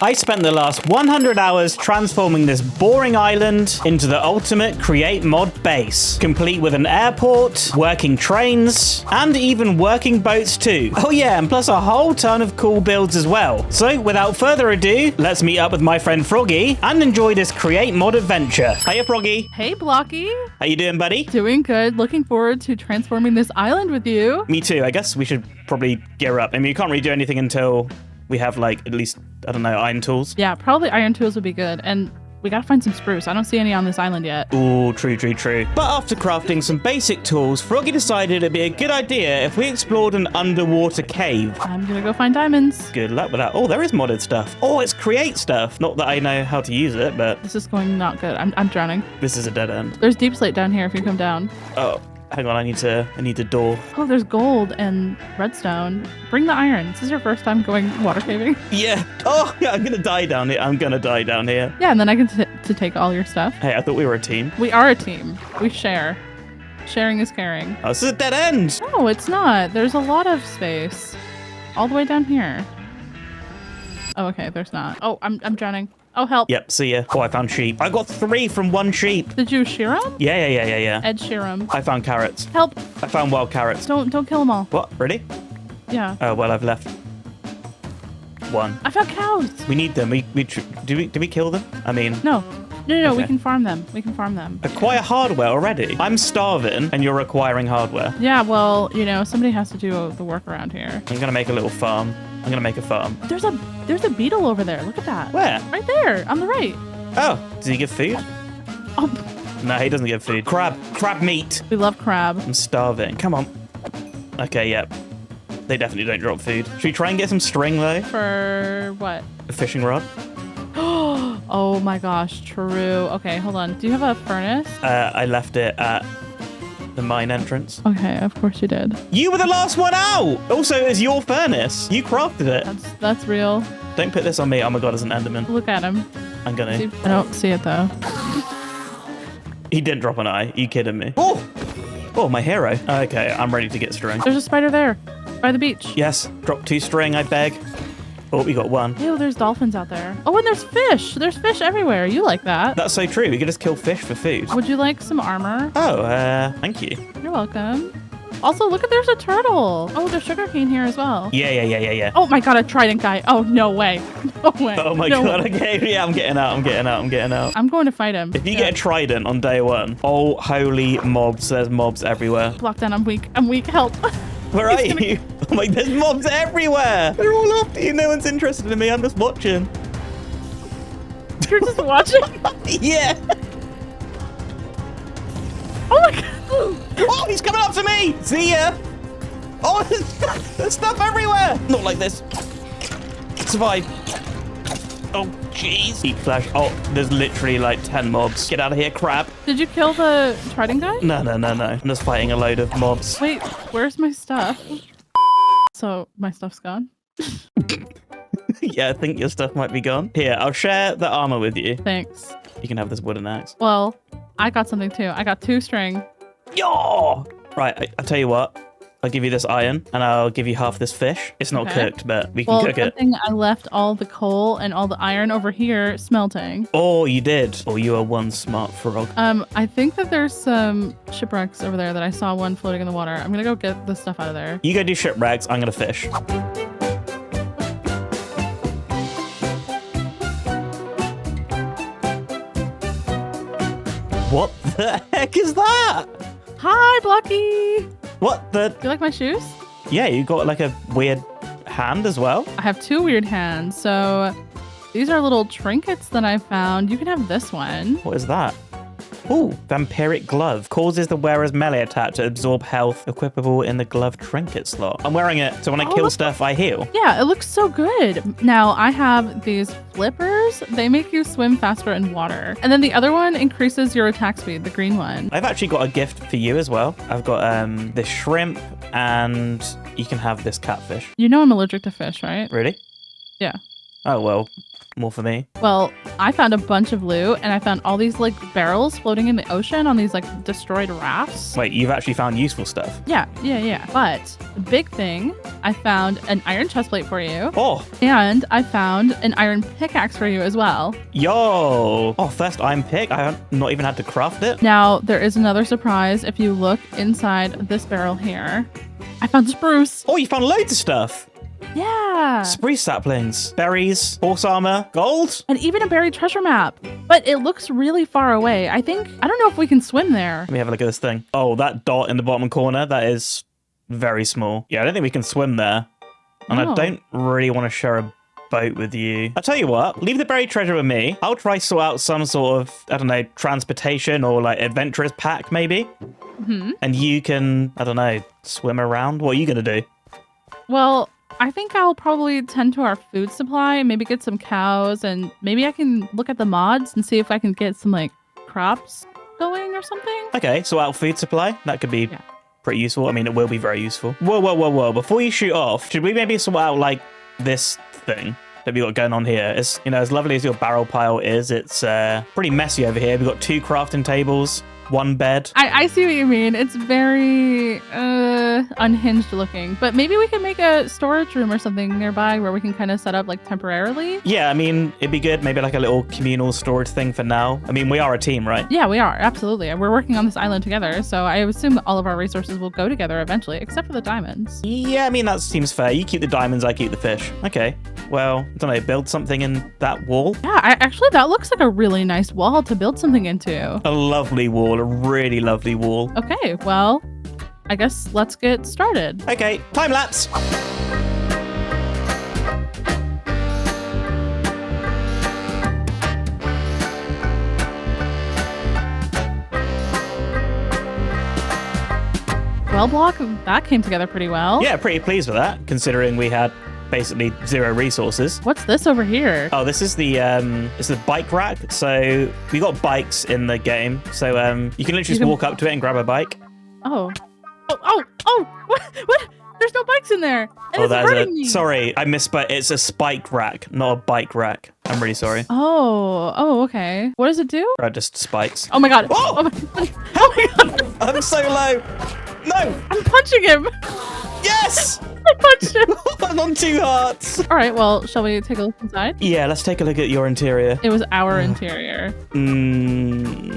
I spent the last 100 hours transforming this boring island into the ultimate create mod base, complete with an airport, working trains, and even working boats too. Oh yeah, and plus a whole ton of cool builds as well. So without further ado, let's meet up with my friend Froggy and enjoy this create mod adventure. Hiya Froggy. Hey Blocky. How you doing, buddy? Doing good. Looking forward to transforming this island with you. Me too. I guess we should probably gear up. I mean, you can't really do anything until we have like at least, I don't know, iron tools. Yeah, probably iron tools would be good. And we gotta find some spruce. I don't see any on this island yet. Ooh, true. But after crafting some basic tools, Froggy decided it'd be a good idea if we explored an underwater cave. I'm gonna go find diamonds. Good luck with that. Oh, there is modded stuff. Oh, it's create stuff. Not that I know how to use it, but This is going not good. I'm drowning. this is a dead end. There's deep slate down here if you come down. Oh, hang on. I need a door. Oh, there's gold and redstone. Bring the iron. This is your first time going water caving? Yeah. Oh, yeah, I'm gonna die down here. Yeah, and then I get to take all your stuff. Hey, I thought we were a team. We are a team. We share. Sharing is caring. Oh, this is a dead end. No, it's not. There's a lot of space. All the way down here. Oh, okay, there's not. Oh, I'm drowning. Oh, help. Yep, see ya. Oh, I found sheep. I got 3 from 1 sheep. Did you shear them? Yeah. Ed shear them. I found carrots. Help. I found wild carrots. Don't kill them all. What? Really? Yeah. Oh, well, I've left 1. I found cows. We need them. Do we kill them? I mean, No. We Okay. can farm them. We can farm them. acquire hardware already. I'm starving and you're acquiring hardware. Yeah, well, somebody has to do the work around here. I'm gonna make a little farm. I'm gonna make a farm. There's a beetle over there. Look at that. Where? Right there, on the right. Oh, does he give food? Oh, No, he doesn't give food. Crab meat. we love crab. I'm starving. Come on. Okay, yep. They definitely don't drop food. Should we try and get some string though? For what? A fishing rod? Oh my gosh, true. Okay, hold on. Do you have a furnace? I left it at the mine entrance. Okay, of course you did. You were the last one out! Also, it's your furnace. You crafted it. That's real. Don't put this on me. Oh my god, it's an enderman. Look at him. I'm gonna. I don't see it though. He didn't drop an eye. You kidding me? Oh! Oh, my hero. Okay, I'm ready to get string. There's a spider there, by the beach. Yes, drop 2 string, I beg. Oh, we got 1. Ew, there's dolphins out there. Oh, and there's fish. There's fish everywhere. You like that. That's so true. We could just kill fish for food. Would you like some armor? Oh, thank you. You're welcome. Also, look at there's a turtle. Oh, there's sugarcane here as well. Yeah. Oh my god, a trident guy. Oh, no way. No way. Oh my No god, way. okay. Yeah, I'm getting out. I'm going to fight him. If you get a trident on day 1, oh, holy mobs. There's mobs everywhere. Blockdown, I'm weak. I'm weak. Help. Where are you? Oh my, there's mobs everywhere. They're all after you. No one's interested in me. I'm just watching. You're just watching? Yeah. Oh my god. Oh, he's coming up to me. See ya. Oh, there's stuff everywhere. Not like this. Survive. Oh, jeez. Heat flash. Oh, there's literally like 10 mobs. Get out of here, crap. Did you kill the trident guy? No. I'm just fighting a load of mobs. Wait, where's my stuff? So, my stuff's gone? Yeah, I think your stuff might be gone. Here, I'll share the armor with you. Thanks. You can have this wooden axe. Well, I got something too. I got 2 string. Yo! Right, I'll tell you what. I'll give you this iron, and I'll give you half this fish. It's not Okay. cooked, but we can Well, cook good it. thing I left all the coal and all the iron over here smelting. Oh, you did. Oh, you are one smart frog. I think that there's some shipwrecks over there that I saw one floating in the water. I'm gonna go get the stuff out of there. You go do shipwrecks, I'm gonna fish. What the heck is that? Hi, Blocky! What the? Do you like my shoes? Yeah, you got like a weird hand as well. I have 2 weird hands. So these are little trinkets that I found. You can have this one. What is that? Ooh, vampiric glove. Causes the wearer's melee attack to absorb health, equipable in the glove trinket slot. I'm wearing it, so when I kill look- stuff, I heal. Yeah, it looks so good. Now I have these flippers. They make you swim faster in water. And then the other one increases your attack speed, the green one. I've actually got a gift for you as well. I've got this shrimp, and you can have this catfish. You know I'm allergic to fish, right? Really? Yeah. Oh, well, more for me. Well, I found a bunch of loot, and I found all these like barrels floating in the ocean on these like destroyed rafts. Wait, you've actually found useful stuff? Yeah. But the big thing, I found an iron chestplate for you. Oh. And I found an iron pickaxe for you as well. Yo. Oh, first iron pick? I haven't not even had to craft it. Now, there is another surprise. If you look inside this barrel here, I found spruce. Oh, you found loads of stuff. Yeah. Spruce saplings, berries, horse armor, gold. And even a buried treasure map. But it looks really far away. I don't know if we can swim there. Let me have a look at this thing. Oh, that dot in the bottom corner, that is very small. Yeah, I don't think we can swim there. And I don't really want to share a boat with you. I'll tell you what, leave the buried treasure with me. I'll try sort out some sort of, I don't know, transportation or like adventurous pack maybe. Mm-hmm. And you can, I don't know, swim around. What are you going to do? Well, I think I'll probably tend to our food supply and maybe get some cows, and maybe I can look at the mods and see if I can get some like crops going or something. Okay, so out food supply, that could be pretty useful. I mean, it will be very useful. Whoa. Before you shoot off, should we maybe sort out like this thing that we got going on here? It's, you know, as lovely as your barrel pile is, it's pretty messy over here. We've got 2 crafting tables, 1 bed. I see what you mean. It's very unhinged looking, but maybe we can make a storage room or something nearby where we can kind of set up like temporarily. Yeah, I mean, it'd be good. Maybe like a little communal storage thing for now. I mean, we are a team, right? Yeah, we are. Absolutely. We're working on this island together, so I assume that all of our resources will go together eventually, except for the diamonds. Yeah, I mean, that seems fair. You keep the diamonds, I keep the fish. Okay. Well, I don't know, build something in that wall. Yeah, actually, that looks like a really nice wall to build something into. A lovely wall, a really lovely wall. Okay, well, I guess let's get started. Okay, time lapse. Well, Block, that came together pretty well. Yeah, pretty pleased with that, considering we had basically 0 resources. What's this over here? Oh, this is the bike rack. So we got bikes in the game. So you can literally just walk up to it and grab a bike. Oh. What? There's no bikes in there. And it's hurting me. Sorry, I misspoke. It's a spike rack, not a bike rack. I'm really sorry. Oh, okay. What does it do? Just spikes. Oh my god. Oh my god. I'm so low. No. I'm punching him. Yes. I punched him. I'm on 2 hearts. All right, well, shall we take a look inside? Yeah, let's take a look at your interior. It was our interior. You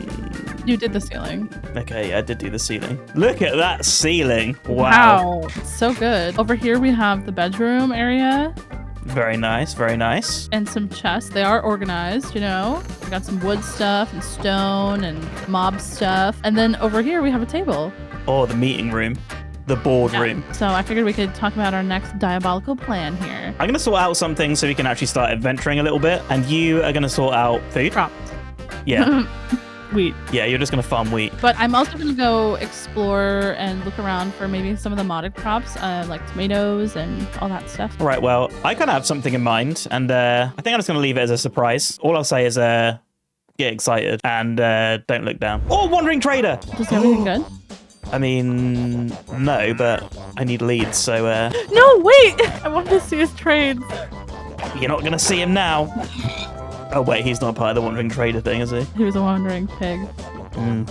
did the ceiling. Okay, yeah, I did do the ceiling. Look at that ceiling. Wow. It's so good. Over here we have the bedroom area. Very nice, very nice. And some chests. They are organized, you know. We got some wood stuff and stone and mob stuff. And then over here we have a table. Oh, the meeting room. The boardroom. Yeah. So I figured we could talk about our next diabolical plan here. I'm going to sort out something so we can actually start adventuring a little bit. And you are going to sort out food. Crops. Yeah. Wheat. Yeah, you're just going to farm wheat. But I'm also going to go explore and look around for maybe some of the modded crops, like tomatoes and all that stuff. All right, well, I kind of have something in mind. And I think I'm just going to leave it as a surprise. All I'll say is get excited and don't look down. Oh, Wandering Trader. Is everything good? I mean, no, but I need leads, so... No, wait! I wanted to see his trades. You're not going to see him now. Oh, wait, he's not part of the Wandering Trader thing, is he? He was a wandering pig.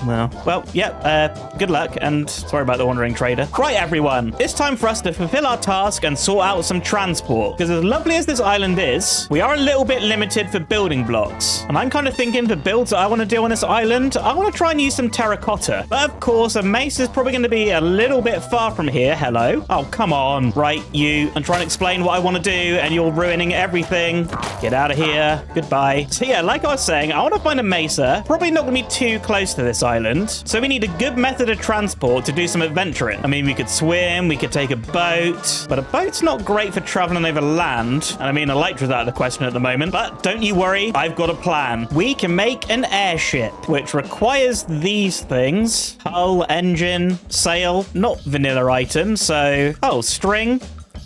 Well, yeah, good luck, and sorry about the Wandering Trader. Right, everyone, it's time for us to fulfill our task and sort out some transport, because as lovely as this island is, we are a little bit limited for building blocks, and I'm kind of thinking for builds that I want to do on this island, I want to try and use some terracotta, but of course, a mace is probably going to be a little bit far from here. Hello? Oh, come on. Right, you, I'm trying to explain what I want to do, and you're ruining everything. Get out of here. Goodbye. So yeah, like I was saying, I want to find a mesa, probably not going to be too close to this island. So we need a good method of transport to do some adventuring. I mean, we could swim, we could take a boat, but a boat's not great for traveling over land. And I mean, Elytra's out of the question at the moment, but don't you worry, I've got a plan. We can make an airship, which requires these things: hull, engine, sail, not vanilla items. So, string,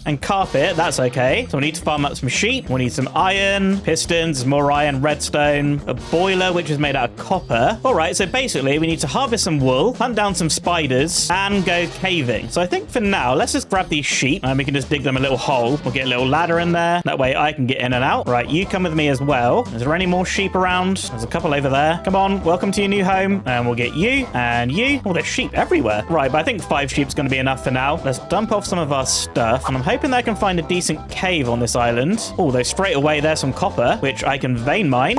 and carpet. That's okay. So we need to farm up some sheep. We need some iron, pistons, more iron, redstone, a boiler, which is made out of copper. All right, so basically we need to harvest some wool, hunt down some spiders, and go caving. So I think for now, let's just grab these sheep and we can just dig them a little hole. We'll get a little ladder in there. That way I can get in and out. Right, you come with me as well. Is there any more sheep around? There's a couple over there. Come on, welcome to your new home. And we'll get you and you. Oh, there's sheep everywhere. Right, but I think 5 sheep's going to be enough for now. Let's dump off some of our stuff. And I'm hoping that I can find a decent cave on this island. Oh, though straight away there's some copper, which I can vein mine.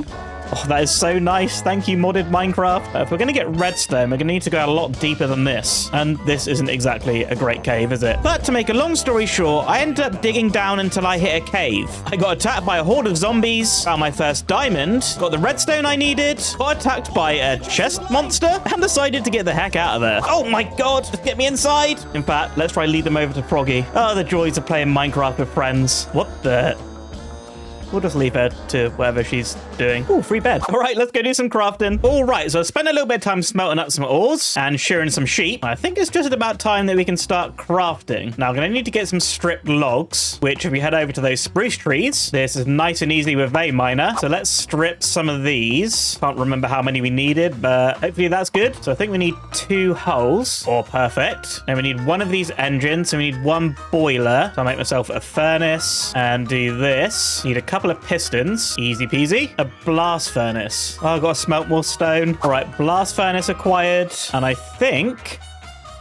Oh, that is so nice. Thank you, modded Minecraft. If we're going to get redstone, we're going to need to go a lot deeper than this. And this isn't exactly a great cave, is it? But to make a long story short, I ended up digging down until I hit a cave. I got attacked by a horde of zombies, found my first diamond, got the redstone I needed, got attacked by a chest monster, and decided to get the heck out of there. Oh my god, just get me inside. In fact, let's try lead them over to Froggy. Oh, the joys of playing Minecraft with friends. What the... We'll just leave her to whatever she's doing. Oh, free bed. All right, let's go do some crafting. All right, so I spent a little bit of time smelting up some ores and shearing some sheep. I think it's just about time that we can start crafting. Now, I'm going to need to get some stripped logs, which if we head over to those spruce trees, this is nice and easy with vein miner. So let's strip some of these. Can't remember how many we needed, but hopefully that's good. So I think we need 2 hulls. Oh, perfect. And we need 1 of these engines. So we need 1 boiler. So I'll make myself a furnace and do this. Need a couple of pistons. Easy peasy. A blast furnace. Oh, I've got to smelt more stone. All right, blast furnace acquired. And I think...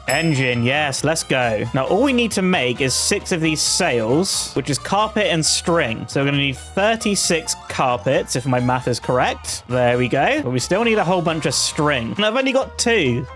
engine, yes, let's go. Now, all we need to make is 6 of these sails, which is carpet and string. So we're going to need 36 carpets, if my math is correct. There we go. But we still need a whole bunch of string. And I've only got 2.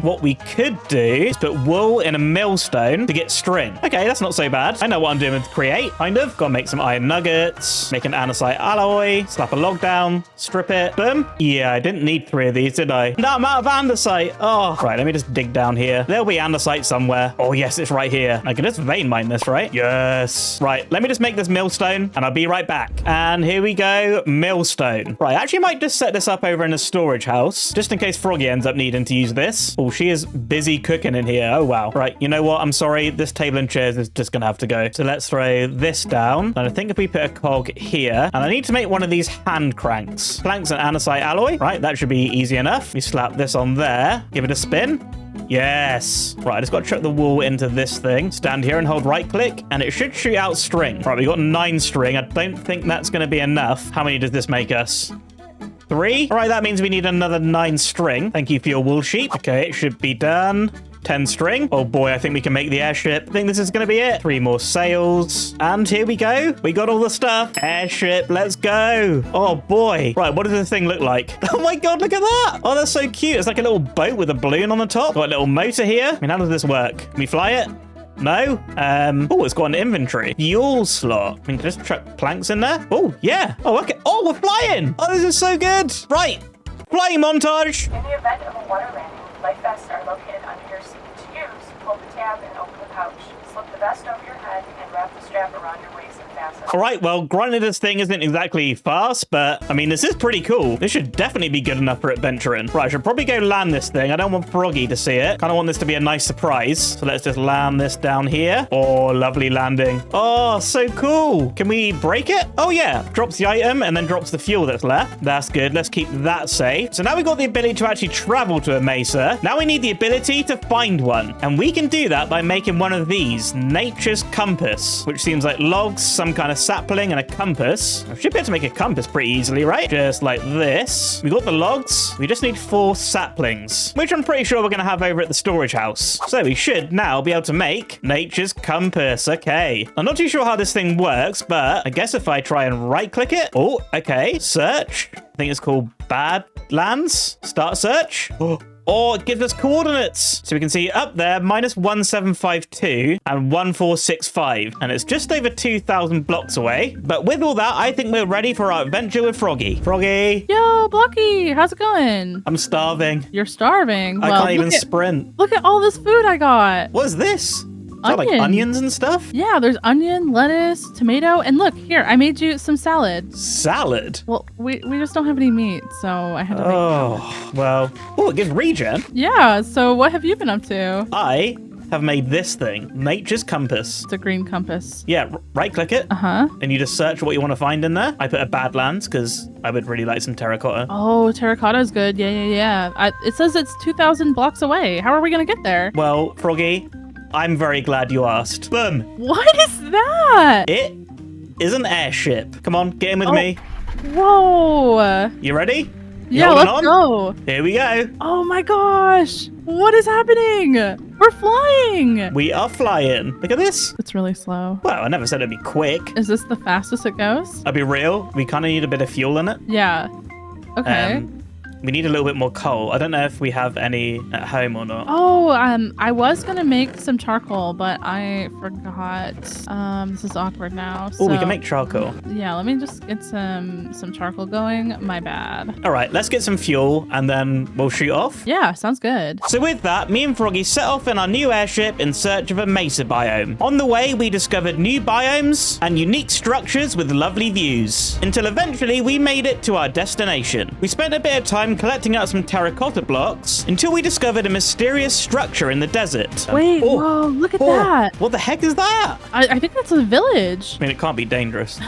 What we could do is put wool in a millstone to get string. Okay, that's not so bad. I know what I'm doing with create, kind of. Gotta make some iron nuggets, make an andesite alloy, slap a log down, strip it, boom. Yeah, I didn't need 3 of these, did I? No, I'm out of andesite. Oh, right, let me just dig down here. There'll be andesite somewhere. Oh, yes, it's right here. I can just vein mine this, right? Yes. Right, let me just make this millstone, and I'll be right back. And here we go, millstone. Right, I actually might just set this up over in a storage house, just in case Froggy ends up needing to use this. Oh, she is busy cooking in here. Oh, wow. Right, you know what? I'm sorry. This table and chairs is just going to have to go. So let's throw this down. And I think if we put a cog here, and I need to make one of these hand cranks. Planks and andesite alloy. Right, that should be easy enough. We slap this on there. Give it a spin. Yes. Right, I just got to chuck the wool into this thing. Stand here and hold right click, and it should shoot out string. Right, we got 9 string. I don't think that's going to be enough. How many does this make us? 3. All right, that means we need another 9 string. Thank you for your wool sheep. Okay, it should be done. 10 string. Oh boy, I think we can make the airship. I think this is going to be it. 3 more sails. And here we go. We got all the stuff. Airship, let's go. Oh boy. Right, what does this thing look like? Oh my god, look at that. Oh, that's so cute. It's like a little boat with a balloon on the top. Got a little motor here. I mean, how does this work? Can we fly it? No? Oh, it's got an inventory. Fuel slot. I mean, can I just chuck planks in there? Oh, yeah. Oh, okay. Oh, we're flying. Oh, this is so good. Right. Flying montage. In the event of a water landing, life vests are located under your seat. To use, pull the tab and open the pouch. Slip the vest over your head and wrap the strap around your waist and fasten. All right, well, granted this thing isn't exactly fast, but I mean, this is pretty cool. This should definitely be good enough for adventuring. Right, I should probably go land this thing. I don't want Froggy to see it. Kind of want this to be a nice surprise. So let's just land this down here. Oh, lovely landing. Oh, so cool. Can we break it? Oh, yeah. Drops the item and then drops the fuel that's left. That's good. Let's keep that safe. So now we've got the ability to actually travel to a mesa. Now we need the ability to find one. And we can do that by making one of these, Nature's Compass, which seems like logs, some kind of sapling, and a compass. I should be able to make a compass pretty easily, right? Just like this. We got the logs. We just need 4 saplings, which I'm pretty sure we're going to have over at the storage house. So we should now be able to make Nature's Compass. Okay. I'm not too sure how this thing works, but I guess if I try and right-click it. Oh, okay. Search. I think it's called Badlands. Start search. Oh, it gives us coordinates. So we can see up there, -1752 and 1465. And it's just over 2,000 blocks away. But with all that, I think we're ready for our adventure with Froggy. Froggy. Yo, Blocky, how's it going? I'm starving. You're starving? I can't even sprint. Look at all this food I got. What is this? Is that like onions and stuff? Yeah, there's onion, lettuce, tomato, and look, here, I made you some salad. Salad? Well, we just don't have any meat, so I had to make well. Oh, it gives regen. Yeah, so what have you been up to? I have made this thing, Nature's Compass. It's a green compass. Yeah, right click it. Uh-huh. And you just search what you want to find in there. I put a Badlands because I would really like some terracotta. Oh, terracotta is good. Yeah. It says it's 2,000 blocks away. How are we going to get there? Well, Froggy, I'm very glad you asked. Boom. What is that? It is an airship. Come on, get in with me. Whoa. You ready? You Yeah, holding let's on? go. Here we go. Oh my gosh. What is happening? We're flying. We are flying. Look at this. It's really slow. Well, I never said it'd be quick. Is this the fastest it goes? I'll be real. We kind of need a bit of fuel in it. Yeah. Okay. We need a little bit more coal. I don't know if we have any at home or not. Oh, I was gonna make some charcoal, but I forgot. This is awkward now. Oh, we so- can make charcoal. Yeah, let me just get some charcoal going. My bad. All right, let's get some fuel and then we'll shoot off. Yeah, sounds good. So with that, me and Froggy set off in our new airship in search of a mesa biome. On the way, we discovered new biomes and unique structures with lovely views, until eventually we made it to our destination. We spent a bit of time collecting out some terracotta blocks until we discovered a mysterious structure in the desert. Wait, Oh, whoa, look at oh, that. What the heck is that? I think that's a village. I mean, it can't be dangerous.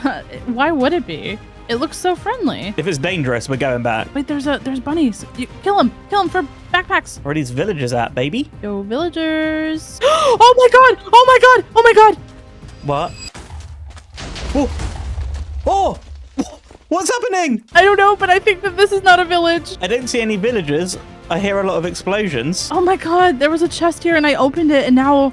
Why would it be? It looks so friendly. If it's dangerous, we're going back. Wait, there's bunnies. You, kill them for backpacks. Where are these villagers at, baby? Yo, villagers. Oh my god! Oh my god! Oh my god! What? Oh! Oh! What's happening? I don't know, but I think that this is not a village. I don't see any villagers. I hear a lot of explosions. Oh my god, there was a chest here and I opened it and now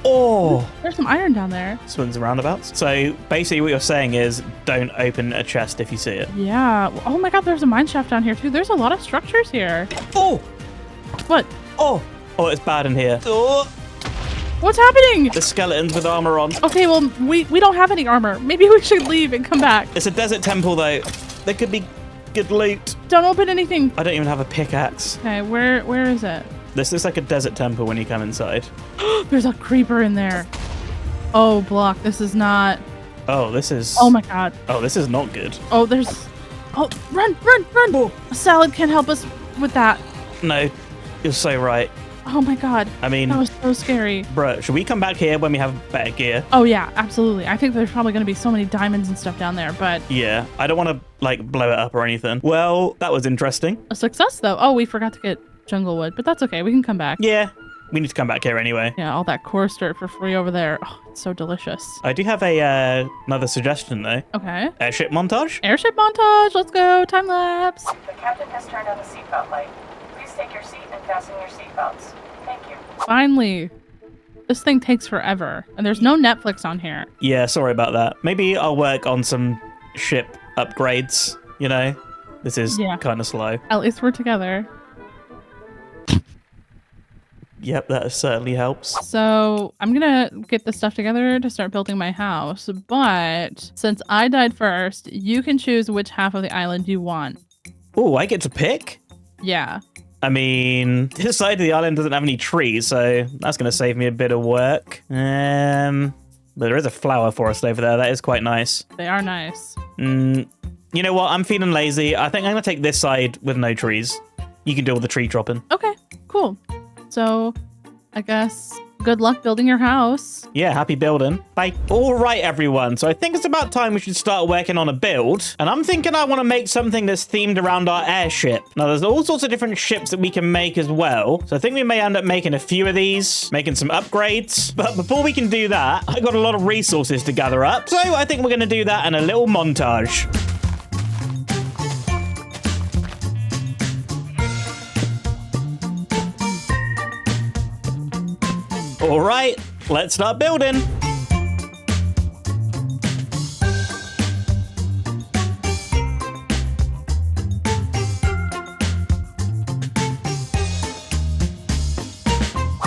Oh! there's some iron down there. Swings and roundabouts. So basically what you're saying is don't open a chest if you see it. Yeah. Oh my god, there's a mine shaft down here too. There's a lot of structures here. Oh! What? Oh! Oh, it's bad in here. Oh! What's happening? The skeletons with armor on. Okay, well, we don't have any armor. Maybe we should leave and come back. It's a desert temple though. There could be good loot. Don't open anything. I don't even have a pickaxe. Okay, where is it? This looks like a desert temple when you come inside. There's a creeper in there. Oh, block. This is not. Oh, this is... Oh my god. Oh, this is not good. Oh, there's. Oh, run! Oh. A salad can help us with that. No, you're so right. Oh my god. I mean... That was so scary. Bruh, should we come back here when we have better gear? Oh yeah, absolutely. I think there's probably going to be so many diamonds and stuff down there, but Yeah, I don't want to, like, blow it up or anything. Well, that was interesting. a success though. Oh, we forgot to get jungle wood, but that's okay. We can come back. Yeah, we need to come back here anyway. Yeah, all that coarse dirt for free over there. Oh, it's so delicious. I do have a another suggestion, though. Okay. Airship montage? Airship montage. Let's go. Time lapse. The captain has turned on the seatbelt light. Please take your seat and fasten your seatbelts. Thank you. Finally. This thing takes forever, and there's no Netflix on here. Yeah, sorry about that. Maybe I'll work on some ship upgrades, you know? This is Yeah. kind of slow. At least we're together. Yep, that certainly helps. So I'm gonna get the stuff together to start building my house, but since I died first, you can choose which half of the island you want. Oh, I get to pick? Yeah. I mean, this side of the island doesn't have any trees, so that's going to save me a bit of work. But there is a flower forest over there. That is quite nice. They are nice. You know what? I'm feeling lazy. I think I'm going to take this side with no trees. You can do all the tree chopping. Okay, cool. So I guess good luck building your house. Yeah, happy building. Bye. All right, everyone. So I think it's about time we should start working on a build. And I'm thinking I want to make something that's themed around our airship. Now, there's all sorts of different ships that we can make as well. So I think we may end up making a few of these, making some upgrades. But before we can do that, I got a lot of resources to gather up. So I think we're going to do that in a little montage. All right, let's start building.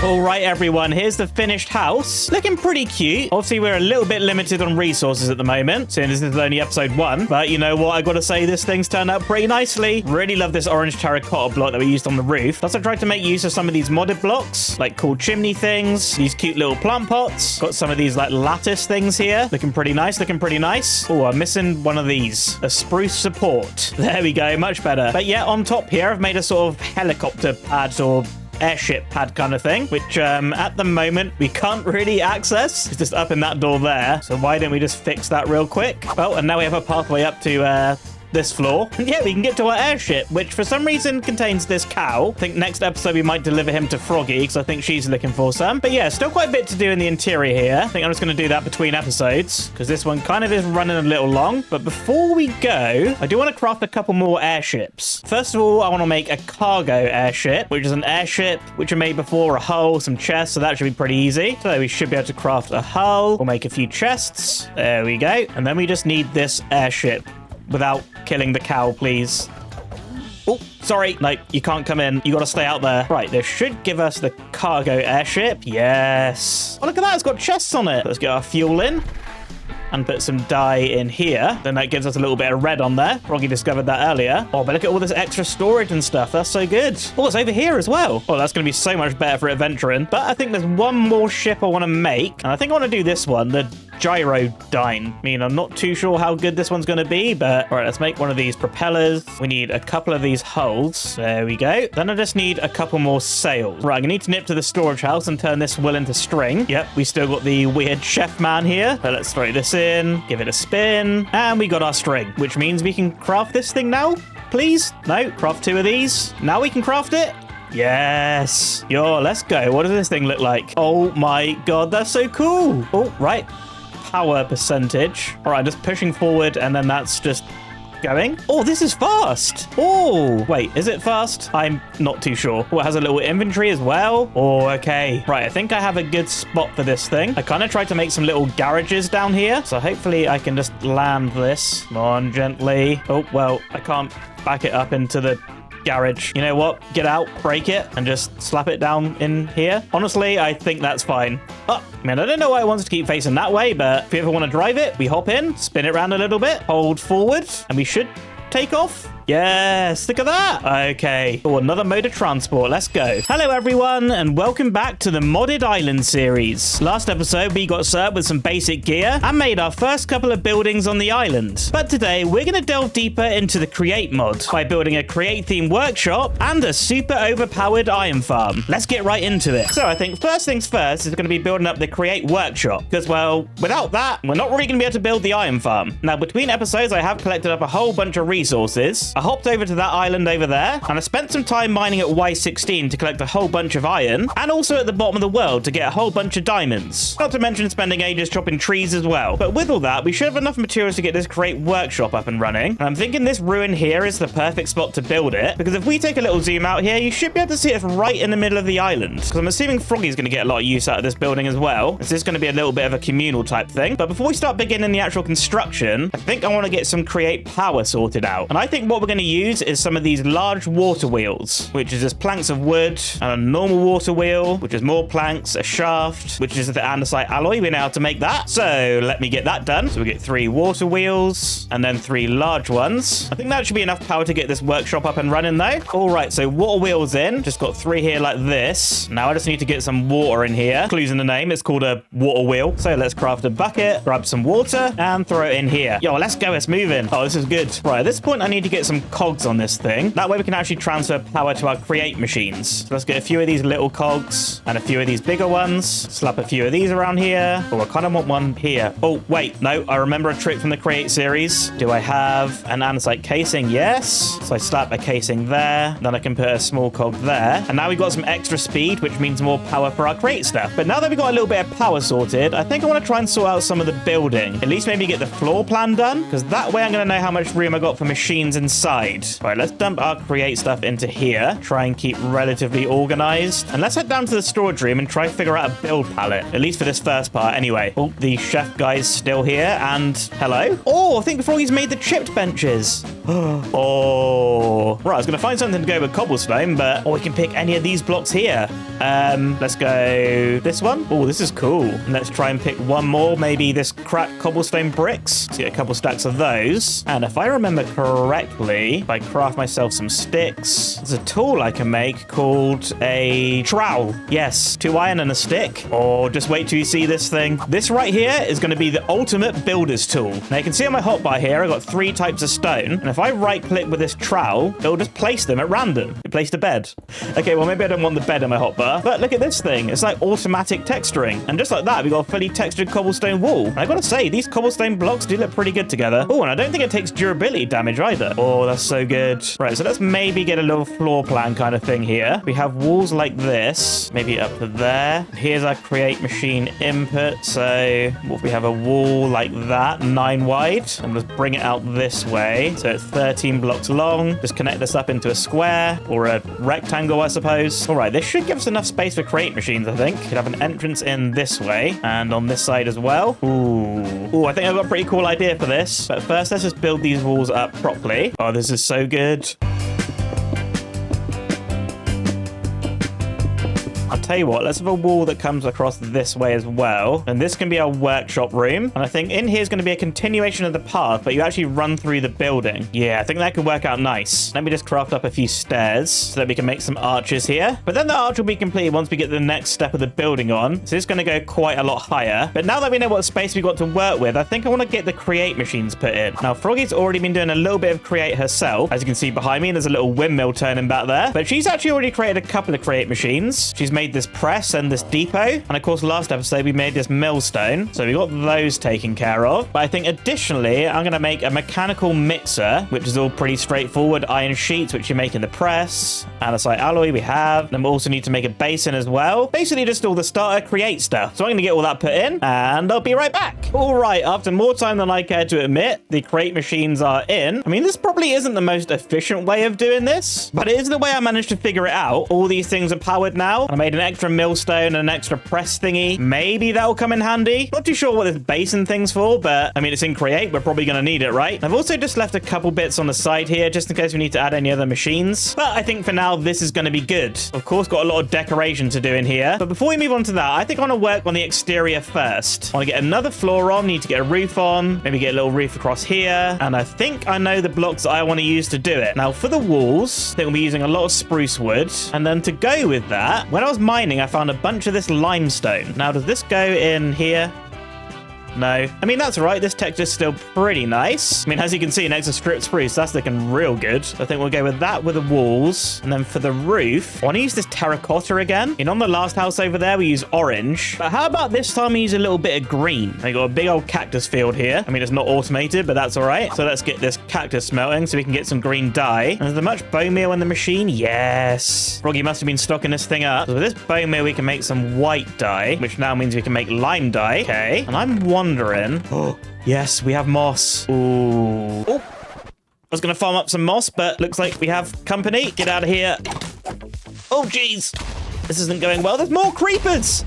All right, everyone, here's the finished house. Looking pretty cute. Obviously, we're a little bit limited on resources at the moment, since this is only episode 1. But you know what? I gotta say, this thing's turned out pretty nicely. Really love this orange terracotta block that we used on the roof. Plus, I tried to make use of some of these modded blocks, like cool chimney things, these cute little plant pots. Got some of these, like, lattice things here. Looking pretty nice, looking pretty nice. Oh, I'm missing one of these. A spruce support. There we go, much better. But yeah, on top here, I've made a sort of helicopter pad or airship pad kind of thing, which at the moment we can't really access. It's just up in that door there. So why don't we just fix that real quick? Well, and now we have a pathway up to this floor. And yeah, we can get to our airship, which for some reason contains this cow. I think next episode we might deliver him to Froggy, because I think she's looking for some. But yeah, still quite a bit to do in the interior here. I think I'm just going to do that between episodes, because this one kind of is running a little long. But before we go, I do want to craft a couple more airships. First of all, I want to make a cargo airship, which is an airship which I made before, a hull, some chests, so that should be pretty easy. So we should be able to craft a hull. We'll make a few chests. There we go. And then we just need this airship. Without killing the cow, please. Oh, sorry. No, you can't come in. You got to stay out there. Right, this should give us the cargo airship. Yes. Oh, look at that. It's got chests on it. Let's get our fuel in and put some dye in here. Then that gives us a little bit of red on there. Froggy discovered that earlier. Oh, but look at all this extra storage and stuff. That's so good. Oh, it's over here as well. Oh, that's going to be so much better for adventuring. But I think there's one more ship I want to make. And I think I want to do this one, the Gyrodyne. I mean, I'm not too sure how good this one's going to be, but all right, let's make one of these propellers. We need a couple of these hulls. There we go. Then I just need a couple more sails. Right, I'm going to need to nip to the storage house and turn this wool into string. Yep, we still got the weird chef man here. So let's throw this in, give it a spin, and we got our string, which means we can craft this thing now. Please? No, craft 2 of these. Now we can craft it. Yes. Yo, let's go. What does this thing look like? Oh my god, that's so cool. Oh, right. Power percentage. All right, just pushing forward, and then that's just going. Oh, this is fast. Oh, wait, is it fast? I'm not too sure. Oh, it has a little inventory as well. Oh, okay. Right, I think I have a good spot for this thing. I kind of tried to make some little garages down here, so hopefully I can just land this. Come on, gently. Oh, well, I can't back it up into the garage. You know what? Get out, break it, and just slap it down in here. Honestly, I think that's fine. Oh, man, I don't know why it wants to keep facing that way, but if you ever want to drive it, we hop in, spin it around a little bit, hold forward, and we should take off. Yes, look at that. Okay. Oh, another mode of transport. Let's go. Hello, everyone, and welcome back to the Modded Island series. Last episode, we got served with some basic gear and made our first couple of buildings on the island. But today, we're going to delve deeper into the Create mod by building a Create-themed workshop and a super overpowered iron farm. Let's get right into it. So I think first things first is going to be building up the Create workshop because, well, without that, we're not really going to be able to build the iron farm. Now, between episodes, I have collected up a whole bunch of resources. I hopped over to that island over there, and I spent some time mining at Y16 to collect a whole bunch of iron, and also at the bottom of the world to get a whole bunch of diamonds. Not to mention spending ages chopping trees as well. But with all that, we should have enough materials to get this Create workshop up and running. And I'm thinking this ruin here is the perfect spot to build it, because if we take a little zoom out here, you should be able to see it right in the middle of the island. Because I'm assuming Froggy's going to get a lot of use out of this building as well. This is going to be a little bit of a communal type thing. But before we start beginning the actual construction, I think I want to get some Create power sorted out. And I think what we're going to use is some of these large water wheels, which is just planks of wood, and a normal water wheel, which is more planks, a shaft, which is the andesite alloy. We know how to make that. So let me get that done. So we get 3 water wheels and then 3 large ones. I think that should be enough power to get this workshop up and running though. All right, so water wheels in. Just got 3 here like this. Now I just need to get some water in here. Clues in the name. It's called a water wheel. So let's craft a bucket, grab some water, and throw it in here. Yo, let's go. It's moving. Oh, this is good. Right, at this point, I need to get some cogs on this thing. That way we can actually transfer power to our Create machines. So let's get a few of these little cogs and a few of these bigger ones. Slap a few of these around here. Oh, I kind of want one here. Oh, wait. No, I remember a trick from the Create series. Do I have an andesite casing? Yes. So I slap a casing there. Then I can put a small cog there. And now we've got some extra speed, which means more power for our Create stuff. But now that we've got a little bit of power sorted, I think I want to try and sort out some of the building. At least maybe get the floor plan done, because that way I'm going to know how much room I got for machines inside. All right, let's dump our Create stuff into here. Try and keep relatively organized. And let's head down to the storage room and try to figure out a build palette, at least for this first part anyway. Oh, the chef guy's still here. And hello? Oh, I think Froggy's made the chipped benches. Oh, right. I was going to find something to go with cobblestone, but we can pick any of these blocks here. Let's go this one. Oh, this is cool. And let's try and pick one more. Maybe this cracked cobblestone bricks. Let's get a couple stacks of those. And if I remember correctly, potentially, if I craft myself some sticks, there's a tool I can make called a trowel. Yes, 2 iron and a stick. Or just wait till you see this thing. This right here is going to be the ultimate builder's tool. Now you can see on my hotbar here, I've got 3 types of stone. And if I right click with this trowel, it'll just place them at random. It placed a bed. Okay, well maybe I don't want the bed in my hotbar, but look at this thing. It's like automatic texturing. And just like that, we've got a fully textured cobblestone wall. And I gotta say, these cobblestone blocks do look pretty good together. Oh, and I don't think it takes durability damage either. Oh, that's so good. Right, so let's maybe get a little floor plan kind of thing here. We have walls like this, maybe up to there. Here's our create machine input. So what if we have a wall like that, 9 wide, and let's bring it out this way. So it's 13 blocks long. Just connect this up into a square or a rectangle, I suppose. All right, this should give us enough space for create machines, I think. Could have an entrance in this way and on this side as well. Ooh, I think I've got a pretty cool idea for this. But first, let's just build these walls up properly. Oh, this is so good. I'll tell you what, let's have a wall that comes across this way as well. And this can be our workshop room. And I think in here is going to be a continuation of the path, but you actually run through the building. Yeah, I think that could work out nice. Let me just craft up a few stairs so that we can make some arches here. But then the arch will be completed once we get the next step of the building on. So it's going to go quite a lot higher. But now that we know what space we've got to work with, I think I want to get the create machines put in. Now, Froggy's already been doing a little bit of create herself. As you can see behind me, there's a little windmill turning back there. But she's actually already created a couple of create machines. She's made this press and this depot, and of course last episode we made this millstone, so we got those taken care of. But I think additionally I'm going to make a mechanical mixer, which is all pretty straightforward. Iron sheets, which you make in the press, andesite alloy we have. Then we also need to make a basin as well. Basically just all the starter create stuff. So I'm going to get all that put in and I'll be right back. All right, after more time than I care to admit, the create machines are in. I mean, this probably isn't the most efficient way of doing this, but it is the way I managed to figure it out. All these things are powered now. I made an extra millstone and an extra press thingy. Maybe that'll come in handy. Not too sure what this basin thing's for, but I mean, it's in create. We're probably going to need it, right? I've also just left a couple bits on the side here just in case we need to add any other machines. But I think for now, this is going to be good. Of course, got a lot of decoration to do in here. But before we move on to that, I think I want to work on the exterior first. I want to get another floor on, need to get a roof on, maybe get a little roof across here. And I think I know the blocks that I want to use to do it. Now, for the walls, I think we'll be using a lot of spruce wood. And then to go with that, when I was mining, I found a bunch of this limestone. Now, does this go in here? No. I mean, that's all right. This texture's still pretty nice. I mean, as you can see, next to strip spruce, that's looking real good. I think we'll go with that with the walls. And then for the roof, I want to use this terracotta again. On the last house over there, we use orange. But how about this time we use a little bit of green? I got a big old cactus field here. I mean, it's not automated, but that's all right. So let's get this cactus smelting so we can get some green dye. And is there much bone meal in the machine? Yes. Froggy must have been stocking this thing up. So with this bone meal, we can make some white dye, which now means we can make lime dye. Okay. And I'm wondering... Oh, yes, we have moss. Ooh. Oh, I was going to farm up some moss, but looks like we have company. Get out of here. Oh, jeez. This isn't going well. There's more creepers.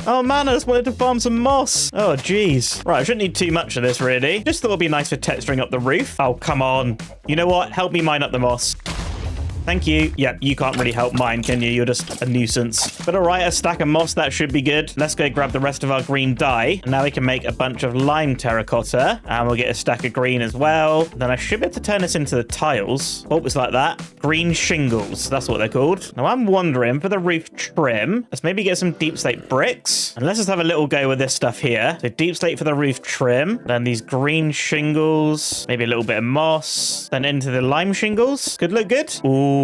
Oh, man, I just wanted to farm some moss. Oh, jeez. Right, I shouldn't need too much of this, really. Just thought it'd be nice for texturing up the roof. Oh, come on. You know what? Help me mine up the moss. Thank you. Yeah, you can't really help mine, can you? You're just a nuisance. But all right, a stack of moss, that should be good. Let's go grab the rest of our green dye. And now we can make a bunch of lime terracotta. And we'll get a stack of green as well. Then I should be able to turn this into the tiles. Oh, it's like that. Green shingles. That's what they're called. Now, I'm wondering, for the roof trim, let's maybe get some deep slate bricks. And let's just have a little go with this stuff here. So deep slate for the roof trim. Then these green shingles. Maybe a little bit of moss. Then into the lime shingles. Could look good. Ooh.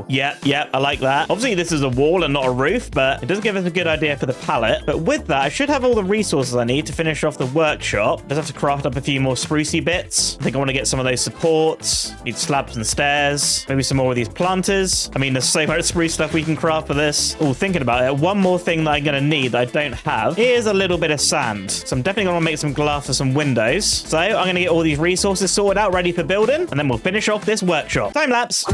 Yeah, I like that. Obviously, this is a wall and not a roof, but it does give us a good idea for the palette. But with that, I should have all the resources I need to finish off the workshop. Just have to craft up a few more sprucey bits. I think I want to get some of those supports. Need slabs and stairs. Maybe some more of these planters. I mean, there's so much spruce stuff we can craft for this. Oh, thinking about it, one more thing that I'm going to need that I don't have is a little bit of sand. So I'm definitely going to make some glass for some windows. So I'm going to get all these resources sorted out, ready for building, and then we'll finish off this workshop. Time lapse.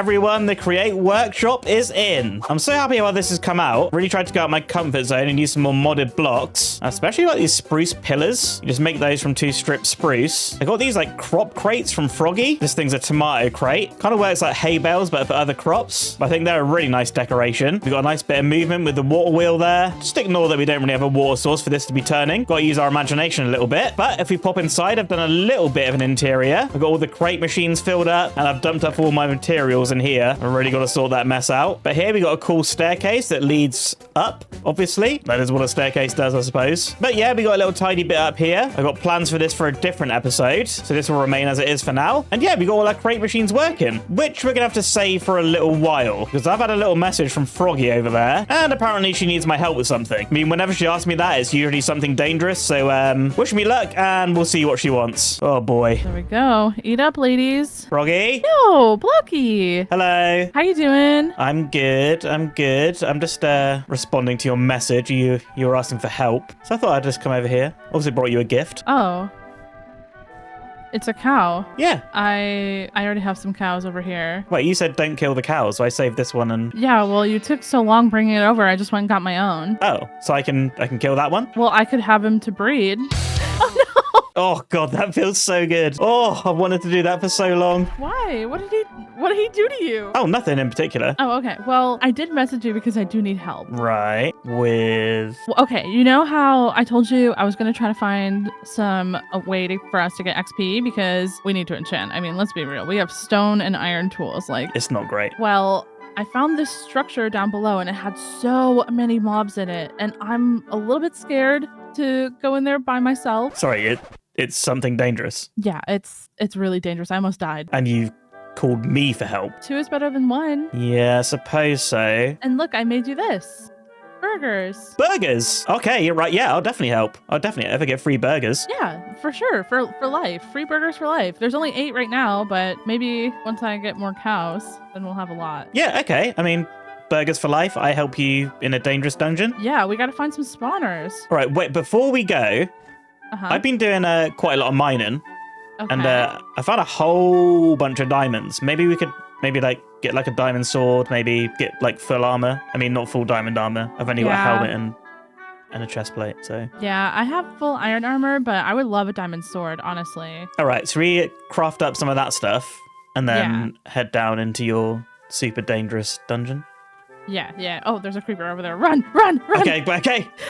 everyone, the Create Workshop is in. I'm so happy how this has come out. Really tried to go out my comfort zone and use some more modded blocks, especially like these spruce pillars. You just make those from 2 strips spruce. I got these like crop crates from Froggy. This thing's a tomato crate. Kind of works like hay bales, but for other crops. But I think they're a really nice decoration. We've got a nice bit of movement with the water wheel there. Just ignore that we don't really have a water source for this to be turning. Got to use our imagination a little bit. But if we pop inside, I've done a little bit of an interior. I've got all the crate machines filled up and I've dumped up all my materials in here. I've really got to sort that mess out. But here we got a cool staircase that leads up, obviously. That is what a staircase does, I suppose. But yeah, we got a little tiny bit up here. I've got plans for this for a different episode. So this will remain as it is for now. And yeah, we got all our crate machines working, which we're going to have to save for a little while because I've had a little message from Froggy over there. And apparently she needs my help with something. I mean, whenever she asks me that, it's usually something dangerous. So wish me luck and we'll see what she wants. Oh boy. There we go. Eat up, ladies. Froggy? Yo, Blocky. Hello. How you doing? I'm good. I'm just responding to your message. You were asking for help. So I thought I'd just come over here. Obviously brought you a gift. Oh. It's a cow. Yeah. I already have some cows over here. Wait, you said don't kill the cows, so I saved this one and... Yeah, well, you took so long bringing it over, I just went and got my own. Oh, so I can kill that one? Well, I could have him to breed. Oh, no! Oh, God, that feels so good. Oh, I've wanted to do that for so long. Why? What did he do to you? Oh, nothing in particular. Oh, okay. Well, I did message you because I do need help. Right. With... Well, okay, you know how I told you I was going to try to find a way for us to get XP because we need to enchant. I mean, let's be real. We have stone and iron tools. Like, it's not great. Well, I found this structure down below and it had so many mobs in it. And I'm a little bit scared to go in there by myself. Sorry, it's something dangerous. Yeah, it's really dangerous. I almost died. And you called me for help. 2 is better than 1. Yeah, I suppose so. And look, I made you this. Burgers. Burgers? Okay, you're right. Yeah, I'll definitely help. I'll definitely ever get free burgers. Yeah, for sure. For life. Free burgers for life. There's only 8 right now, but maybe once I get more cows, then we'll have a lot. Yeah, okay. I mean, burgers for life. I help you in a dangerous dungeon. Yeah, we got to find some spawners. All right, wait, before we go, I've been doing quite a lot of mining. Okay. And I found a whole bunch of diamonds. Maybe we could like get like a diamond sword, maybe get like full armor. I mean, not full diamond armor. I've only got a helmet and a chest plate, so. Yeah, I have full iron armor, but I would love a diamond sword, honestly. All right, so we craft up some of that stuff and then head down into your super dangerous dungeon. Yeah. Oh, there's a creeper over there. Run! Okay.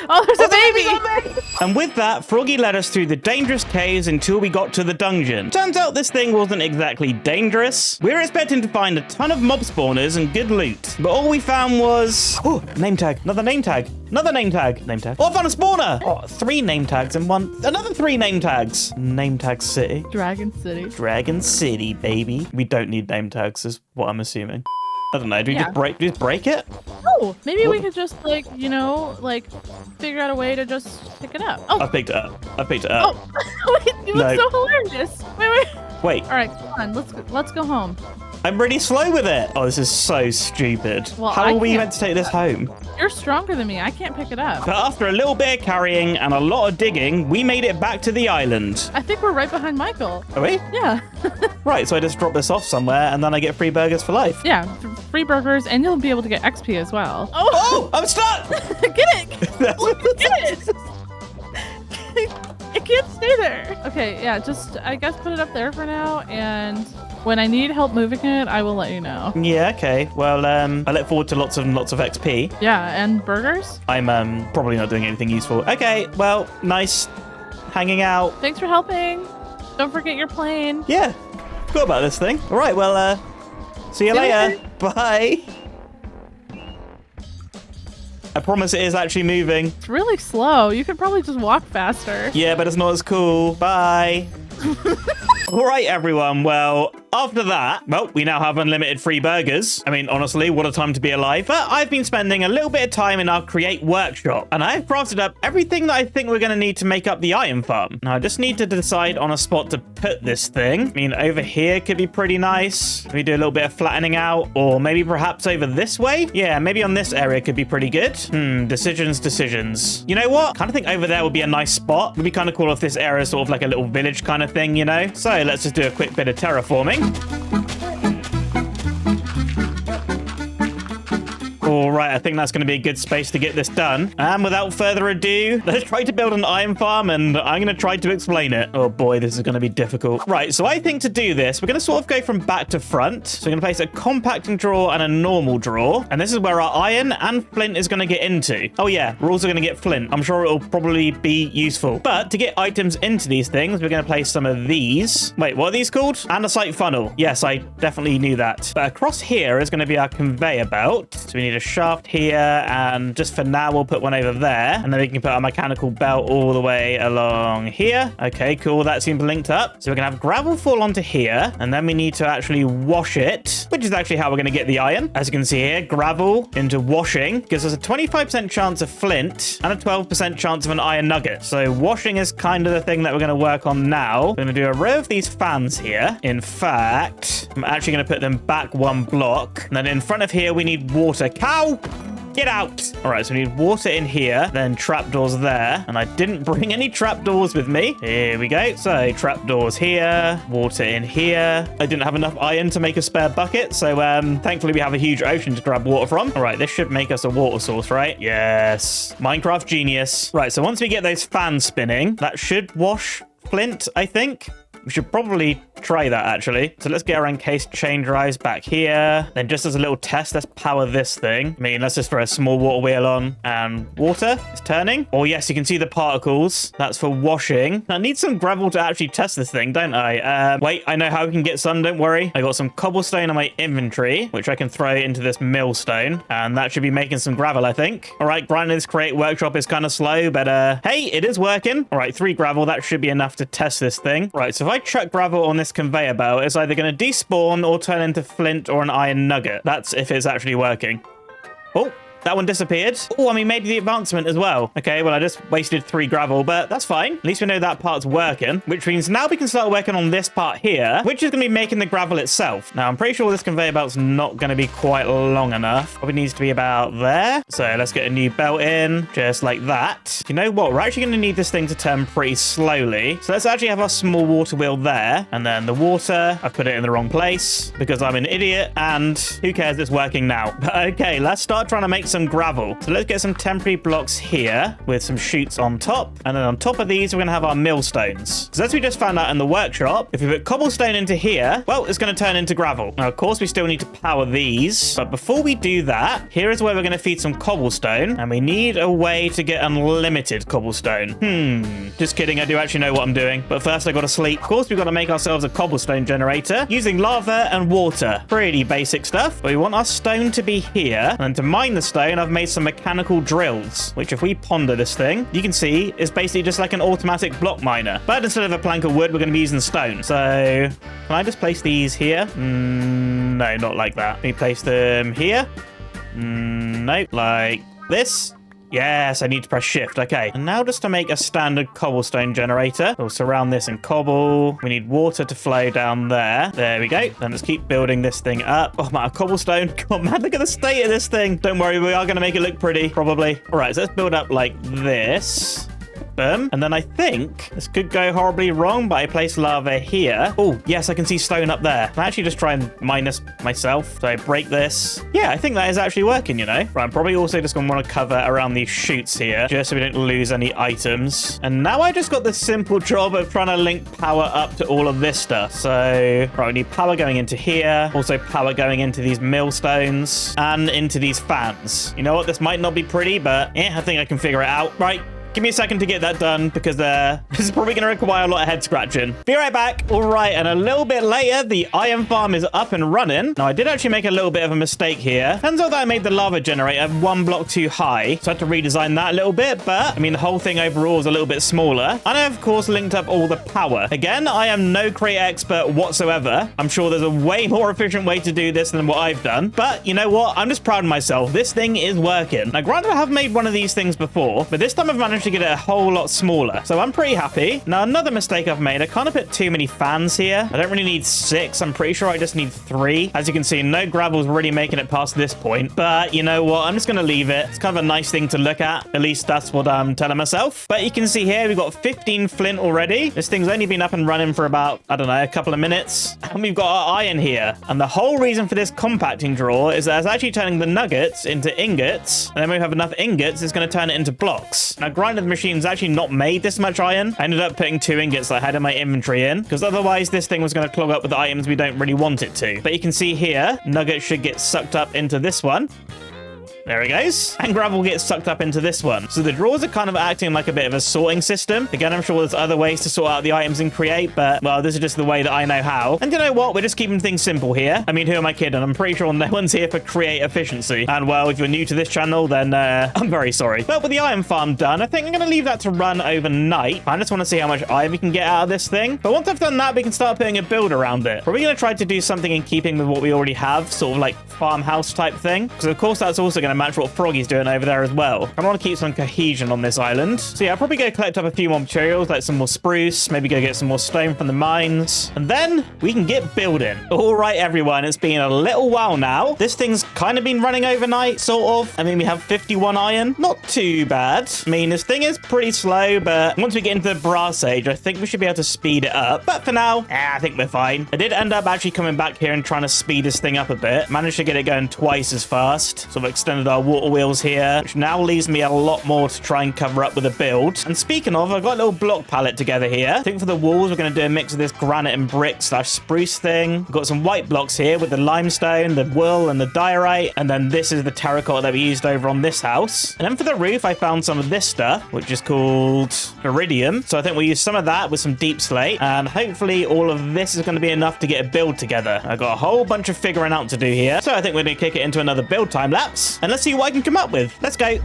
Oh, there's a baby! And with that, Froggy led us through the dangerous caves until we got to the dungeon. Turns out this thing wasn't exactly dangerous. We were expecting to find a ton of mob spawners and good loot. But all we found was... Oh, name tag. Another name tag. Another name tag. Name tag. Oh, I found a spawner! Oh, 3 name tags and another 3 name tags. Name tag city. Dragon City. Dragon City, baby. We don't need name tags is what I'm assuming. I don't know. Do we just break it? Oh, maybe we could just figure out a way to just pick it up. Oh, I picked it up. Oh, wait, you look so hilarious. Wait. All right, come on. Let's go home. I'm really slow with it. Oh, this is so stupid. Well, How are we meant to take this home? You're stronger than me. I can't pick it up. But after a little bit of carrying and a lot of digging, we made it back to the island. I think we're right behind Michael. Are we? Yeah. Right, so I just drop this off somewhere and then I get free burgers for life. Yeah, free burgers, and you'll be able to get XP as well. Oh, I'm stuck! Get it! Get it! It can't stay there. Okay, yeah, just, I guess put it up there for now, and when I need help moving it, I will let you know. Yeah, okay. Well, I look forward to lots of XP. Yeah, and burgers? I'm probably not doing anything useful. Okay, well, nice hanging out. Thanks for helping. Don't forget your plane. Yeah, forgot about this thing. All right, well, see you later. Bye. I promise it is actually moving. It's really slow. You could probably just walk faster. Yeah, but it's not as cool. Bye. All right, everyone. Well, after that, we now have unlimited free burgers. I mean, honestly, what a time to be alive. But I've been spending a little bit of time in our Create Workshop, and I've crafted up everything that I think we're going to need to make up the iron farm. Now, I just need to decide on a spot to put this thing. I mean, over here could be pretty nice. We do a little bit of flattening out, or maybe perhaps over this way. Yeah, maybe on this area could be pretty good. Decisions. You know what? Kind of think over there would be a nice spot. Would be kind of cool if this area is sort of like a little village kind of thing, you know? So let's just do a quick bit of terraforming. All right, I think that's going to be a good space to get this done. And without further ado, let's try to build an iron farm, and I'm going to try to explain it. Oh boy, this is going to be difficult. Right, so I think to do this, we're going to sort of go from back to front. So we're going to place a compacting drawer and a normal drawer. And this is where our iron and flint is going to get into. Oh yeah, we're also going to get flint. I'm sure it'll probably be useful. But to get items into these things, we're going to place some of these. Wait, what are these called? Andesite funnel. Yes, I definitely knew that. But across here is going to be our conveyor belt. So we need a shaft here, and just for now, we'll put one over there. And then we can put our mechanical belt all the way along here. Okay, cool. That seems linked up. So we're going to have gravel fall onto here, and then we need to actually wash it, which is actually how we're going to get the iron. As you can see here, gravel into washing gives us a 25% chance of flint and a 12% chance of an iron nugget. So washing is kind of the thing that we're going to work on now. We're going to do a row of these fans here. In fact, I'm actually going to put them back one block. And then in front of here, we need water. Cow! Get out! All right, so we need water in here, then trapdoors there. And I didn't bring any trapdoors with me. Here we go. So trapdoors here, water in here. I didn't have enough iron to make a spare bucket, so thankfully we have a huge ocean to grab water from. All right, this should make us a water source, right? Yes. Minecraft genius. Right, so once we get those fans spinning, that should wash flint, I think. We should probably try that, actually. So let's get our encased chain drives back here. Then just as a little test, let's power this thing. I mean, let's just throw a small water wheel on, and water is turning. Oh, yes, you can see the particles. That's for washing. I need some gravel to actually test this thing, don't I? Wait, I know how we can get some, don't worry. I got some cobblestone in my inventory, which I can throw into this millstone, and that should be making some gravel, I think. All right, grinding this create workshop is kind of slow, but hey, it is working. All right, 3 gravel, that should be enough to test this thing. Right, so if I chuck gravel on this conveyor belt, it's either going to despawn or turn into flint or an iron nugget. That's if it's actually working. Oh, that one disappeared. Oh, and we made the advancement as well. Okay, well, I just wasted 3 gravel, but that's fine. At least we know that part's working, which means now we can start working on this part here, which is going to be making the gravel itself. Now, I'm pretty sure this conveyor belt's not going to be quite long enough. Probably needs to be about there. So let's get a new belt in, just like that. You know what? We're actually going to need this thing to turn pretty slowly. So let's actually have our small water wheel there. And then the water, I put it in the wrong place because I'm an idiot, and who cares? It's working now. But okay, let's start trying to make some gravel. So let's get some temporary blocks here with some chutes on top. And then on top of these, we're going to have our millstones. Because as we just found out in the workshop, if we put cobblestone into here, well, it's going to turn into gravel. Now, of course, we still need to power these. But before we do that, here is where we're going to feed some cobblestone. And we need a way to get unlimited cobblestone. Just kidding. I do actually know what I'm doing. But first, I got to sleep. Of course, we've got to make ourselves a cobblestone generator using lava and water. Pretty basic stuff. But we want our stone to be here. And to mine the stone, I've made some mechanical drills, which if we ponder this thing, you can see is basically just like an automatic block miner. But instead of a plank of wood, we're going to be using stone. So can I just place these here? No, not like that. Can we place them here? Nope, like this. Yes, I need to press shift. Okay. And now just to make a standard cobblestone generator, we'll surround this in cobble. We need water to flow down there. There we go. Then let's keep building this thing up. Oh, man, cobblestone. God, man, look at the state of this thing. Don't worry, we are going to make it look pretty, probably. All right, so let's build up like this. Boom. And then I think this could go horribly wrong, but I place lava here. Oh, yes, I can see stone up there. Can I actually just try and mine this myself? So I break this. Yeah, I think that is actually working, you know. Right, I'm probably also just going to want to cover around these chutes here, just so we don't lose any items. And now I just got the simple job of trying to link power up to all of this stuff. So, right, we need power going into here. Also power going into these millstones and into these fans. You know what? This might not be pretty, but I think I can figure it out. Right. Give me a second to get that done because this is probably going to require a lot of head scratching. Be right back. All right, and a little bit later, the iron farm is up and running. Now, I did actually make a little bit of a mistake here. Turns out that I made the lava generator 1 block too high, so I had to redesign that a little bit, but I mean, the whole thing overall is a little bit smaller. And I, of course, linked up all the power. Again, I am no create expert whatsoever. I'm sure there's a way more efficient way to do this than what I've done, but you know what? I'm just proud of myself. This thing is working. Now, granted, I have made one of these things before, but this time I've managed managed to get it a whole lot smaller. So I'm pretty happy. Now, another mistake I've made, I kind of put too many fans here. I don't really need 6. I'm pretty sure I just need 3. As you can see, no gravel's really making it past this point. But you know what? I'm just going to leave it. It's kind of a nice thing to look at. At least that's what I'm telling myself. But you can see here, we've got 15 flint already. This thing's only been up and running for about, I don't know, a couple of minutes. And we've got our iron here. And the whole reason for this compacting drawer is that it's actually turning the nuggets into ingots. And then when we have enough ingots, it's going to turn it into blocks. Now, granted, the machine's actually not made this much iron. I ended up putting 2 ingots that I had in my inventory in, because otherwise this thing was going to clog up with items we don't really want it to. But you can see here, nuggets should get sucked up into this one. There it goes. And gravel gets sucked up into this one. So the drawers are kind of acting like a bit of a sorting system. Again, I'm sure there's other ways to sort out the items and create, but, well, this is just the way that I know how. And you know what? We're just keeping things simple here. I mean, who am I kidding? I'm pretty sure no one's here for create efficiency. And, well, if you're new to this channel, then I'm very sorry. But with the iron farm done, I think I'm going to leave that to run overnight. I just want to see how much iron we can get out of this thing. But once I've done that, we can start putting a build around it. Probably going to try to do something in keeping with what we already have, sort of like farmhouse type thing. Because, of course, that's also going to match what Froggy's doing over there as well. I want to keep some cohesion on this island. So yeah, I'll probably go collect up a few more materials, like some more spruce, maybe go get some more stone from the mines, and then we can get building. All right, everyone, it's been a little while now. This thing's kind of been running overnight, sort of. I mean, we have 51 iron. Not too bad. I mean, this thing is pretty slow, but once we get into the brass age, I think we should be able to speed it up. But for now, I think we're fine. I did end up actually coming back here and trying to speed this thing up a bit. Managed to get it going twice as fast. Sort of extended our water wheels here, which now leaves me a lot more to try and cover up with a build. And speaking of, I've got a little block palette together here. I think for the walls, we're going to do a mix of this granite and brick / spruce thing. We've got some white blocks here with the limestone, the wool, and the diorite. And then this is the terracotta that we used over on this house. And then for the roof, I found some of this stuff, which is called iridium. So I think we'll use some of that with some deep slate. And hopefully all of this is going to be enough to get a build together. I've got a whole bunch of figuring out to do here. So I think we're going to kick it into another build time lapse. And let's see what I can come up with. Let's go.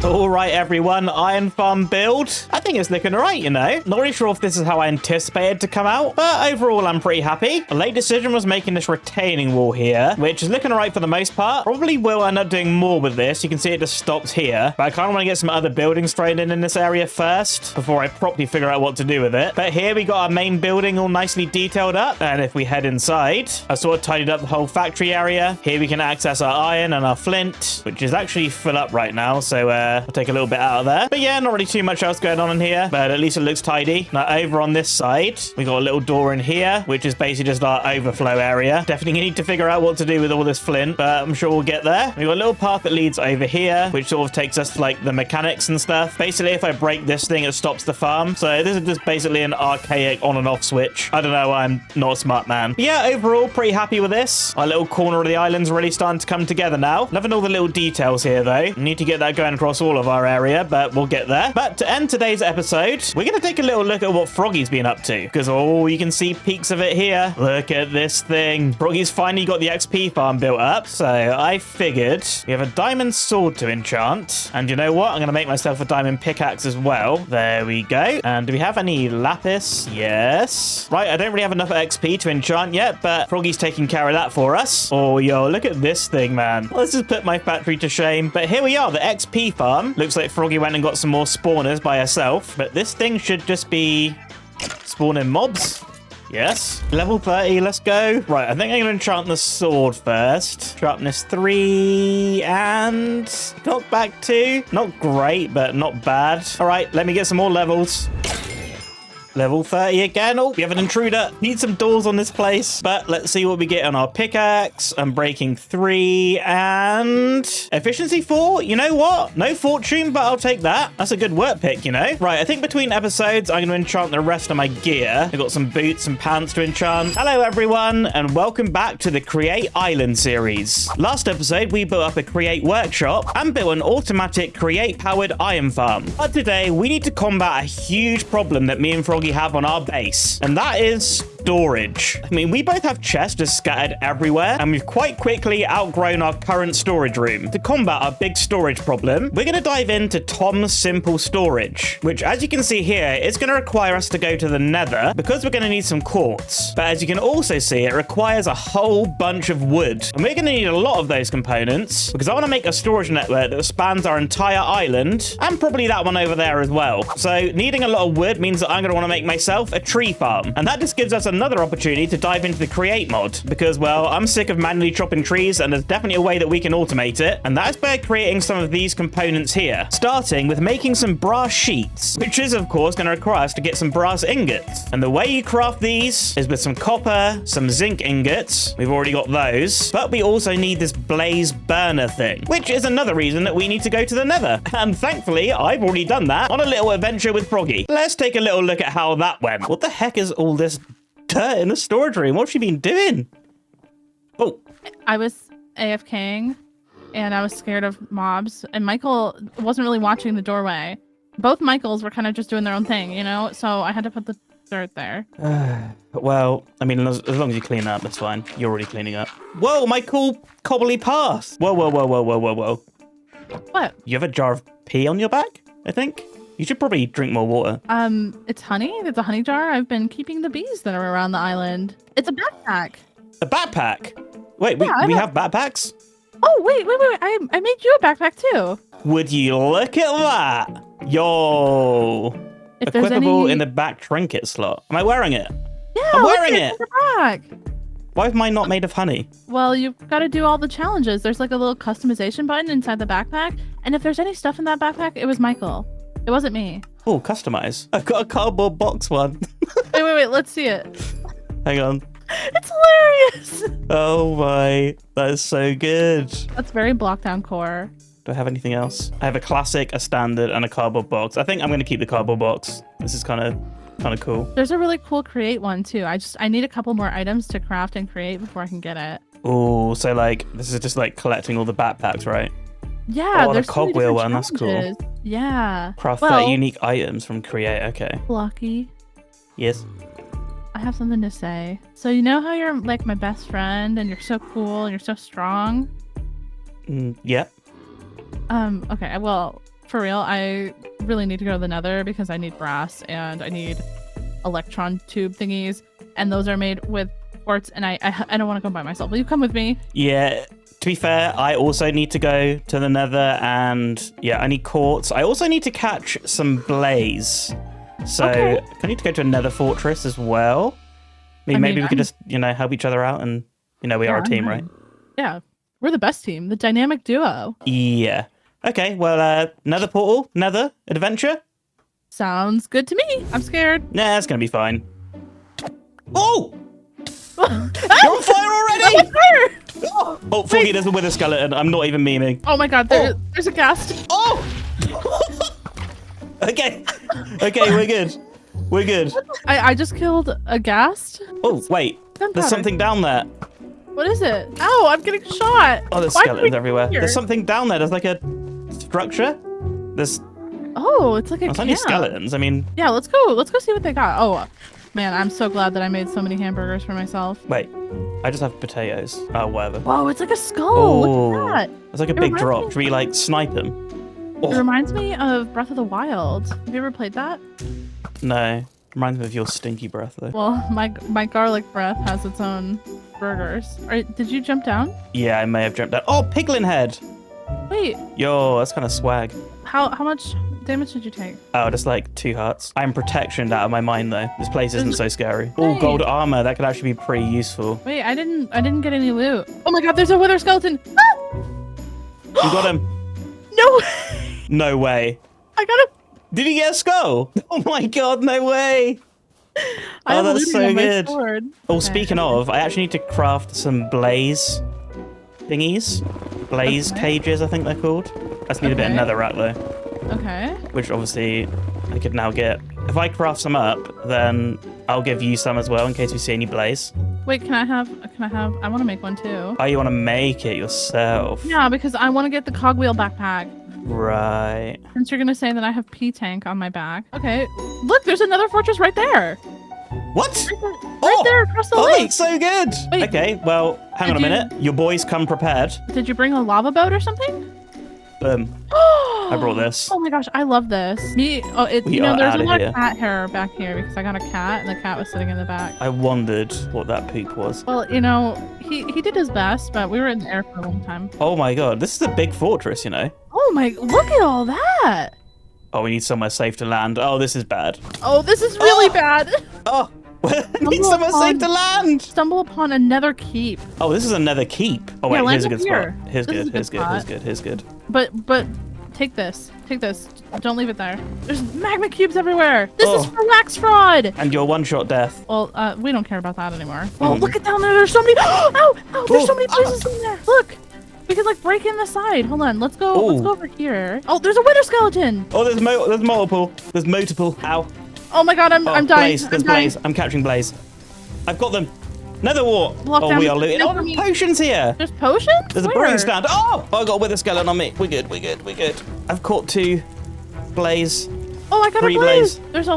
All right, everyone, iron farm build. I think it's looking all right, you know. Not really sure if this is how I anticipated to come out, but overall, I'm pretty happy. A late decision was making this retaining wall here, which is looking all right for the most part. Probably will end up doing more with this. You can see it just stops here, but I kind of want to get some other buildings thrown in this area first before I properly figure out what to do with it. But here we got our main building all nicely detailed up. And if we head inside, I sort of tidied up the whole factory area. Here we can access our iron and our flint, which is actually full up right now. So, I'll take a little bit out of there. But yeah, not really too much else going on in here, but at least it looks tidy. Now over on this side, we got a little door in here, which is basically just our overflow area. Definitely need to figure out what to do with all this flint, but I'm sure we'll get there. We got a little path that leads over here, which sort of takes us to like the mechanics and stuff. Basically, if I break this thing, it stops the farm. So this is just basically an archaic on and off switch. I don't know, I'm not a smart man. But yeah, overall, pretty happy with this. Our little corner of the island's really starting to come together now. Loving all the little details here, though. Need to get that going across all of our area, but we'll get there. But to end today's episode, we're going to take a little look at what Froggy's been up to, because oh, you can see peaks of it here. Look at this thing. Froggy's finally got the XP farm built up, so I figured we have a diamond sword to enchant, and you know what? I'm going to make myself a diamond pickaxe as well. There we go. And do we have any lapis? Yes. Right, I don't really have enough XP to enchant yet, but Froggy's taking care of that for us. Oh, yo, look at this thing, man. Let's just put my factory to shame. But here we are, the XP farm. Looks like Froggy went and got some more spawners by herself, but this thing should just be spawning mobs. Yes. Level 30, let's go. Right, I think I'm going to enchant the sword first. Sharpness 3 and knockback 2. Not great, but not bad. All right, let me get some more levels. Level 30 again. Oh, we have an intruder. Need some doors on this place. But let's see what we get on our pickaxe. Unbreaking 3 and efficiency 4. You know what? No fortune, but I'll take that. That's a good work pick, you know? Right, I think between episodes, I'm going to enchant the rest of my gear. I've got some boots and pants to enchant. Hello, everyone, and welcome back to the Create Island series. Last episode, we built up a Create workshop and built an automatic Create-powered iron farm. But today, we need to combat a huge problem that me and Froggy we have on our base, and that is storage. I mean, we both have chests just scattered everywhere, and we've quite quickly outgrown our current storage room. To combat our big storage problem, we're going to dive into Tom's simple storage, which, as you can see here, is going to require us to go to the Nether because we're going to need some quartz. But as you can also see, it requires a whole bunch of wood, and we're going to need a lot of those components because I want to make a storage network that spans our entire island, and probably that one over there as well. So needing a lot of wood means that I'm going to want to make myself a tree farm, and that just gives us another opportunity to dive into the create mod because, well, I'm sick of manually chopping trees, and there's definitely a way that we can automate it, and that is by creating some of these components here, starting with making some brass sheets, which is of course going to require us to get some brass ingots. And the way you craft these is with some copper, some zinc ingots. We've already got those, but we also need this blaze burner thing, which is another reason that we need to go to the Nether. And thankfully, I've already done that on a little adventure with Froggy. Let's take a little look at how that went. What the heck is all this dirt in the storage room? What's she been doing? Oh, I was AFKing and I was scared of mobs, and Michael wasn't really watching the doorway. Both Michaels were kind of just doing their own thing, you know? So I had to put the dirt there. well, I mean, as long as you clean up, that's fine. You're already cleaning up. Whoa, my cool cobbly path. Whoa, whoa, whoa, whoa, whoa, whoa, whoa. What? You have a jar of pee on your back, I think? You should probably drink more water. It's honey. It's a honey jar. I've been keeping the bees that are around the island. It's a backpack. A backpack? Wait, Yeah, we have backpacks? Oh, wait. I made you a backpack too. Would you look at that? Yo. If there's Equipable any... in the back trinket slot. Am I wearing it? Yeah, I'm look wearing at it. the back. Why is mine not made of honey? Well, you've got to do all the challenges. There's like a little customization button inside the backpack. And if there's any stuff in that backpack, it was Michael. It wasn't me. Oh, customize. I've got a cardboard box one. Wait. Let's see it. Hang on. It's hilarious. Oh my, that is so good. That's very Blockdown core. Do I have anything else? I have a classic, a standard, and a cardboard box. I think I'm going to keep the cardboard box. This is kind of cool. There's a really cool create one too. I need a couple more items to craft and create before I can get it. Oh, so like this is just like collecting all the backpacks, right? Yeah, Oh, the there's so many cogwheel different one, that's cool. challenges. Yeah. Craft Well, 30 unique items from create. Okay. Blocky, Yes. I have something to say. So you know how you're like my best friend and you're so cool and you're so strong? Yeah. Okay, well, for real, I really need to go to the Nether because I need brass and I need electron tube thingies, and those are made with quartz, and I don't want to go by myself. Will you come with me? Yeah. To be fair, I also need to go to the Nether, and yeah, I need quartz. I also need to catch some blaze. So Okay. I need to go to a Nether fortress as well. Maybe we could just, help each other out, and we are a team, right? Yeah, we're the best team, the dynamic duo. Yeah. Okay, well, Nether portal, Nether adventure. Sounds good to me. I'm scared. Nah, it's gonna be fine. Oh! You're on fire already! Oh, Foggy, there's a wither skeleton. I'm not even memeing. Oh my god, there's a ghast. Oh! Okay, we're good. We're good. I just killed a ghast. Oh, wait. There's something down there. What is it? Ow, I'm getting shot. Oh, there's Why did skeletons we everywhere. here? There's something down there. There's like a structure. There's Oh, it's like a only camp. skeletons. I mean, Yeah, let's go see what they got. Oh, man, I'm so glad that I made so many hamburgers for myself. wait. I just have potatoes. Oh, whatever. Whoa, it's like a skull. Oh, Look at that. it's like a It big reminds drop. me- Should we like snipe him? It Oh, reminds me of Breath of the Wild. Have you ever played that? no. Reminds me of your stinky breath, though. Well, my garlic breath has its own burgers. Did you jump down? Yeah, I may have jumped out. Oh, piglin head. Wait, Yo, that's kind of swag. how much damage did you take? Oh, just like 2 hearts. I'm protectioned out of my mind, though. This place isn't so scary. Oh, Hey. gold armor. That could actually be pretty useful. Wait, I didn't get any loot. Oh my god, there's a wither skeleton. Ah! You got him. No, No way. I got him. Did he get a skull? Oh my god, no way. I Oh, have that's looting so on my good. sword. Oh, Okay. speaking of, I actually need to craft some blaze thingies. Blaze Okay. cages, I think they're called. I just need a bit of Okay. netherrack, though, Okay. which obviously I could now get. If I craft some up, then I'll give you some as well in case we see any blaze. Wait, I want to make one too. Oh, you want to make it yourself? Yeah, because I want to get the cogwheel backpack. Right. Since you're gonna say that I have P-Tank on my back. Okay, look, there's another fortress right there. What? Right there across the Oh, lake. that's so good. Wait. Okay, well, hang on a minute. Your boys come prepared. Did you bring a lava boat or something? I brought this. Oh my gosh, I love this. We There's are a outta lot here. of cat hair back here because I got a cat and the cat was sitting in the back. I wondered what that poop was. Well, he did his best, but we were in the air for a long time. Oh my god, this is a big fortress, you know. Oh my, look at all that. Oh, we need somewhere safe to land. Oh, this is bad. Oh, this is really bad. Oh, we need somewhere safe to land. Stumble upon a nether keep. Oh, this is another keep. Oh wait, Yeah, here's a land good up here. spot. Here's This is good, a here's good good, here's spot. good, here's good. But take this. Take this. Don't leave it there. There's magma cubes everywhere. This is for wax fraud. And your one-shot death. Well, we don't care about that anymore. Oh, look at down there. There's so many. Ow! There's so many places in there. Look. We could like break in the side. Hold on. Let's go. Let's go over here. Oh, there's a wither skeleton. Oh, there's multiple. There's multiple. Ow. Oh my god, I'm dying. Blaze. There's I'm dying. Blaze. I'm catching Blaze. I've got them. Nether wart. Blockdown. Oh, we are looting. Oh, there's potions here. There's potions? There's a Where? brewing stand. Oh, I got a wither skeleton on me. We're good. I've caught 2 Blaze. Oh, I got 3 a blaze. Blaze. There's a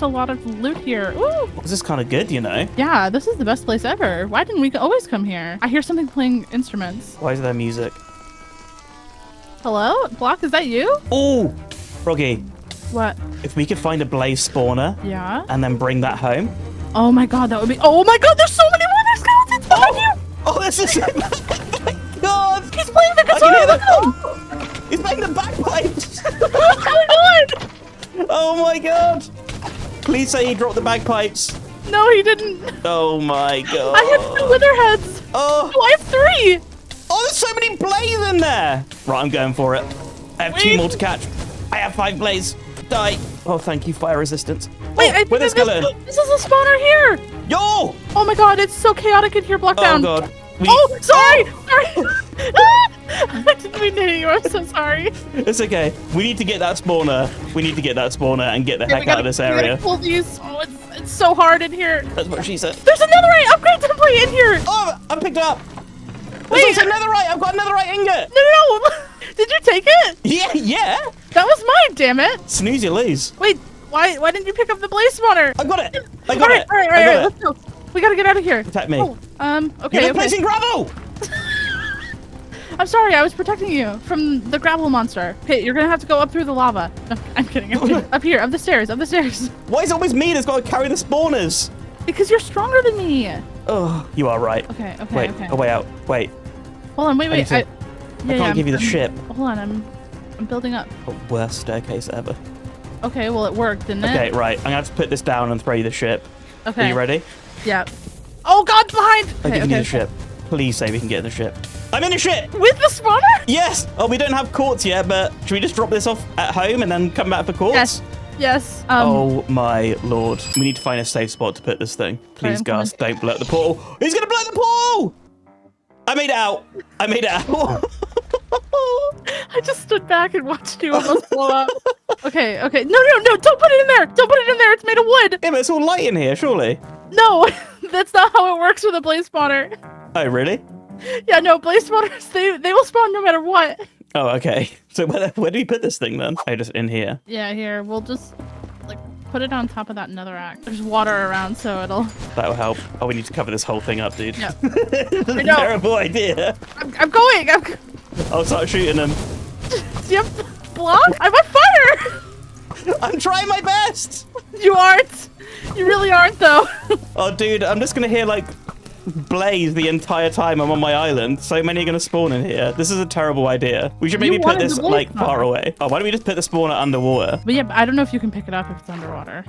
lot of loot here. Ooh. This is kind of good, you know. Yeah, this is the best place ever. Why didn't we always come here? I hear something playing instruments. Why is there music? Hello? Block, is that you? Oh, Froggy. What? If we could find a Blaze spawner Yeah? and then bring that home. Oh my god, that would be. Oh my god, there's so many wither skeletons behind you! Oh, this is. Oh my god. He's playing the I guitar! can hear Look at him! the. He's playing the bagpipes. What's going on? Oh my god. Please say he dropped the bagpipes. No, he didn't. Oh my god. I have 2 wither heads. Oh. Oh, I have 3. Oh, there's so many Blaze in there. Right, I'm going for it. I have 2 more to catch. I have 5 Blaze. Die. Oh, thank you, fire resistance. Wait, oh, I think wither skeleton. this is a spawner here. Yo. Oh my god, it's so chaotic in here, Blockdown. Oh god. Oh, sorry! Sorry! I didn't mean to hit you, I'm so sorry. It's okay. We need to get that spawner. We need to get that spawner and get the heck out of this We area. gotta pull these. Oh, it's so hard in here. That's what she said. There's another upgrade template in here! Oh, I picked it up. Wait. There's also netherite. I've got a netherite ingot. No! Did you take it? Yeah. That was mine, damn it! Snooze, you lose. Wait, why didn't you pick up the blaze spawner? I got it. I All got right, it. all right, I got it. let's go. We gotta get out of here. Attack me. Oh, okay, You're okay. replacing gravel. I'm sorry, I was protecting you from the gravel monster. Okay, you're gonna have to go up through the lava. No, I'm kidding. Up here, up the stairs. Why is it always me that's got to carry the spawners? Because you're stronger than me. Oh, you are right. Okay. Wait, a way out. Wait. Hold on, wait. I can't give you the ship. Hold on, I'm building up. Oh, worst staircase ever. Okay, well it worked, didn't it? Okay, right. I'm gonna have to put this down and throw you the ship. Okay. Are you ready? Yeah. Oh God, behind! I'm giving you the ship. Please say we can get in the ship. I'm in the ship! With the spawner? Yes! Oh, we don't have quartz yet, but should we just drop this off at home and then come back for quartz? Yes. Oh my lord. We need to find a safe spot to put this thing. Please, I'm Gus, don't blow up the portal. He's gonna blow up the portal! I made it out. I just stood back and watched you almost blow up. Okay. No, don't put it in there! Don't put it in there, it's made of wood! Yeah, but it's all light in here, surely. No, that's not how it works with a blaze spawner. Oh, really? Yeah, no, blaze spawners, they will spawn no matter what. Oh, okay. So where do we put this thing then? Oh, just in here. Yeah, here, we'll just like put it on top of that netherrack. There's water around, so it'll... That'll help. Oh, we need to cover this whole thing up, dude. Yeah. That's a know. terrible idea. I'm going! I'll start shooting them. Do you have block? I'm on fire! I'm trying my best. You aren't! You really aren't, though. Oh, dude, I'm just gonna hear like blaze the entire time I'm on my island. So many are gonna spawn in here. This is a terrible idea. We should maybe put wanted this the blaze like spawner. far away. Oh, why don't we just put the spawner underwater? But yeah, I don't know if you can pick it up if it's underwater.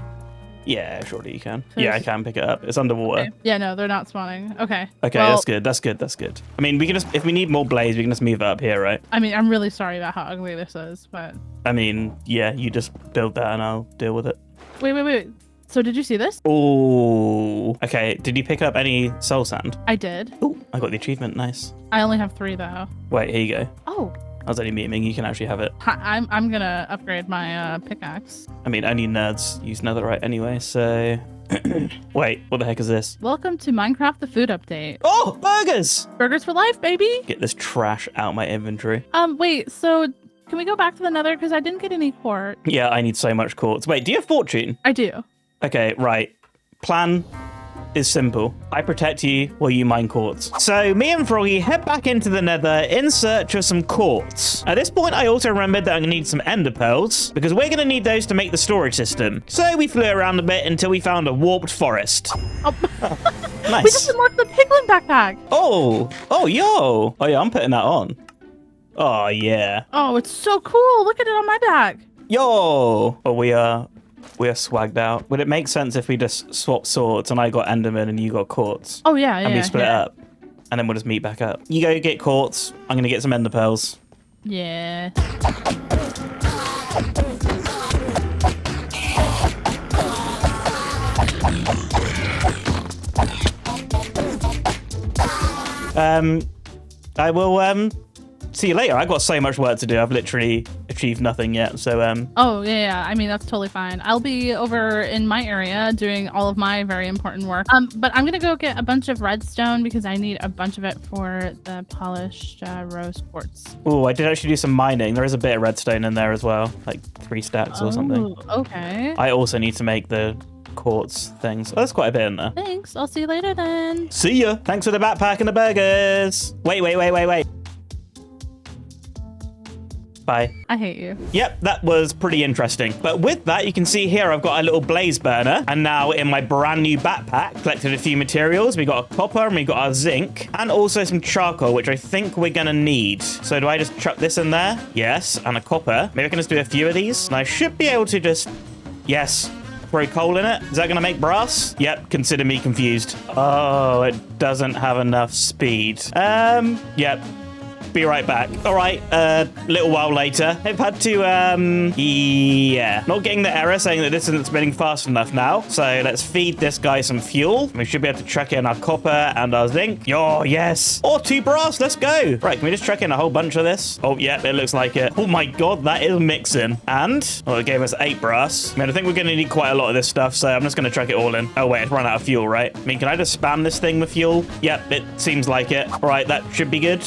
Yeah, surely you can. So Yeah, I it's- can pick it up. It's underwater. Okay. Yeah, no, they're not spawning. Okay. Okay, Well, that's good. I mean, we can just, if we need more blaze, we can just move it up here, right? I mean, I'm really sorry about how ugly this is, but... I mean, yeah, you just build that and I'll deal with it. Wait. So did you see this? Oh, okay. Did you pick up any soul sand? I did. Oh, I got the achievement. Nice. I only have 3, though. Wait, here you go. Oh. I was only memeing. You can actually have it. I'm gonna upgrade my pickaxe. I mean, only nerds use netherite anyway, so... Wait, what the heck is this? Welcome to Minecraft the Food Update. Oh, burgers! Burgers for life, baby! Get this trash out my inventory. Wait, so Can we go back to the Nether? Because I didn't get any quartz. Yeah, I need so much quartz. Wait, do you have fortune? I do. Okay, right. Plan is simple. I protect you while you mine quartz. So me and Froggy head back into the Nether in search of some quartz. At this point, I also remembered that I'm gonna need some ender pearls because we're gonna need those to make the storage system. So we flew around a bit until we found a warped forest. Oh. Nice. We just unlocked the piglin backpack. Oh, yo. Oh yeah, I'm putting that on. Oh yeah. Oh, it's so cool. Look at it on my back. Yo. Oh, we are swagged out. Would it make sense if we just swap swords and I got enderman and you got quartz? Oh yeah, and we split up, and then we'll just meet back up. You go get quartz. I'm gonna get some ender pearls. Yeah. I will see you later. I got so much work to do. I've literally achieved nothing yet. So Oh yeah. I mean, that's totally fine. I'll be over in my area doing all of my very important work. But I'm gonna go get a bunch of redstone because I need a bunch of it for the polished rose quartz. oh, I did actually do some mining. There is a bit of redstone in there as well, like 3 stacks or something. Okay. I also need to make the quartz things. Oh, there's quite a bit in there. Thanks. I'll see you later then. See ya. Thanks for the backpack and the burgers. Wait. Bye. I hate you. Yep, that was pretty interesting. But with that, you can see here I've got a little blaze burner. And now in my brand new backpack, collected a few materials. We got a copper and we got our zinc. And also some charcoal, which I think we're going to need. So do I just chuck this in there? Yes. And a copper. Maybe I can just do a few of these. And I should be able to just... Yes. Throw coal in it. Is that going to make brass? Yep. Consider me confused. Oh, it doesn't have enough speed. Yep. Be right back. All right, a little while later, I've had to, yeah, not getting the error saying that this isn't spinning fast enough now. So let's feed this guy some fuel. We should be able to chuck in our copper and our zinc. Oh, yes. Or 2 brass. Let's go. Right, can we just chuck in a whole bunch of this? Oh, yeah, it looks like it. Oh my God, that is mixing. And, well, it gave us 8 brass. I mean, I think we're going to need quite a lot of this stuff, so I'm just going to chuck it all in. Oh, wait, it's run out of fuel, right? I mean, can I just spam this thing with fuel? Yep, it seems like it. All right, that should be good.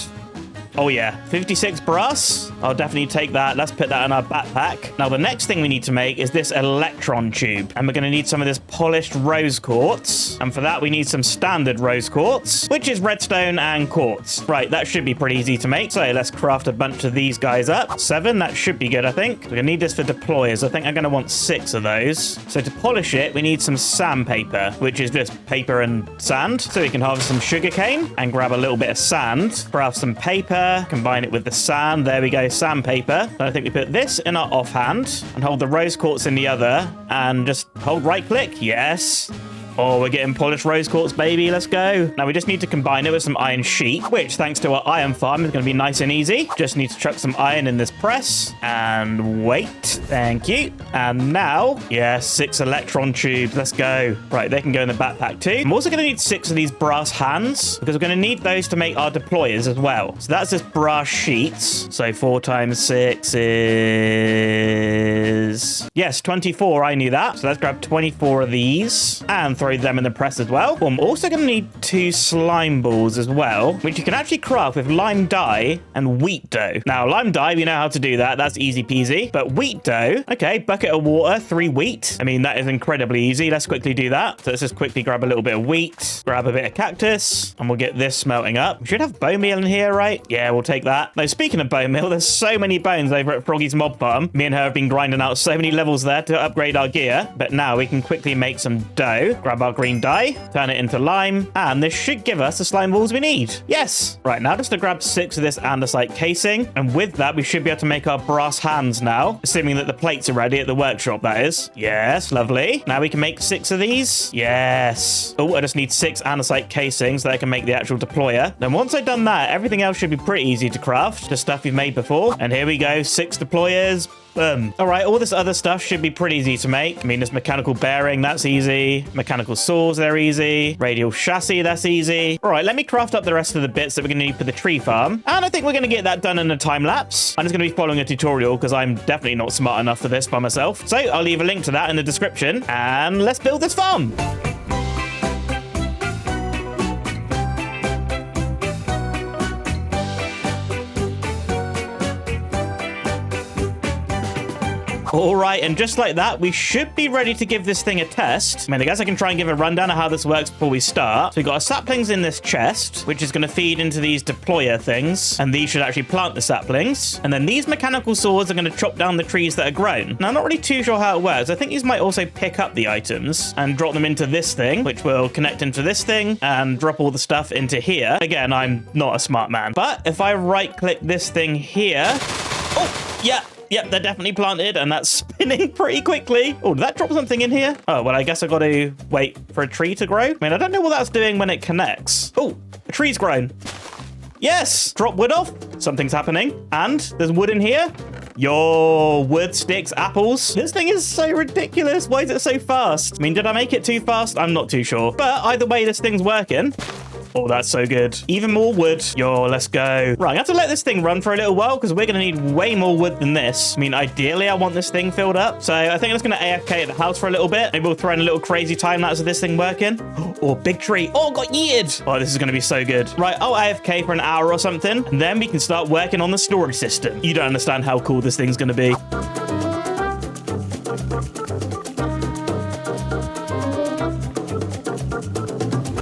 Oh yeah, 56 brass. I'll definitely take that. Let's put that in our backpack. Now, the next thing we need to make is this electron tube. And we're going to need some of this polished rose quartz. And for that, we need some standard rose quartz, which is redstone and quartz. Right, that should be pretty easy to make. So let's craft a bunch of these guys up. 7, that should be good, I think. We're going to need this for deployers. I think I'm going to want 6 of those. So to polish it, we need some sandpaper, which is just paper and sand. So we can harvest some sugarcane and grab a little bit of sand, craft some paper, combine it with the sand. There we go, sandpaper. And I think we put this in our offhand and hold the rose quartz in the other and just hold right click. Yes. Oh, we're getting polished rose quartz, baby. Let's go. Now, we just need to combine it with some iron sheet, which, thanks to our iron farm, is going to be nice and easy. Just need to chuck some iron in this press. And wait. Thank you. And now, yeah, 6 electron tubes. Let's go. Right, they can go in the backpack too. I'm also going to need 6 of these brass hands because we're going to need those to make our deployers as well. So that's just brass sheets. So 4 times 6 is... Yes, 24. I knew that. So let's grab 24 of these and throw them in the press as well. I'm also going to need 2 slime balls as well, which you can actually craft with lime dye and wheat dough. Now, lime dye, we know how to do that. That's easy peasy. But wheat dough, okay, bucket of water, 3 wheat. I mean, that is incredibly easy. Let's quickly do that. So let's just quickly grab a little bit of wheat, grab a bit of cactus, and we'll get this smelting up. We should have bone meal in here, right? Yeah, we'll take that. Now, speaking of bone meal, there's so many bones over at Froggy's mob farm. Me and her have been grinding out so many levels there to upgrade our gear. But now we can quickly make some dough. Grab our green dye, turn it into lime, and this should give us the slime balls we need. Yes. Right, now just to grab 6 of this andesite casing, and with that, we should be able to make our brass hands now, assuming that the plates are ready at the workshop, that is. Yes, lovely. Now we can make 6 of these. Yes. Oh, I just need 6 andesite casings so that I can make the actual deployer. Then once I've done that, everything else should be pretty easy to craft, just stuff we've made before. And here we go, 6 deployers. Boom. All right, all this other stuff should be pretty easy to make. I mean, this mechanical bearing, that's easy. Mechanical saws, they're easy. Radial chassis, that's easy. All right, let me craft up the rest of the bits that we're going to need for the tree farm. And I think we're going to get that done in a time lapse. I'm just going to be following a tutorial because I'm definitely not smart enough for this by myself. So I'll leave a link to that in the description. And let's build this farm. All right, and just like that, we should be ready to give this thing a test. I mean, I guess I can try and give a rundown of how this works before we start. So we've got our saplings in this chest, which is going to feed into these deployer things, and these should actually plant the saplings. And then these mechanical saws are going to chop down the trees that are grown. Now, I'm not really too sure how it works. I think these might also pick up the items and drop them into this thing, which will connect into this thing and drop all the stuff into here. Again, I'm not a smart man. But if I right-click this thing here... Oh, yeah. Yep, they're definitely planted, and that's spinning pretty quickly. Oh, did that drop something in here? Oh, well, I guess I got to wait for a tree to grow. I mean, I don't know what that's doing when it connects. Oh, a tree's grown. Yes! Drop wood off. Something's happening. And there's wood in here. Yo, wood, sticks, apples. This thing is so ridiculous. Why is it so fast? I mean, did I make it too fast? I'm not too sure. But either way, this thing's working. Oh, that's so good. Even more wood. Yo, let's go. Right, I have to let this thing run for a little while because we're going to need way more wood than this. I mean, ideally, I want this thing filled up. So I think I'm just going to AFK at the house for a little bit. Maybe we'll throw in a little crazy time lapse of this thing working. Oh, big tree. Oh, got yeared. Oh, this is going to be so good. Right, I'll AFK for an hour or something, and then we can start working on the storage system. You don't understand how cool this thing's going to be.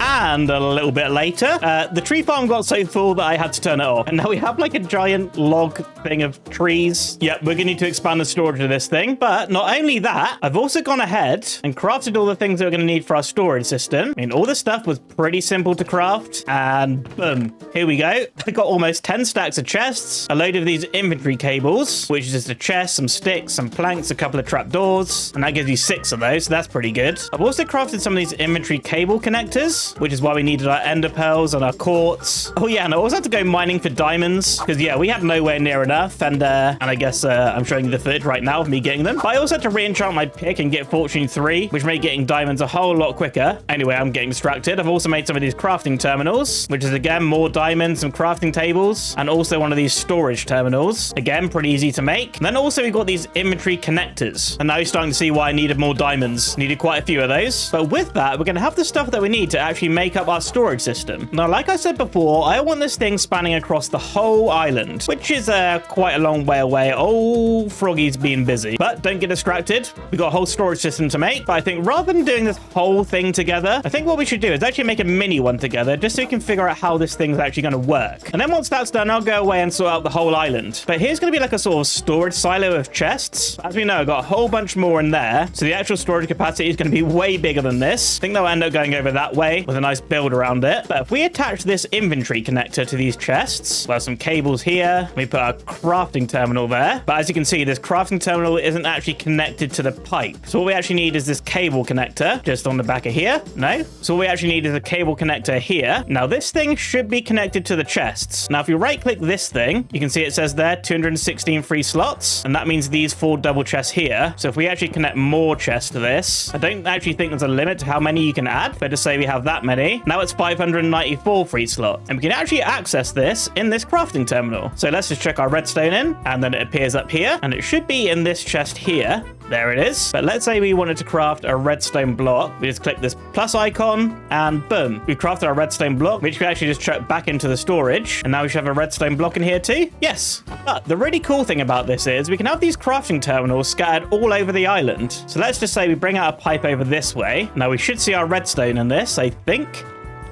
And a little bit later, the tree farm got so full that I had to turn it off. And now we have like a giant log thing of trees. Yep, we're going to need to expand the storage of this thing. But not only that, I've also gone ahead and crafted all the things that we're going to need for our storage system. I mean, all this stuff was pretty simple to craft. And boom, here we go. I got almost 10 stacks of chests, a load of these inventory cables, which is just a chest, some sticks, some planks, a couple of trapdoors. And that gives you 6 of those, so that's pretty good. I've also crafted some of these inventory cable connectors, which is why we needed our ender pearls and our quartz. Oh yeah, and I also had to go mining for diamonds because yeah, we had nowhere near enough. And I guess I'm showing you the footage right now of me getting them. But I also had to re-enchant my pick and get fortune 3, which made getting diamonds a whole lot quicker. Anyway, I'm getting distracted. I've also made some of these crafting terminals, which is again more diamonds, some crafting tables, and also one of these storage terminals. Again, pretty easy to make. And then also we got these inventory connectors. And now you're starting to see why I needed more diamonds. Needed quite a few of those. But with that, we're going to have the stuff that we need to actually make up our storage system. Now, like I said before, I want this thing spanning across the whole island, which is quite a long way away. Oh, Froggy's being busy. But don't get distracted. We've got a whole storage system to make. But I think rather than doing this whole thing together, I think what we should do is actually make a mini one together just so we can figure out how this thing's actually going to work. And then once that's done, I'll go away and sort out the whole island. But here's going to be like a sort of storage silo of chests. As we know, I've got a whole bunch more in there. So the actual storage capacity is going to be way bigger than this. I think they'll end up going over that way with a nice build around it. But if we attach this inventory connector to these chests, well, some cables here, we put our crafting terminal there. But as you can see, this crafting terminal isn't actually connected to the pipe. So what we actually need is this cable connector just on the back of here. No. So what we actually need is a cable connector here. Now this thing should be connected to the chests. Now if you right click this thing, you can see it says there 216 free slots. And that means these 4 double chests here. So if we actually connect more chests to this, I don't actually think there's a limit to how many you can add. But to say we have that many, now it's 594 free slot. And we can actually access this in this crafting terminal. So let's just check our redstone in, and then it appears up here, and it should be in this chest here. There it is. But let's say we wanted to craft a redstone block. We just click this plus icon, and boom, we've crafted our redstone block, which we actually just chuck back into the storage. And now we should have a redstone block in here too. Yes. But the really cool thing about this is we can have these crafting terminals scattered all over the island. So let's just say we bring out a pipe over this way. Now we should see our redstone in this, I think.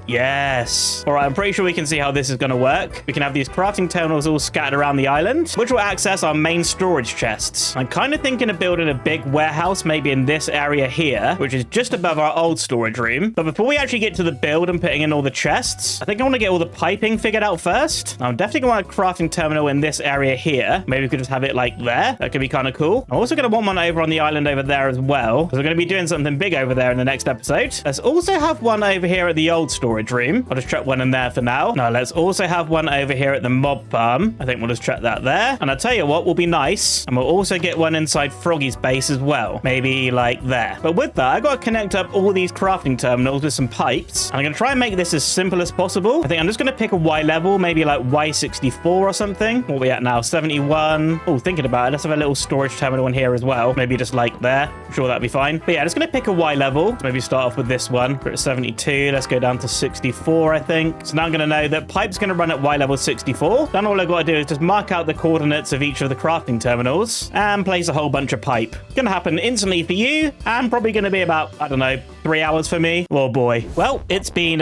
Yes. All right, I'm pretty sure we can see how this is going to work. We can have these crafting terminals all scattered around the island, which will access our main storage chests. I'm kind of thinking of building a big warehouse, maybe in this area here, which is just above our old storage room. But before we actually get to the build and putting in all the chests, I think I want to get all the piping figured out first. Now, I'm definitely going to want a crafting terminal in this area here. Maybe we could just have it like there. That could be kind of cool. I'm also going to want one over on the island over there as well, because we're going to be doing something big over there in the next episode. Let's also have one over here at the old storage room. I'll just chuck one in there for now. Now let's also have one over here at the mob farm. I think we'll just chuck that there. And I'll tell you what will be nice. And we'll also get one inside Froggy's base as well. Maybe like there. But with that, I got to connect up all these crafting terminals with some pipes. And I'm going to try and make this as simple as possible. I think I'm just going to pick a Y level, maybe like Y64 or something. What are we at now? 71. Oh, thinking about it, let's have a little storage terminal in here as well. Maybe just like there. I'm sure that'll be fine. But yeah, just going to pick a Y level. So maybe start off with this one. Put it at 72. Let's go down to 60. 64, I think. So now I'm going to know that pipe's going to run at Y level 64. Then all I've got to do is just mark out the coordinates of each of the crafting terminals and place a whole bunch of pipe. Going to happen instantly for you, and probably going to be about, I don't know, 3 hours for me. Oh boy. Well, it's been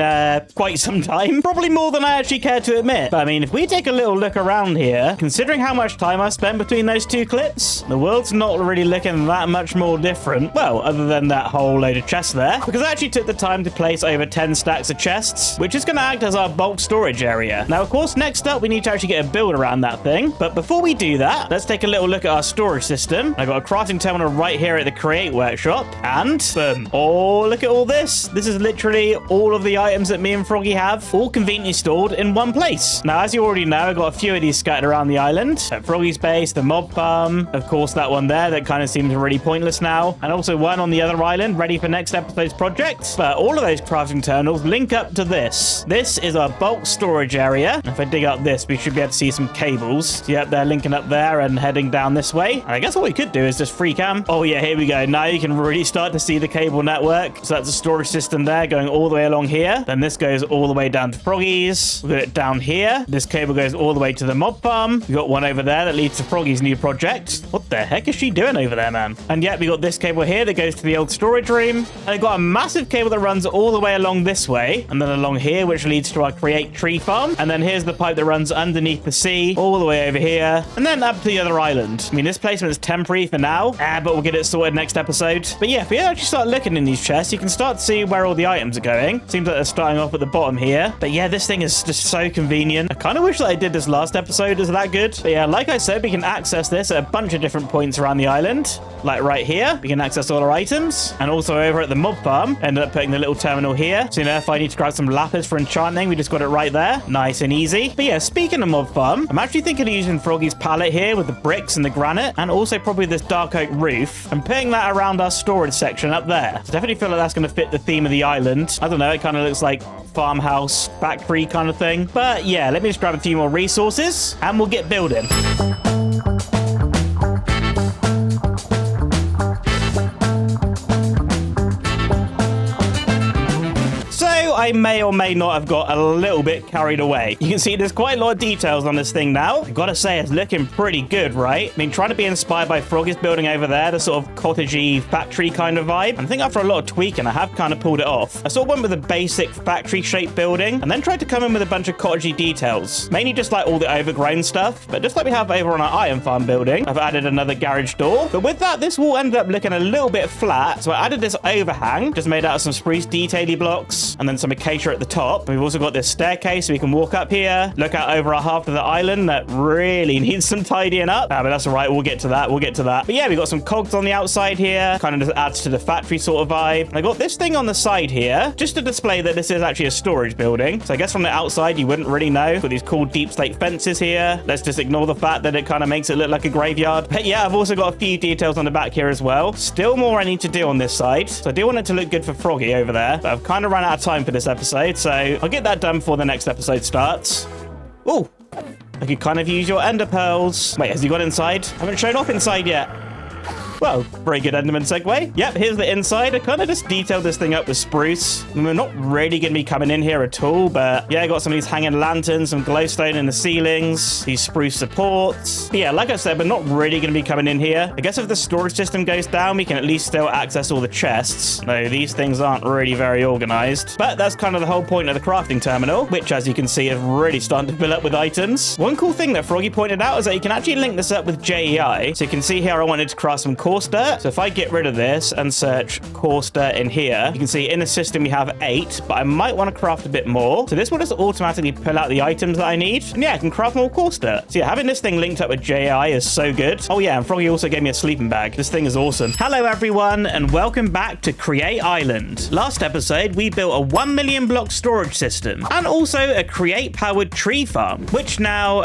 quite some time. Probably more than I actually care to admit. But I mean, if we take a little look around here, considering how much time I spent between those two clips, the world's not really looking that much more different. Well, other than that whole load of chests there, because I actually took the time to place over 10 stacks of chests, which is going to act as our bulk storage area. Now, of course, next up, we need to actually get a build around that thing. But before we do that, let's take a little look at our storage system. I got a crafting terminal right here at the Create workshop, and boom. Oh, look at all this. This is literally all of the items that me and Froggy have, all conveniently stored in one place. Now, as you already know, I got a few of these scattered around the island. At Froggy's base, the mob farm, of course, that one there that kind of seems really pointless now, and also one on the other island ready for next episode's project. But all of those crafting terminals link up to this. This is our bulk storage area. If I dig up this, we should be able to see some cables. So, yep, they're linking up there and heading down this way. And I guess what we could do is just free cam. Oh yeah, here we go. Now you can really start to see the cable network. So that's a storage system there going all the way along here. Then this goes all the way down to Froggy's. We've got it down here. This cable goes all the way to the mob farm. We've got one over there that leads to Froggy's new project. What the heck is she doing over there, man? And yet we got this cable here that goes to the old storage room. And I've got a massive cable that runs all the way along this way. And then along here, which leads to our Create tree farm. And then here's the pipe that runs underneath the sea, all the way over here. And then up to the other island. I mean, this placement is temporary for now, but we'll get it sorted next episode. But yeah, if we actually start looking in these chests, you can start to see where all the items are going. Seems like they're starting off at the bottom here. But yeah, this thing is just so convenient. I kind of wish that I did this last episode. Is that good? But yeah, like I said, we can access this at a bunch of different points around the island. Like right here, we can access all our items. And also over at the mob farm, ended up putting the little terminal here. So you know, if I need to grab some lapis for enchanting, we just got it right there. Nice and easy. But yeah, speaking of mob farm, I'm actually thinking of using Froggy's pallet here with the bricks and the granite, and also probably this dark oak roof, and putting that around our storage section up there. So definitely feel like that's going to fit the theme of the island. I don't know, it kind of looks like farmhouse, factory kind of thing. But yeah, let me just grab a few more resources, and we'll get building. I may or may not have got a little bit carried away. You can see there's quite a lot of details on this thing now. I gotta say, it's looking pretty good, right? I mean, trying to be inspired by Froggy's building over there, the sort of cottagey factory kind of vibe. And I think after a lot of tweaking, I have kind of pulled it off. I sort of went with a basic factory shaped building and then tried to come in with a bunch of cottagey details. Mainly just like all the overgrown stuff, but just like we have over on our iron farm building, I've added another garage door. But with that, this wall ended up looking a little bit flat. So I added this overhang, just made out of some spruce detaily blocks, and then some acacia at the top. We've also got this staircase so we can walk up here, look out over our half of the island that really needs some tidying up. But that's all right. We'll get to that. But yeah, we got some cogs on the outside here. Kind of just adds to the factory sort of vibe. And I got this thing on the side here just to display that this is actually a storage building. So I guess from the outside, you wouldn't really know. Got these cool deep slate fences here. Let's just ignore the fact that it kind of makes it look like a graveyard. But yeah, I've also got a few details on the back here as well. Still more I need to do on this side. So I do want it to look good for Froggy over there. But I've kind of run out of time for this episode. So I'll get that done before the next episode starts. Oh, I could kind of use your ender pearls. Wait, has he got inside? I haven't shown off inside yet. Well, very good Enderman segue. Yep, here's the inside. I kind of just detailed this thing up with spruce. And we're not really going to be coming in here at all, but yeah, I got some of these hanging lanterns, some glowstone in the ceilings, these spruce supports. But yeah, like I said, we're not really going to be coming in here. I guess if the storage system goes down, we can at least still access all the chests. No, these things aren't really very organized, but that's kind of the whole point of the crafting terminal, which as you can see is really starting to fill up with items. One cool thing that Froggy pointed out is that you can actually link this up with JEI. So you can see here I wanted to craft some coarse dirt. So if I get rid of this and search coarse dirt in here, you can see in the system we have 8, but I might want to craft a bit more. So this will just automatically pull out the items that I need. And yeah, I can craft more coarse dirt. So yeah, having this thing linked up with JI is so good. Oh yeah, and Froggy also gave me a sleeping bag. This thing is awesome. Hello everyone, and welcome back to Create Island. Last episode, we built a 1 million block storage system and also a Create powered tree farm, which now,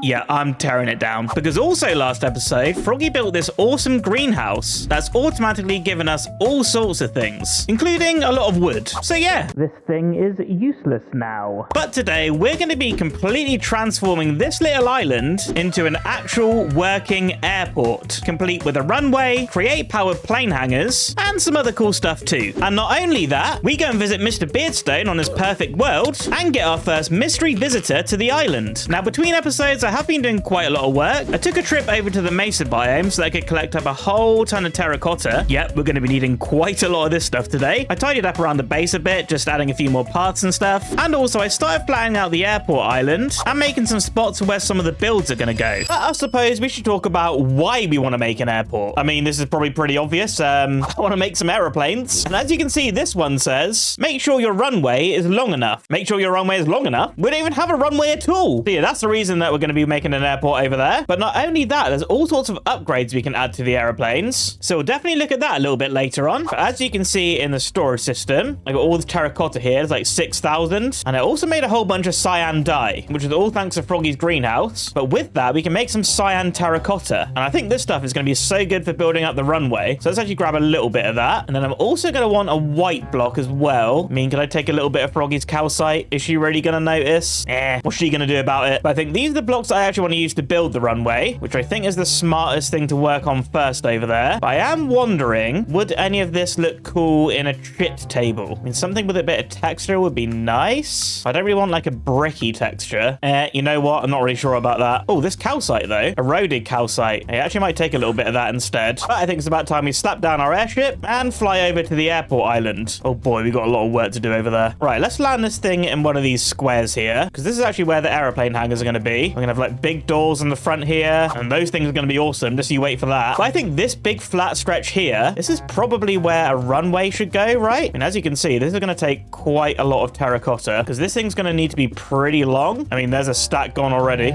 yeah, I'm tearing it down. Because also last episode, Froggy built this awesome awesome greenhouse that's automatically given us all sorts of things, including a lot of wood. So yeah, this thing is useless now. But today, we're going to be completely transforming this little island into an actual working airport, complete with a runway, create powered plane hangars, and some other cool stuff too. And not only that, we go and visit Mr. Beardstone on his perfect world and get our first mystery visitor to the island. Now, between episodes, I have been doing quite a lot of work. I took a trip over to the Mesa biome so that I could collect up a whole ton of terracotta. Yep, we're going to be needing quite a lot of this stuff today. I tidied up around the base a bit, just adding a few more paths and stuff. And also, I started planning out the airport island and making some spots where some of the builds are going to go. But I suppose we should talk about why we want to make an airport. I mean, this is probably pretty obvious. I want to make some aeroplanes. And as you can see, this one says, make sure your runway is long enough. Make sure your runway is long enough. We don't even have a runway at all. So yeah, that's the reason that we're going to be making an airport over there. But not only that, there's all sorts of upgrades we can add to the aeroplanes. So we'll definitely look at that a little bit later on. But as you can see in the storage system, I got all this terracotta here. There's like 6,000. And I also made a whole bunch of cyan dye, which is all thanks to Froggy's greenhouse. But with that, we can make some cyan terracotta. And I think this stuff is going to be so good for building up the runway. So let's actually grab a little bit of that. And then I'm also going to want a white block as well. I mean, can I take a little bit of Froggy's calcite? Is she really going to notice? What's she going to do about it? But I think these are the blocks that I actually want to use to build the runway, which I think is the smartest thing to work on first over there. But I am wondering, would any of this look cool in a chipped table? I mean, something with a bit of texture would be nice. I don't really want like a bricky texture. You know what? I'm not really sure about that. Oh, this calcite though. Eroded calcite. I actually might take a little bit of that instead. But I think it's about time we slap down our airship and fly over to the airport island. Oh boy, we got a lot of work to do over there. Right, let's land this thing in one of these squares here, because this is actually where the aeroplane hangars are going to be. We're going to have like big doors in the front here, and those things are going to be awesome. Just you wait for that. But I think this big flat stretch here, this is probably where a runway should go, right? And as you can see, this is going to take quite a lot of terracotta, because this thing's going to need to be pretty long. I mean, there's a stack gone already.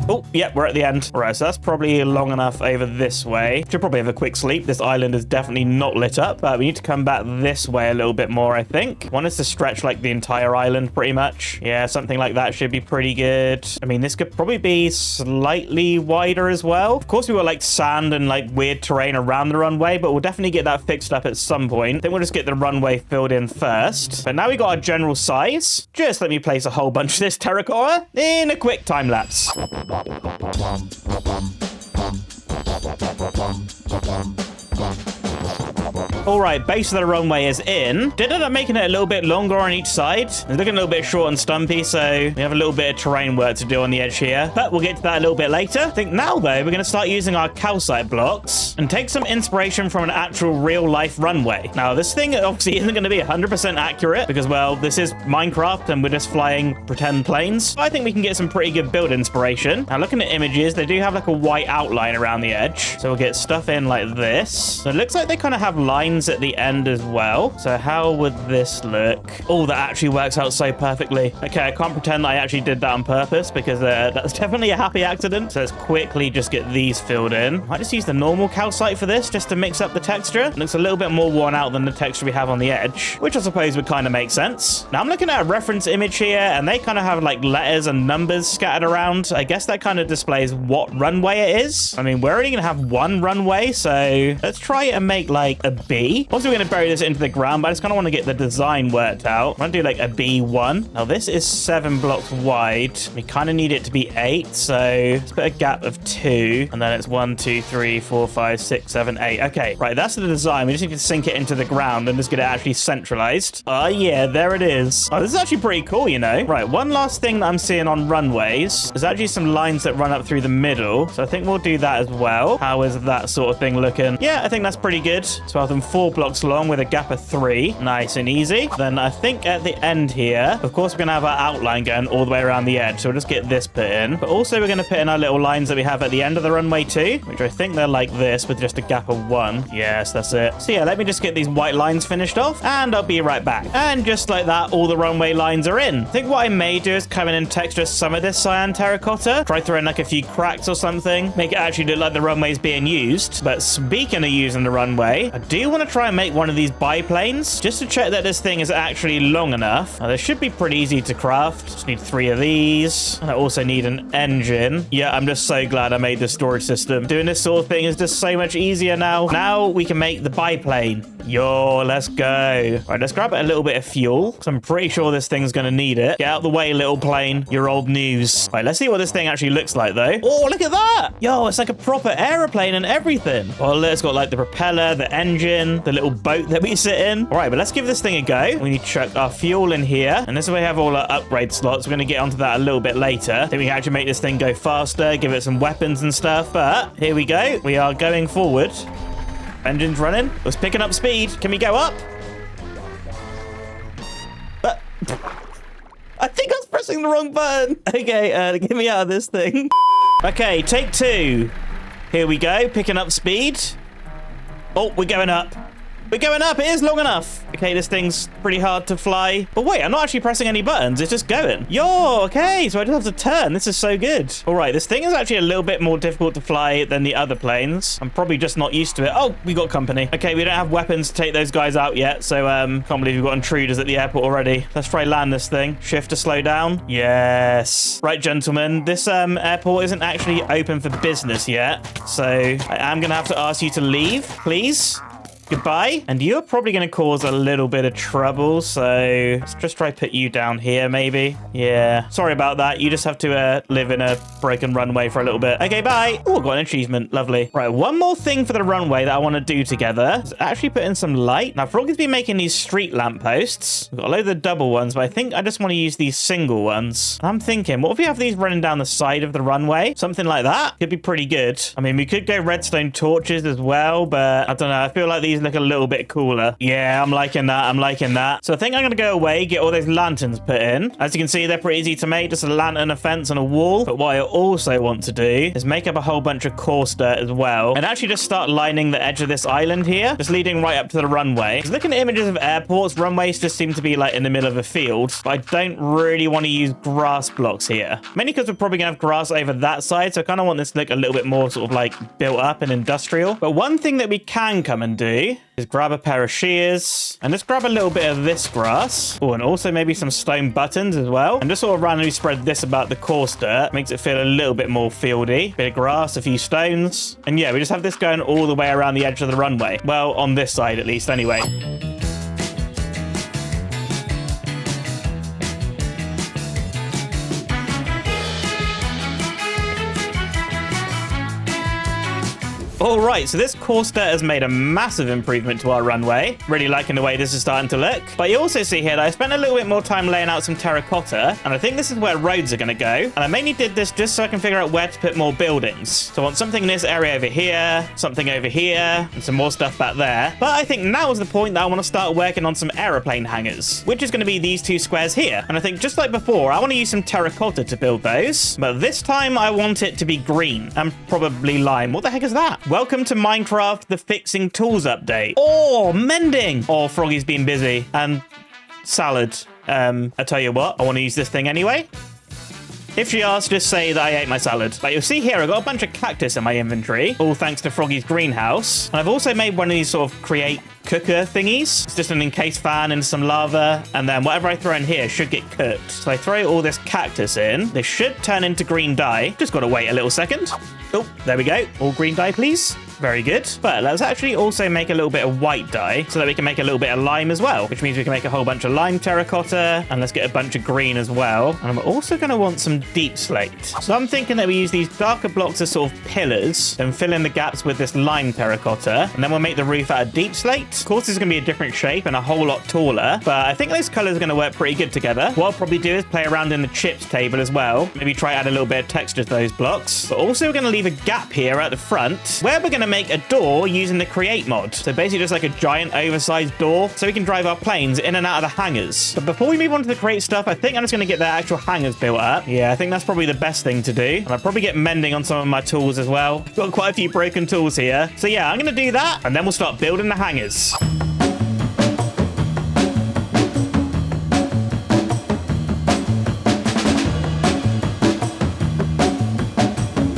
Oh, yeah, we're at the end. All right, so that's probably long enough over this way. Should probably have a quick sleep. This island is definitely not lit up, but we need to come back this way a little bit more, I think. One is to stretch like the entire island pretty much. Yeah, something like that should be pretty good. I mean, this could probably be slightly wider as well. Of course, we were like sand and like weird terrain around the runway, but we'll definitely get that fixed up at some point. Then we'll just get the runway filled in first. But now we got our general size. Just let me place a whole bunch of this terracotta in a quick time lapse. All right, base of the runway is in. Did end up making it a little bit longer on each side. It's looking a little bit short and stumpy, so we have a little bit of terrain work to do on the edge here. But we'll get to that a little bit later. I think now, though, we're going to start using our calcite blocks and take some inspiration from an actual real-life runway. Now, this thing obviously isn't going to be 100% accurate because, well, this is Minecraft and we're just flying pretend planes. But I think we can get some pretty good build inspiration. Now, looking at images, they do have like a white outline around the edge. So we'll get stuff in like this. So it looks like they kind of have lines at the end as well. So how would this look? Oh, that actually works out so perfectly. Okay, I can't pretend that I actually did that on purpose because that's definitely a happy accident. So let's quickly just get these filled in. I just use the normal calcite for this just to mix up the texture. It looks a little bit more worn out than the texture we have on the edge, which I suppose would kind of make sense. Now I'm looking at a reference image here and they kind of have like letters and numbers scattered around. I guess that kind of displays what runway it is. I mean, we're only going to have one runway, so let's try and make like a B. Also, we're going to bury this into the ground, but I just kind of want to get the design worked out. I'm going to do like a B1. Now, this is 7 blocks wide. We kind of need it to be 8, so let's put a gap of 2, and then it's 1, 2, 3, 4, 5, 6, 7, 8. Okay, right, that's the design. We just need to sink it into the ground and just get it actually centralized. Oh, yeah, there it is. Oh, this is actually pretty cool, you know? Right, one last thing that I'm seeing on runways is actually some lines that run up through the middle, so I think we'll do that as well. How is that sort of thing looking? Yeah, I think that's pretty good. So I'll have them 4 blocks long with a gap of 3. Nice and easy. Then I think at the end here, of course, we're going to have our outline going all the way around the edge. So we'll just get this put in. But also we're going to put in our little lines that we have at the end of the runway too, which I think they're like this with just a gap of 1. Yes, that's it. So yeah, let me just get these white lines finished off and I'll be right back. And just like that, all the runway lines are in. I think what I may do is come in and texture some of this cyan terracotta. Try throwing like a few cracks or something. Make it actually look like the runway's being used. But speaking of using the runway, I do want want to try and make one of these biplanes just to check that this thing is actually long enough. Now, this should be pretty easy to craft. Just need 3 of these. And I also need an engine. Yeah, I'm just so glad I made this storage system. Doing this sort of thing is just so much easier now. Now we can make the biplane. Yo, let's go. All right, let's grab a little bit of fuel, because I'm pretty sure this thing's going to need it. Get out the way, little plane. You're old news. All right, let's see what this thing actually looks like, though. Oh, look at that. Yo, it's like a proper aeroplane and everything. Oh, it's got like the propeller, the engine, the little boat that we sit in. All right, but let's give this thing a go. We need to chuck our fuel in here. And this is where we have all our upgrade slots. We're going to get onto that a little bit later. Then we can actually make this thing go faster, give it some weapons and stuff. But here we go. We are going forward. Engine's running. It's picking up speed. Can we go up? I think I was pressing the wrong button. Okay, get me out of this thing. Okay, take 2. Here we go. Picking up speed. Oh, we're going up. We're going up. It is long enough. Okay, this thing's pretty hard to fly. But wait, I'm not actually pressing any buttons. It's just going. Yo, okay. So I just have to turn. This is so good. All right, this thing is actually a little bit more difficult to fly than the other planes. I'm probably just not used to it. Oh, we got company. Okay, we don't have weapons to take those guys out yet. So can't believe we've got intruders at the airport already. Let's try land this thing. Shift to slow down. Yes. Right, gentlemen. This airport isn't actually open for business yet. So I am going to have to ask you to leave, please. Goodbye. And you're probably going to cause a little bit of trouble, so let's just try put you down here, maybe. Yeah. Sorry about that. You just have to live in a broken runway for a little bit. Okay, bye. Oh, got an achievement. Lovely. Right, one more thing for the runway that I want to do together is actually put in some light. Now, Froggy's been making these street lampposts. We've got a load of the double ones, but I think I just want to use these single ones. I'm thinking, what if we have these running down the side of the runway? Something like that could be pretty good. I mean, we could go redstone torches as well, but I don't know. I feel like these look a little bit cooler. Yeah, I'm liking that. I'm liking that. So I think I'm going to go away, get all those lanterns put in. As you can see, they're pretty easy to make. Just a lantern, a fence, and a wall. But what I also want to do is make up a whole bunch of coarse dirt as well. And actually just start lining the edge of this island here. Just leading right up to the runway. Because looking at images of airports, runways just seem to be like in the middle of a field. But I don't really want to use grass blocks here. Mainly because we're probably going to have grass over that side. So I kind of want this to look a little bit more sort of like built up and industrial. But one thing that we can come and do is grab a pair of shears and just grab a little bit of this grass. Oh, and also maybe some stone buttons as well. And just sort of randomly spread this about the coarse dirt. Makes it feel a little bit more fieldy. Bit of grass, a few stones. And yeah, we just have this going all the way around the edge of the runway. Well, on this side at least anyway. All right, so this coarse dirt has made a massive improvement to our runway. Really liking the way this is starting to look. But you also see here that I spent a little bit more time laying out some terracotta, and I think this is where roads are going to go. And I mainly did this just so I can figure out where to put more buildings. So I want something in this area over here, something over here, and some more stuff back there. But I think now is the point that I want to start working on some aeroplane hangars, which is going to be these 2 squares here. And I think just like before, I want to use some terracotta to build those. But this time I want it to be green and probably lime. What the heck is that? Welcome to Minecraft, the fixing tools update. Oh, mending. Oh, Froggy's been busy. And salad. I tell you what, I want to use this thing anyway. If she asks, just say that I ate my salad. But you'll see here, I've got a bunch of cactus in my inventory, all thanks to Froggy's greenhouse. And I've also made one of these sort of create cooker thingies. It's just an encased fan and some lava, and then whatever I throw in here should get cooked. So I throw all this cactus in. They should turn into green dye. Just got to wait a little second. Oh, there we go. All green dye, please. Very good. But let's actually also make a little bit of white dye so that we can make a little bit of lime as well, which means we can make a whole bunch of lime terracotta, and let's get a bunch of green as well. And I'm also going to want some deep slate. So I'm thinking that we use these darker blocks as sort of pillars and fill in the gaps with this lime terracotta, and then we'll make the roof out of deep slate. Of course, it's going to be a different shape and a whole lot taller, but I think those colors are going to work pretty good together. What I'll probably do is play around in the chips table as well. Maybe try add a little bit of texture to those blocks. But also we're going to leave a gap here at the front where we're going to make a door using the create mod. So basically just like a giant oversized door so we can drive our planes in and out of the hangars. But before we move on to the create stuff, I think I'm just going to get the actual hangars built up. Yeah, I think that's probably the best thing to do. And I'll probably get mending on some of my tools as well. Got quite a few broken tools here. So yeah, I'm going to do that and then we'll start building the hangars.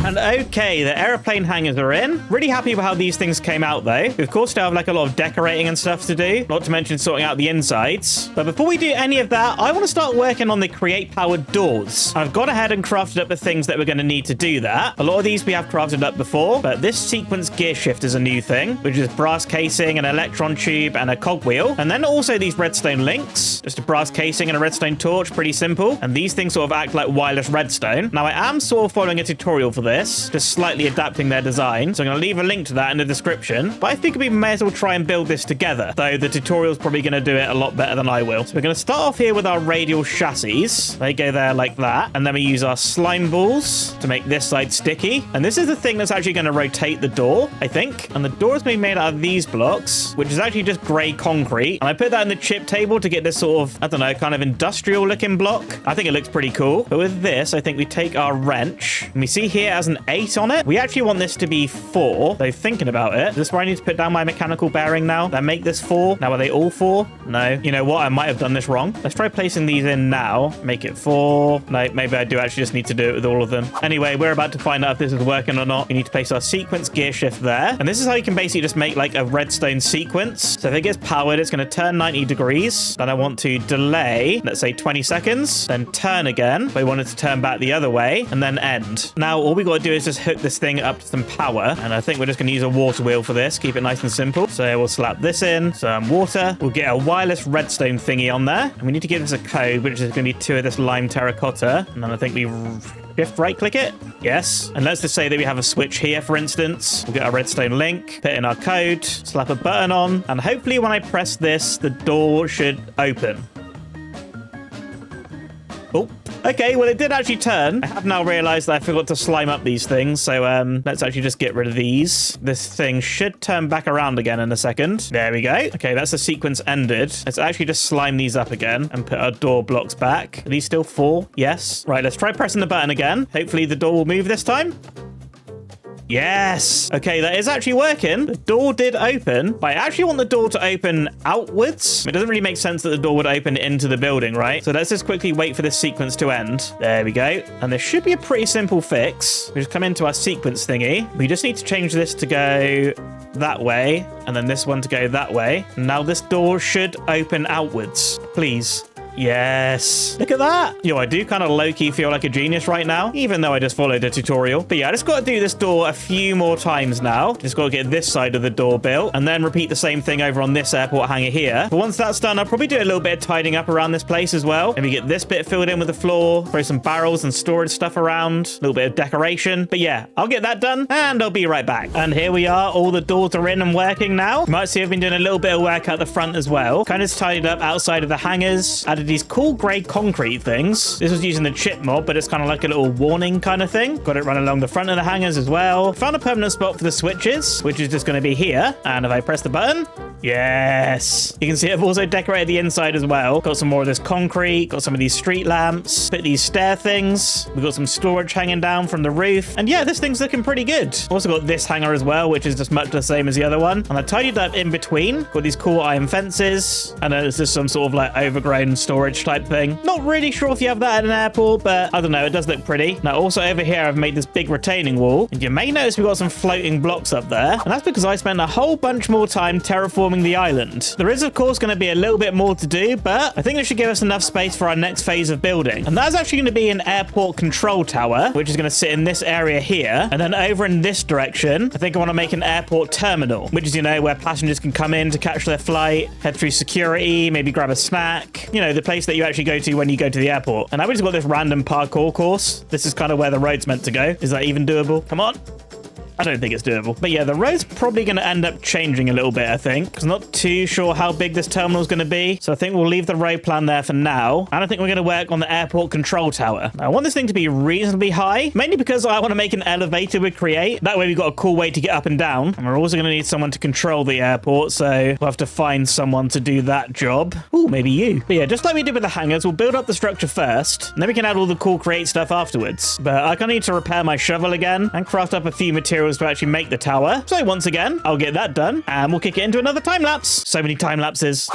And okay, the aeroplane hangars are in. Really happy with how these things came out though. We of course still have like a lot of decorating and stuff to do, not to mention sorting out the insides. But before we do any of that, I want to start working on the create powered doors. I've gone ahead and crafted up the things that we're going to need to do that. A lot of these we have crafted up before, but this sequence gear shift is a new thing, which is brass casing, an electron tube, and a cogwheel. And then also these redstone links, just a brass casing and a redstone torch, pretty simple. And these things sort of act like wireless redstone. Now I am sort of following a tutorial for this, just slightly adapting their design. So I'm going to leave a link to that in the description. But I think we may as well try and build this together, though the tutorial is probably going to do it a lot better than I will. So we're going to start off here with our radial chassis. They go there like that. And then we use our slime balls to make this side sticky. And this is the thing that's actually going to rotate the door, I think. And the door is being made out of these blocks, which is actually just grey concrete. And I put that in the chip table to get this sort of, I don't know, kind of industrial looking block. I think it looks pretty cool. But with this, I think we take our wrench and we see here it has an 8 on it. We actually want this to be 4. So thinking about it, is this where I need to put down my mechanical bearing now? That make this 4? Now are they all 4? No. You know what? I might have done this wrong. Let's try placing these in now. Make it 4. No, maybe I do actually just need to do it with all of them. Anyway, we're about to find out if this is working or not. We need to place our sequence gear shift there. And this is how you can basically just make like a redstone sequence. So if it gets powered, it's going to turn 90 degrees. Then I want to delay, let's say 20 seconds, then turn again. But I want it to turn back the other way and then end. Now, all we got to do is just hook this thing up to some power. And I think we're just going to use a water wheel for this. Keep it nice and simple. So we'll slap this in, some water. We'll get a wireless redstone thingy on there. And we need to give this a code, which is going to be 2 of this lime terracotta. And then I think we shift right click it. Yes. And let's just say that we have a switch here, for instance. We'll get our redstone link, put in our code, slap a button on. And hopefully when I press this, the door should open. Oh, okay, well, it did actually turn. I have now realized that I forgot to slime up these things, so let's actually just get rid of these. This thing should turn back around again in a second. There we go. Okay, that's the sequence ended. Let's actually just slime these up again and put our door blocks back. Are these still 4? Yes. Right, let's try pressing the button again. Hopefully the door will move this time. Yes. Okay, that is actually working. The door did open, but I actually want the door to open outwards. It doesn't really make sense that the door would open into the building, right? So let's just quickly wait for this sequence to end. There we go. And this should be a pretty simple fix. We just come into our sequence thingy. We just need to change this to go that way, and then this one to go that way. Now this door should open outwards. Please. Yes. Look at that. Yo, I do kind of low-key feel like a genius right now, even though I just followed a tutorial. But yeah, I just got to do this door a few more times now. Just got to get this side of the door built and then repeat the same thing over on this airport hangar here. But once that's done, I'll probably do a little bit of tidying up around this place as well. Maybe get this bit filled in with the floor, throw some barrels and storage stuff around, a little bit of decoration. But yeah, I'll get that done and I'll be right back. And here we are. All the doors are in and working now. You might see I've been doing a little bit of work at the front as well. Kind of tidied up outside of the hangars, added these cool grey concrete things. This was using the chip mod, but it's kind of like a little warning kind of thing. Got it run along the front of the hangars as well. Found a permanent spot for the switches, which is just going to be here. And if I press the button, yes. You can see I've also decorated the inside as well. Got some more of this concrete, got some of these street lamps, put these stair things. We've got some storage hanging down from the roof. And yeah, this thing's looking pretty good. Also got this hangar as well, which is just much the same as the other one. And I tidied that in between. Got these cool iron fences. And then it's just some sort of like overgrown storage type thing. Not really sure if you have that at an airport, but I don't know. It does look pretty. Now also over here, I've made this big retaining wall. And you may notice we've got some floating blocks up there. And that's because I spent a whole bunch more time terraforming the island. There is of course going to be a little bit more to do, but I think this should give us enough space for our next phase of building. And that's actually going to be an airport control tower, which is going to sit in this area here. And then over in this direction, I think I want to make an airport terminal, which is, you know, where passengers can come in to catch their flight, head through security, maybe grab a snack, you know, the place that you actually go to when you go to the airport. And I've just got this random parkour course. This is kind of where the road's meant to go. Is that even doable? Come on. I don't think it's doable. But yeah, the road's probably going to end up changing a little bit, I think. Because I'm not too sure how big this terminal is going to be. So I think we'll leave the road plan there for now. And I think we're going to work on the airport control tower. Now, I want this thing to be reasonably high, mainly because I want to make an elevator with Create. That way we've got a cool way to get up and down. And we're also going to need someone to control the airport. So we'll have to find someone to do that job. Ooh, maybe you. But yeah, just like we did with the hangars, we'll build up the structure first. And then we can add all the cool Create stuff afterwards. But I kind of need to repair my shovel again and craft up a few materials to actually make the tower. So once again, I'll get that done and we'll kick it into another time lapse. So many time lapses.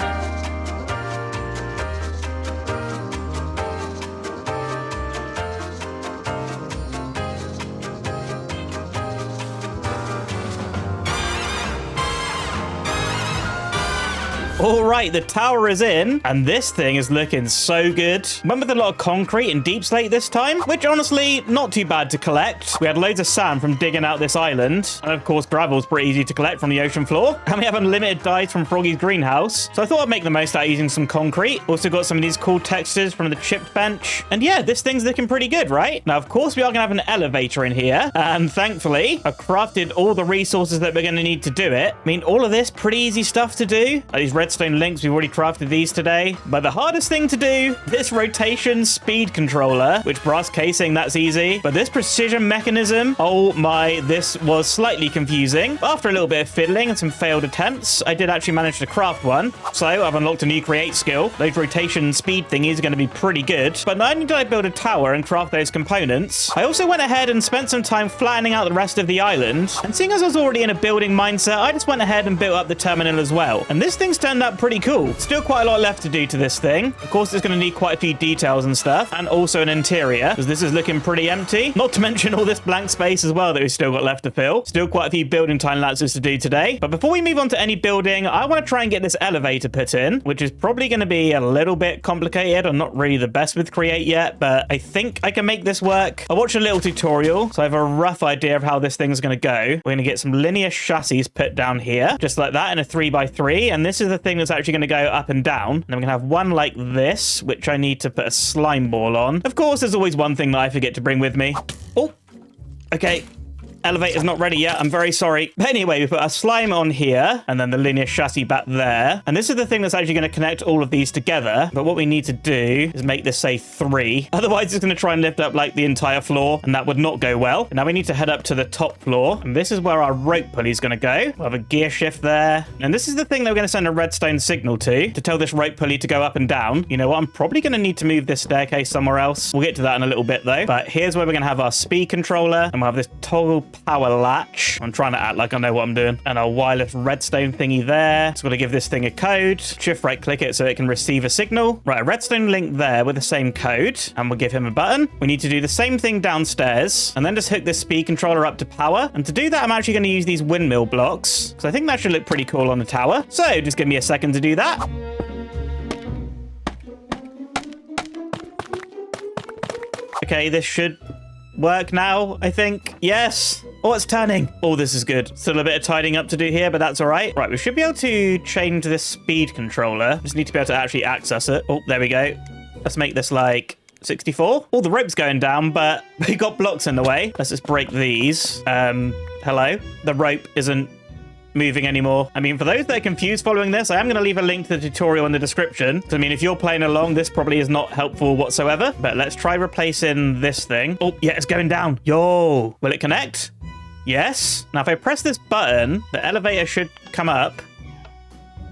All right, the tower is in, and this thing is looking so good. Went with a lot of concrete and deep slate this time, which honestly, not too bad to collect. We had loads of sand from digging out this island, and of course, gravel's pretty easy to collect from the ocean floor. And we have unlimited dyes from Froggy's greenhouse, so I thought I'd make the most out using some concrete. Also got some of these cool textures from the chipped bench, and yeah, this thing's looking pretty good, right? Now, of course, we are gonna have an elevator in here, and thankfully, I crafted all the resources that we're gonna need to do it. I mean, all of this pretty easy stuff to do. Like these redstone links, we've already crafted these today. But the hardest thing to do, this rotation speed controller, which brass casing, that's easy. But this precision mechanism, oh my, this was slightly confusing. But after a little bit of fiddling and some failed attempts, I did actually manage to craft one. So I've unlocked a new create skill. Those rotation speed thingies are going to be pretty good. But not only did I build a tower and craft those components, I also went ahead and spent some time flattening out the rest of the island. And seeing as I was already in a building mindset, I just went ahead and built up the terminal as well. And this thing's turned out pretty cool. Still quite a lot left to do to this thing. Of course, it's going to need quite a few details and stuff, and also an interior, because this is looking pretty empty. Not to mention all this blank space as well that we've still got left to fill. Still quite a few building time lapses to do today. But before we move on to any building, I want to try and get this elevator put in, which is probably going to be a little bit complicated. I'm not really the best with Create yet, but I think I can make this work. I watched a little tutorial, so I have a rough idea of how this thing's going to go. We're going to get some linear chassis put down here, just like that, in a 3x3, and this is the thing that's actually going to go up and down. And I'm going to have one like this, which I need to put a slime ball on. Of course, there's always one thing that I forget to bring with me. Oh, okay. Elevator's not ready yet. I'm very sorry. But anyway, we put a slime on here and then the linear chassis back there. And this is the thing that's actually going to connect all of these together. But what we need to do is make this say 3. Otherwise, it's going to try and lift up like the entire floor, and that would not go well. And now we need to head up to the top floor. And this is where our rope pulley is going to go. We'll have a gear shift there. And this is the thing that we're going to send a redstone signal to tell this rope pulley to go up and down. You know what? I'm probably going to need to move this staircase somewhere else. We'll get to that in a little bit though. But here's where we're going to have our speed controller, and we'll have this toggle power latch. I'm trying to act like I know what I'm doing. And our wireless redstone thingy there. So we're going to give this thing a code. Shift right click it so it can receive a signal. Right, a redstone link there with the same code. And we'll give him a button. We need to do the same thing downstairs. And then just hook this speed controller up to power. And to do that, I'm actually going to use these windmill blocks, because I think that should look pretty cool on the tower. So just give me a second to do that. Okay, this should work now, I think. Yes. Oh, it's turning. Oh, this is good. Still a bit of tidying up to do here, but that's all right. Right, we should be able to change this speed controller. Just need to be able to actually access it. Oh, there we go. Let's make this like 64. Oh, the rope's going down, but we got blocks in the way. Let's just break these. Hello? The rope isn't moving anymore. I mean, for those that are confused following this, I am going to leave a link to the tutorial in the description. So, I mean, if you're playing along, this probably is not helpful whatsoever. But let's try replacing this thing. Oh, yeah, it's going down. Yo, will it connect? Yes. Now, if I press this button, the elevator should come up.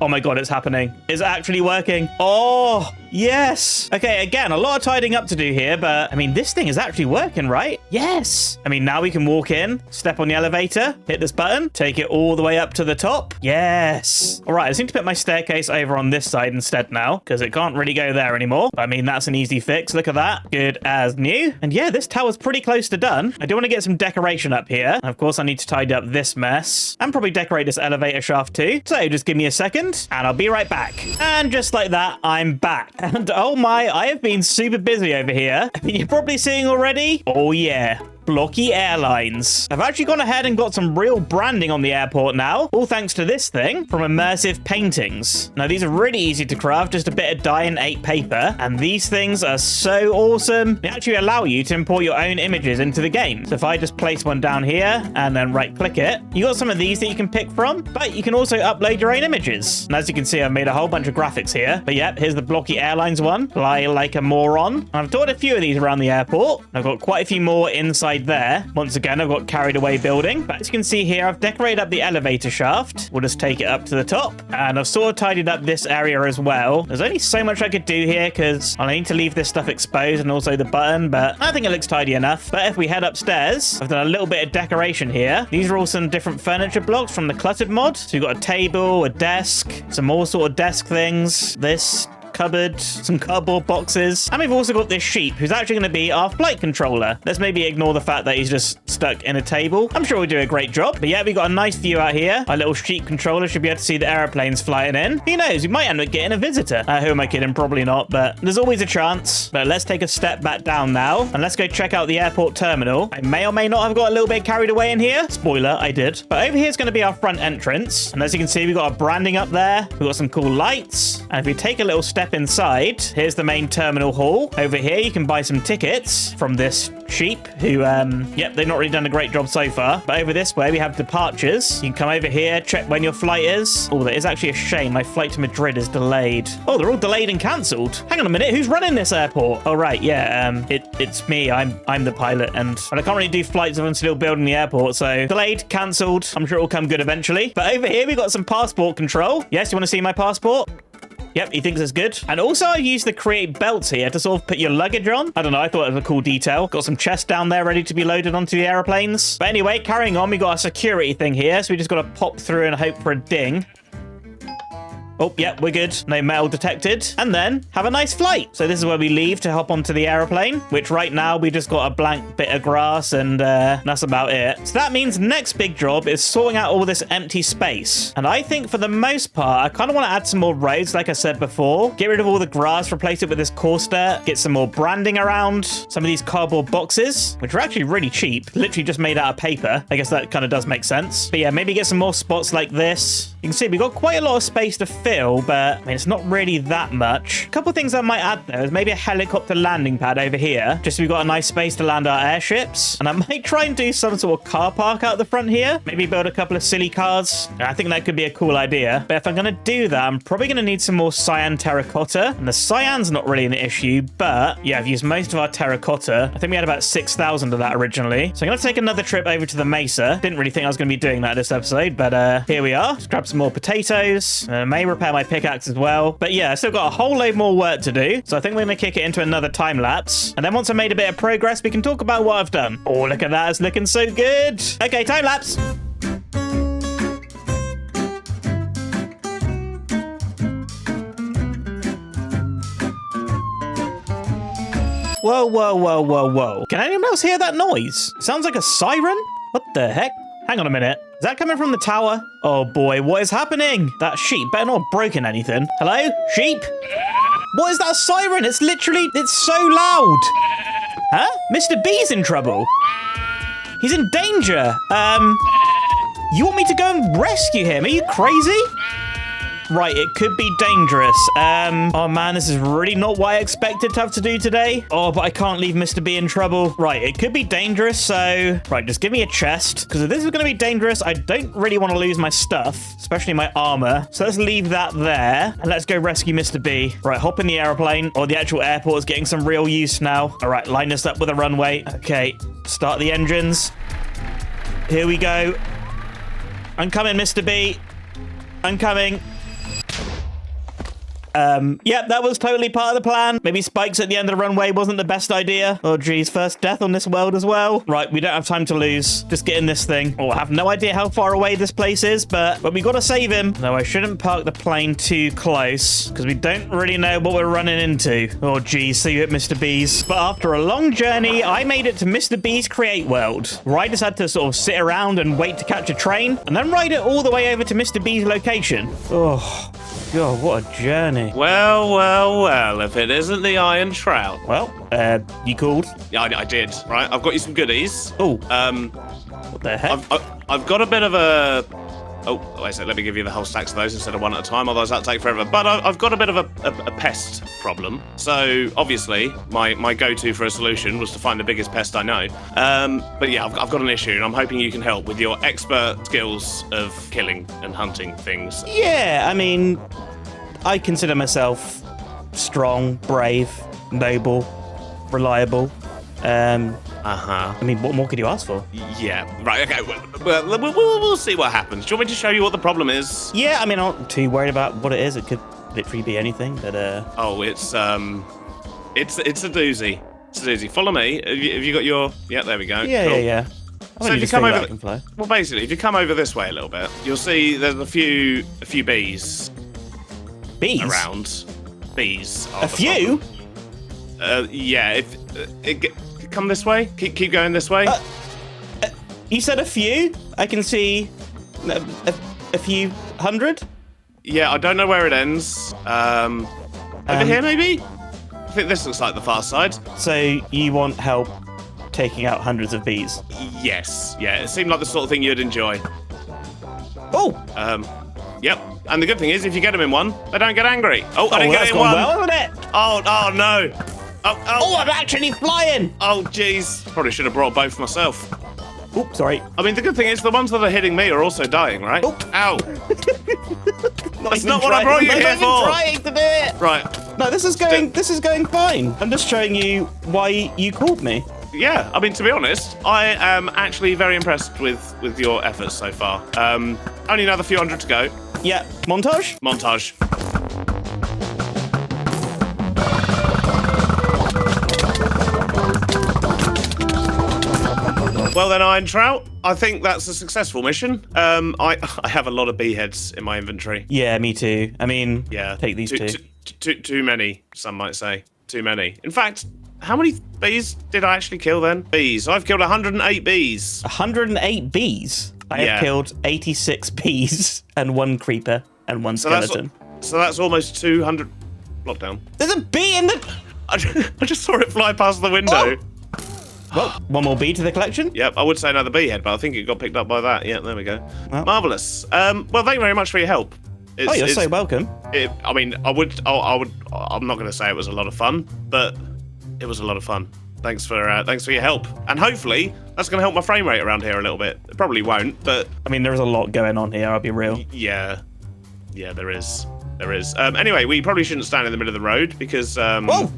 Oh my god, it's happening. It's actually working. Oh, yes. Okay, again, a lot of tidying up to do here, but I mean, this thing is actually working, right? Yes. I mean, now we can walk in, step on the elevator, hit this button, take it all the way up to the top. Yes. All right, I just need to put my staircase over on this side instead now, because it can't really go there anymore. But, I mean, that's an easy fix. Look at that. Good as new. And yeah, this tower's pretty close to done. I do want to get some decoration up here. And of course, I need to tidy up this mess and probably decorate this elevator shaft too. So just give me a second and I'll be right back. And just like that, I'm back. And oh my, I have been super busy over here. You're probably seeing already. Oh yeah. Blocky Airlines. I've actually gone ahead and got some real branding on the airport now, all thanks to this thing from Immersive Paintings. Now, these are really easy to craft, just a bit of dye and 8 paper, and these things are so awesome. They actually allow you to import your own images into the game. So if I just place one down here and then right-click it, you got some of these that you can pick from, but you can also upload your own images. And as you can see, I've made a whole bunch of graphics here. But yeah, here's the Blocky Airlines one, Fly Like a Moron. And I've taught a few of these around the airport. I've got quite a few more inside there. Once again, I've got carried away building. But as you can see here, I've decorated up the elevator shaft. We'll just take it up to the top. And I've sort of tidied up this area as well. There's only so much I could do here because I need to leave this stuff exposed and also the button, but I think it looks tidy enough. But if we head upstairs, I've done a little bit of decoration here. These are all some different furniture blocks from the Cluttered mod. So we've got a table, a desk, some more sort of desk things. This cupboard, some cardboard boxes. And we've also got this sheep, who's actually going to be our flight controller. Let's maybe ignore the fact that he's just stuck in a table. I'm sure we'll do a great job. But yeah, we got a nice view out here. Our little sheep controller should be able to see the aeroplanes flying in. Who knows? We might end up getting a visitor. Who am I kidding? Probably not, but there's always a chance. But let's take a step back down now, and let's go check out the airport terminal. I may or may not have got a little bit carried away in here. Spoiler, I did. But over here is going to be our front entrance. And as you can see, we've got our branding up there. We've got some cool lights. And if we take a little step inside, here's the main terminal hall. Over here, you can buy some tickets from this sheep who, yep, they've not really done a great job so far. But over this way, we have departures. You can come over here, check when your flight is. Oh, that is actually a shame. My flight to Madrid is delayed. Oh, they're all delayed and cancelled. Hang on a minute. Who's running this airport? Oh, right. Yeah, it's me. I'm the pilot. But I can't really do flights if I'm still building the airport. So delayed, cancelled. I'm sure it will come good eventually. But over here, we got some passport control. Yes, you want to see my passport? Yep, he thinks it's good. And also I use the create belts here to sort of put your luggage on. I don't know, I thought it was a cool detail. Got some chests down there ready to be loaded onto the airplanes. But anyway, carrying on, we got a security thing here. So we just got to pop through and hope for a ding. Oh, yeah, we're good. No metal detected. And then have a nice flight. So this is where we leave to hop onto the aeroplane, which right now we just got a blank bit of grass and that's about it. So that means next big job is sorting out all this empty space. And I think for the most part, I kind of want to add some more roads, like I said before. Get rid of all the grass, replace it with this coarse dirt, get some more branding around some of these cardboard boxes, which are actually really cheap, literally just made out of paper. I guess that kind of does make sense. But yeah, maybe get some more spots like this. You can see we've got quite a lot of space to fill, but I mean, it's not really that much. A couple of things I might add though is maybe a helicopter landing pad over here, just so we've got a nice space to land our airships. And I might try and do some sort of car park out the front here. Maybe build a couple of silly cars. I think that could be a cool idea. But if I'm going to do that, I'm probably going to need some more cyan terracotta. And the cyan's not really an issue, but yeah, I've used most of our terracotta. I think we had about 6,000 of that originally. So I'm going to take another trip over to the mesa. Didn't really think I was going to be doing that this episode, but here we are. Let's grab some more potatoes. I may repair my pickaxe as well. But yeah, I still got a whole load more work to do. So I think we're going to kick it into another time lapse. And then once I made a bit of progress, we can talk about what I've done. Oh, look at that. It's looking so good. Okay, time lapse. Whoa, whoa, whoa, whoa, whoa. Can anyone else hear that noise? Sounds like a siren? What the heck? Hang on a minute. Is that coming from the tower? Oh boy, what is happening? That sheep better not have broken anything. Hello? Sheep? What is that siren? It's so loud. Huh? Mr. B's in trouble. He's in danger. You want me to go and rescue him? Are you crazy? Right, it could be dangerous. Oh man, this is really not what I expected to have to do today. Oh, but I can't leave Mr. B in trouble. Right, it could be dangerous, so... Right, just give me a chest. Because if this is going to be dangerous, I don't really want to lose my stuff, especially my armor. So let's leave that there, and let's go rescue Mr. B. Right, hop in the airplane, or the actual airport is getting some real use now. All right, line this up with a runway. Okay, start the engines. Here we go. I'm coming, Mr. B. I'm coming. Yep, that was totally part of the plan. Maybe spikes at the end of the runway wasn't the best idea. Oh, geez, first death on this world as well. Right, we don't have time to lose. Just get in this thing. Oh, I have no idea how far away this place is, but we got to save him. No, I shouldn't park the plane too close, because we don't really know what we're running into. Oh, geez, see you at Mr. B's. But after a long journey, I made it to Mr. B's Create World, where I just had to sort of sit around and wait to catch a train, and then ride it all the way over to Mr. B's location. Oh... God, what a journey. Well, if it isn't the Iron Trout. Well, you called? Yeah, I did, right? I've got you some goodies. Oh. What the heck? I've got a bit of a... Oh, wait a second, let me give you the whole stacks of those instead of one at a time, otherwise that'll take forever. But I've got a bit of a pest problem. So, obviously, my go-to for a solution was to find the biggest pest I know. But yeah, I've got an issue, and I'm hoping you can help with your expert skills of killing and hunting things. Yeah, I mean, I consider myself strong, brave, noble, reliable. Uh-huh. I mean, what more could you ask for? Yeah, right, okay. We'll see what happens. Do you want me to show you what the problem is? Yeah, I mean, I'm not too worried about what it is. It could literally be anything, but... Oh, it's a doozy. It's a doozy. Follow me. Have you got your... Yeah, there we go. Yeah, cool. yeah. So if you come over... Well, basically, if you come over this way a little bit, you'll see there's a few bees. Bees? Around. bees. A few? Yeah. Come this way. Keep going this way. You said a few? I can see a few hundred? Yeah, I don't know where it ends. Over here, maybe? I think this looks like the far side. So you want help taking out hundreds of bees? Yes. Yeah, it seemed like the sort of thing you'd enjoy. Oh! Yep. And the good thing is, if you get them in one, they don't get angry. Oh, I didn't well, get it in gone one. well, hasn't it? Oh, no. Oh, I'm actually flying! Oh, jeez. Probably should have brought both myself. Oops, sorry. I mean, the good thing is the ones that are hitting me are also dying, right? Oh. Ow. That's not what I brought you here for. I'm trying to do it. Right. No, this is going fine. I'm just showing you why you called me. Yeah, I mean, to be honest, I am actually very impressed with your efforts so far. Only another few hundred to go. Yeah, montage? Montage. Well then, Iron Trout, I think that's a successful mission. I have a lot of bee heads in my inventory. Yeah, me too. I mean, Yeah, take these two. Too many, some might say. Too many. In fact, how many bees did I actually kill then? Bees. I've killed 108 bees. 108 bees? I Yeah. have killed 86 bees and 1 creeper and 1 skeleton. So that's almost 200. Blockdown. There's a bee in the... I just saw it fly past the window. Oh. Well, 1 more bee to the collection. Yep, I would say another bee head, but I think it got picked up by that. Yeah, there we go. Well. Marvellous. Well, thank you very much for your help. Oh, you're so welcome. I mean, I'm not going to say it was a lot of fun, but it was a lot of fun. Thanks for your help, and hopefully that's going to help my frame rate around here a little bit. It probably won't, but I mean, there's a lot going on here, I'll be real. yeah, there is. Anyway, we probably shouldn't stand in the middle of the road because Whoa!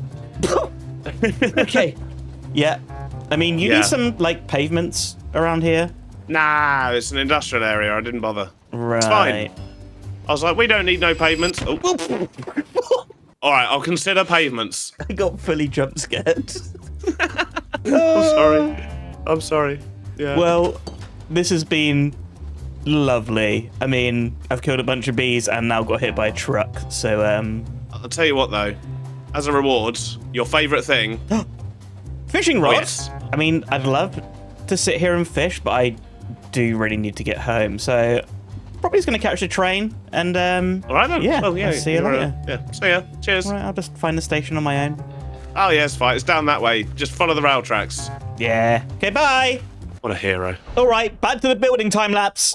Okay. Yeah. I mean, you need some, like, pavements around here. Nah, it's an industrial area. I didn't bother. Right. It's fine. I was like, we don't need no pavements. Oh. All right, I'll consider pavements. I got fully jump scared. I'm sorry. Yeah. Well, this has been lovely. I mean, I've killed a bunch of bees and now got hit by a truck. So, I'll tell you what, though. As a reward, your favourite thing. Fishing rods? Oh, yes. I mean, I'd love to sit here and fish, but I do really need to get home. So, probably just going to catch the train and, All right, then. Yeah, Well, yeah. I'll see you later. Yeah, see ya. Cheers. Right, I'll just find the station on my own. Oh, yeah, it's fine. It's down that way. Just follow the rail tracks. Yeah. Okay, bye. What a hero. All right, back to the building time lapse.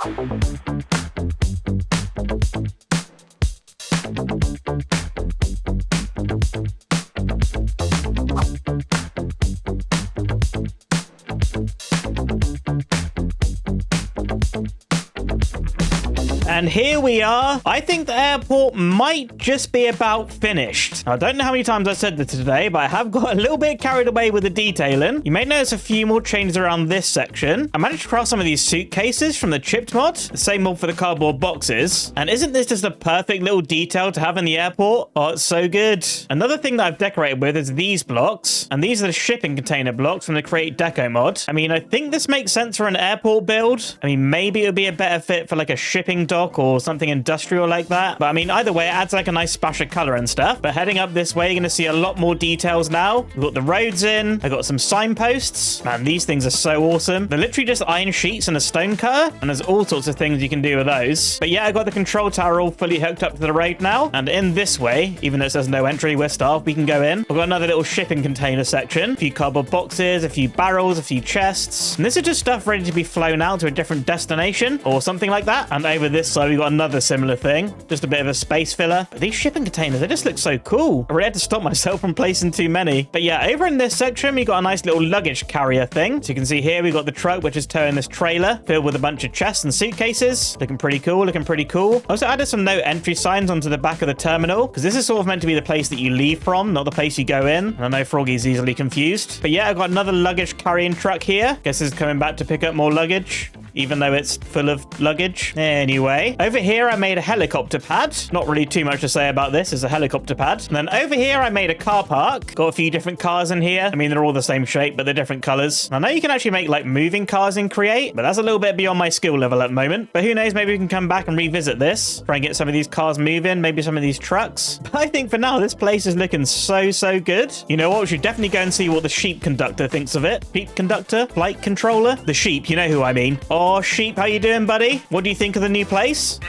And here we are. I think the airport might just be about finished. I don't know how many times I said this today, but I have got a little bit carried away with the detailing. You may notice a few more changes around this section. I managed to craft some of these suitcases from the chipped mod, the same mod for the cardboard boxes. And isn't this just a perfect little detail to have in the airport? Oh, it's so good. Another thing that I've decorated with is these blocks. And these are the shipping container blocks from the Create Deco mod. I mean, I think this makes sense for an airport build. I mean, maybe it would be a better fit for like a shipping dock or something industrial like that. But I mean, either way, it adds like a nice splash of color and stuff. But heading up this way, you're going to see a lot more details now. We've got the roads in. I got some signposts. Man, these things are so awesome. They're literally just iron sheets and a stone cutter. And there's all sorts of things you can do with those. But yeah, I got the control tower all fully hooked up to the road now. And in this way, even though it says no entry, we're staffed, we can go in. I've got another little shipping container section. A few cardboard boxes, a few barrels, a few chests. And this is just stuff ready to be flown out to a different destination or something like that. And over this side, we've got another similar thing. Just a bit of a space filler. But these shipping containers, they just look so cool. I really had to stop myself from placing too many. But yeah, over in this section, we got a nice little luggage carrier thing. So you can see here, we got the truck, which is towing this trailer filled with a bunch of chests and suitcases. Looking pretty cool, looking pretty cool. I also added some no entry signs onto the back of the terminal, because this is sort of meant to be the place that you leave from, not the place you go in. And I know Froggy's easily confused. But yeah, I've got another luggage carrying truck here. Guess this is coming back to pick up more luggage. even though it's full of luggage. Anyway, over here I made a helicopter pad. Not really too much to say about this. It's a helicopter pad. And then over here I made a car park. Got a few different cars in here. I mean, they're all the same shape, but they're different colors. I know you can actually make like moving cars in Create, but that's a little bit beyond my skill level at the moment. But who knows, maybe we can come back and revisit this. Try and get some of these cars moving, maybe some of these trucks. But I think for now, this place is looking so good. You know what? We should definitely go and see what the sheep conductor thinks of it. Sheep conductor? Flight controller? The sheep, you know who I mean. Oh, sheep, how you doing, buddy? What do you think of the new place?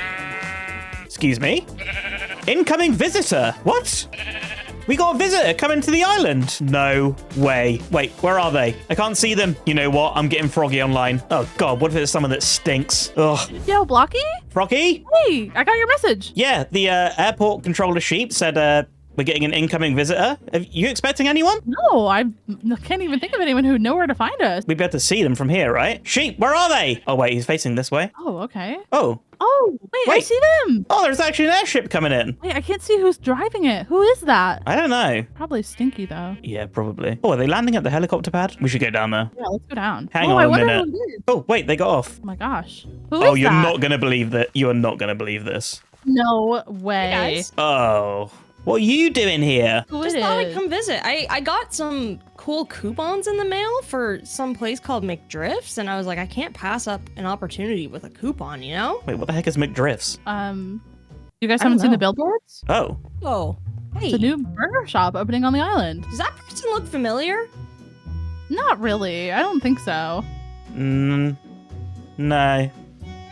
Excuse me? Incoming visitor. What? We got a visitor coming to the island. No way. Wait, where are they? I can't see them. You know what? I'm getting froggy online. Oh, God. What if it's someone that stinks? Ugh. Yo, Blocky? Froggy? Hey, I got your message. Yeah, the airport controller sheep said we're getting an incoming visitor. Are you expecting anyone? No, I can't even think of anyone who would know where to find us. We'd be able to see them from here, right? Sheep, where are they? Oh, wait, he's facing this way. Oh, okay. Oh. Oh, wait, I see them. Oh, there's actually an airship coming in. Wait, I can't see who's driving it. Who is that? I don't know. Probably Stinky, though. Yeah, probably. Oh, are they landing at the helicopter pad? We should go down there. Yeah, let's go down. Hang I on a wonder minute. who it is. Oh, wait, they got off. Oh my gosh. Who Oh, is you're that? not going to believe that. You are not going to believe this. No way. Hey, guys. Oh. What are you doing here? Who Just it thought I'd is? come visit. I got some cool coupons in the mail for some place called McDrifts, and I was like, I can't pass up an opportunity with a coupon, you know? Wait, what the heck is McDrifts? You guys I haven't don't seen the know. billboards? Oh. Oh, hey, It's a new burger shop opening on the island. does that person look familiar? Not really. I don't think so. No.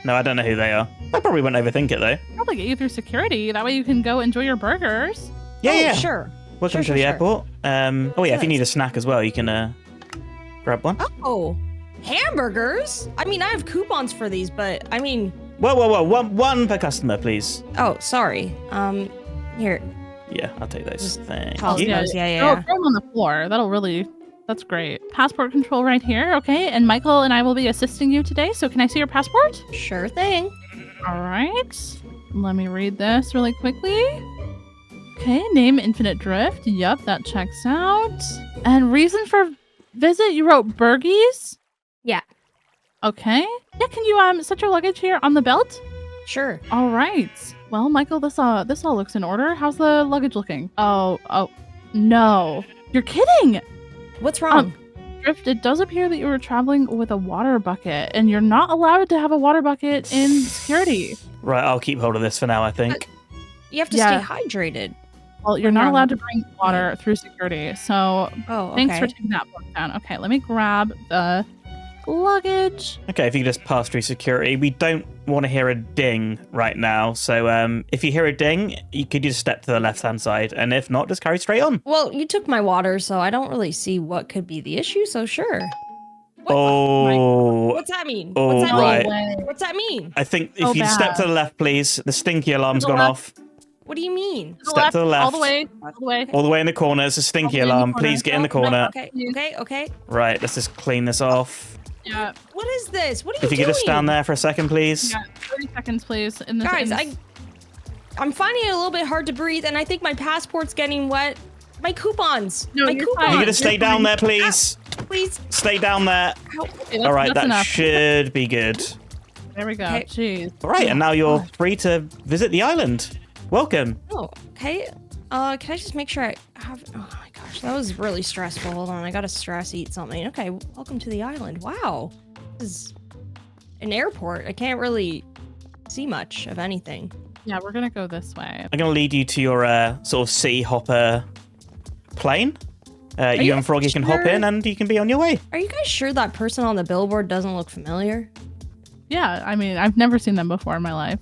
No, I don't know who they are. I probably wouldn't overthink it, though. Probably get you through security. That way you can go enjoy your burgers. Yeah, Oh, yeah. Sure. Welcome Sure, to the sure, airport. Oh, yeah, if you need a snack as well, you can grab one. Oh, hamburgers? I mean, I have coupons for these, but I mean, Whoa. One per customer, please. oh, sorry. Here. Yeah, I'll take those. Just Thank toss you. those. Yeah. Throw them on the floor. That's great. Passport control right here. Okay. And Michael and I will be assisting you today. So can I see your passport? Sure thing. All right. Let me read this really quickly. Okay. Name Infinite Drift. Yup, that checks out. And reason for visit, you wrote Burgies? Yeah. Okay. Yeah, can you set your luggage here on the belt? Sure. All right. Well, Michael, this all looks in order. How's the luggage looking? Oh, no. You're kidding. What's wrong? Drift, it does appear that you were traveling with a water bucket, and you're not allowed to have a water bucket in security. Right, I'll keep hold of this for now, I think. You have to yeah. stay hydrated. Well, you're not allowed to bring water through security, so Oh, okay. thanks for taking that book down. Okay, let me grab the luggage. Okay, if you just pass through security, we don't want to hear a ding right now. So if you hear a ding, you could just step to the left-hand side, and if not, just carry straight on. Well, you took my water, so I don't really see what could be the issue, so sure. What? Oh, What's that mean? Oh, What's that right. mean? What's that mean? I think if So you step bad. to the left, please. The stinky alarm's To the gone left. off. What do you mean? Step to the left. All the way. All the way in the corner. It's a stinky All the way in the alarm. corner. Please get in the corner. Okay. Right, let's just clean this off. Yeah. What is this? What are you If you doing? could just stand there for a second, please. Yeah. 30 seconds, please. In this, Guys, in this- I'm finding it a little bit hard to breathe, and I think my passport's getting wet. My coupons. No, my you're coupons. fine. You could just stay down there, please. Please. Stay down there. Okay, All right, that's that enough. should be good. There we go. Okay. Jeez. All right, and now you're free to visit the island. Welcome. Oh, okay. Can I just make sure I have... Oh my gosh, that was really stressful. Hold on, I gotta eat something. Okay, welcome to the island. Wow. This is an airport. I can't really see much of anything. Yeah, we're gonna go this way. I'm going to lead you to your sort of city hopper plane. You you and Froggy can hop sure? in and you can be on your way. Are you guys sure that person on the billboard doesn't look familiar? Yeah, I mean, I've never seen them before in my life.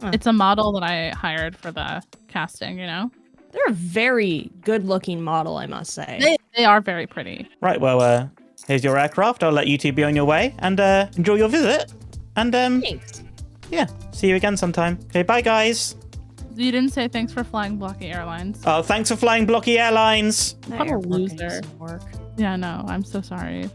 Huh. It's a model that I hired for the casting, you know? They're a very good-looking model, I must say. They are very pretty. Right, well, here's your aircraft. I'll let you two be on your way and enjoy your visit. And Thanks. yeah, see you again sometime. Okay, bye, guys. You didn't say thanks for flying Blocky Airlines. Oh, thanks for flying Blocky Airlines. That What a airport loser. doesn't work. Yeah, no, I'm so sorry.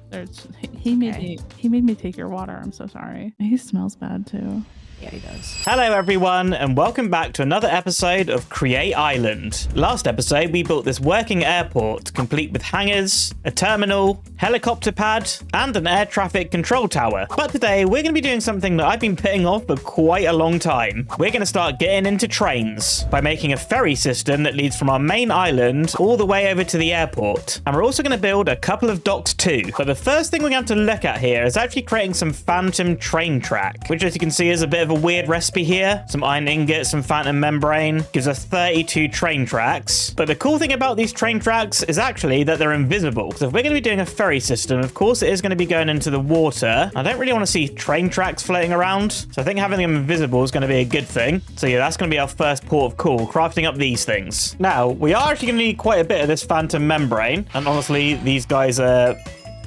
He made me take your water. I'm so sorry. He smells bad too. Yeah, he does. Hello everyone, and welcome back to another episode of Create Island. Last episode, we built this working airport, complete with hangars, a terminal, helicopter pad, and an air traffic control tower. But today, we're going to be doing something that I've been putting off for quite a long time. We're going to start getting into trains by making a ferry system that leads from our main island all the way over to the airport. And we're also going to build a couple of docks too. But the first thing we're going to have to look at here is actually creating some phantom train track, which as you can see is a bit of a weird recipe here. Some iron ingots, some phantom membrane, gives us 32 train tracks. But the cool thing about these train tracks is actually that they're invisible. So if we're going to be doing a ferry system, of course it is going to be going into the water. I don't really want to see train tracks floating around, so I think having them invisible is going to be a good thing. So yeah, that's going to be our first port of call, crafting up these things. Now, we are actually going to need quite a bit of this phantom membrane, and honestly, these guys are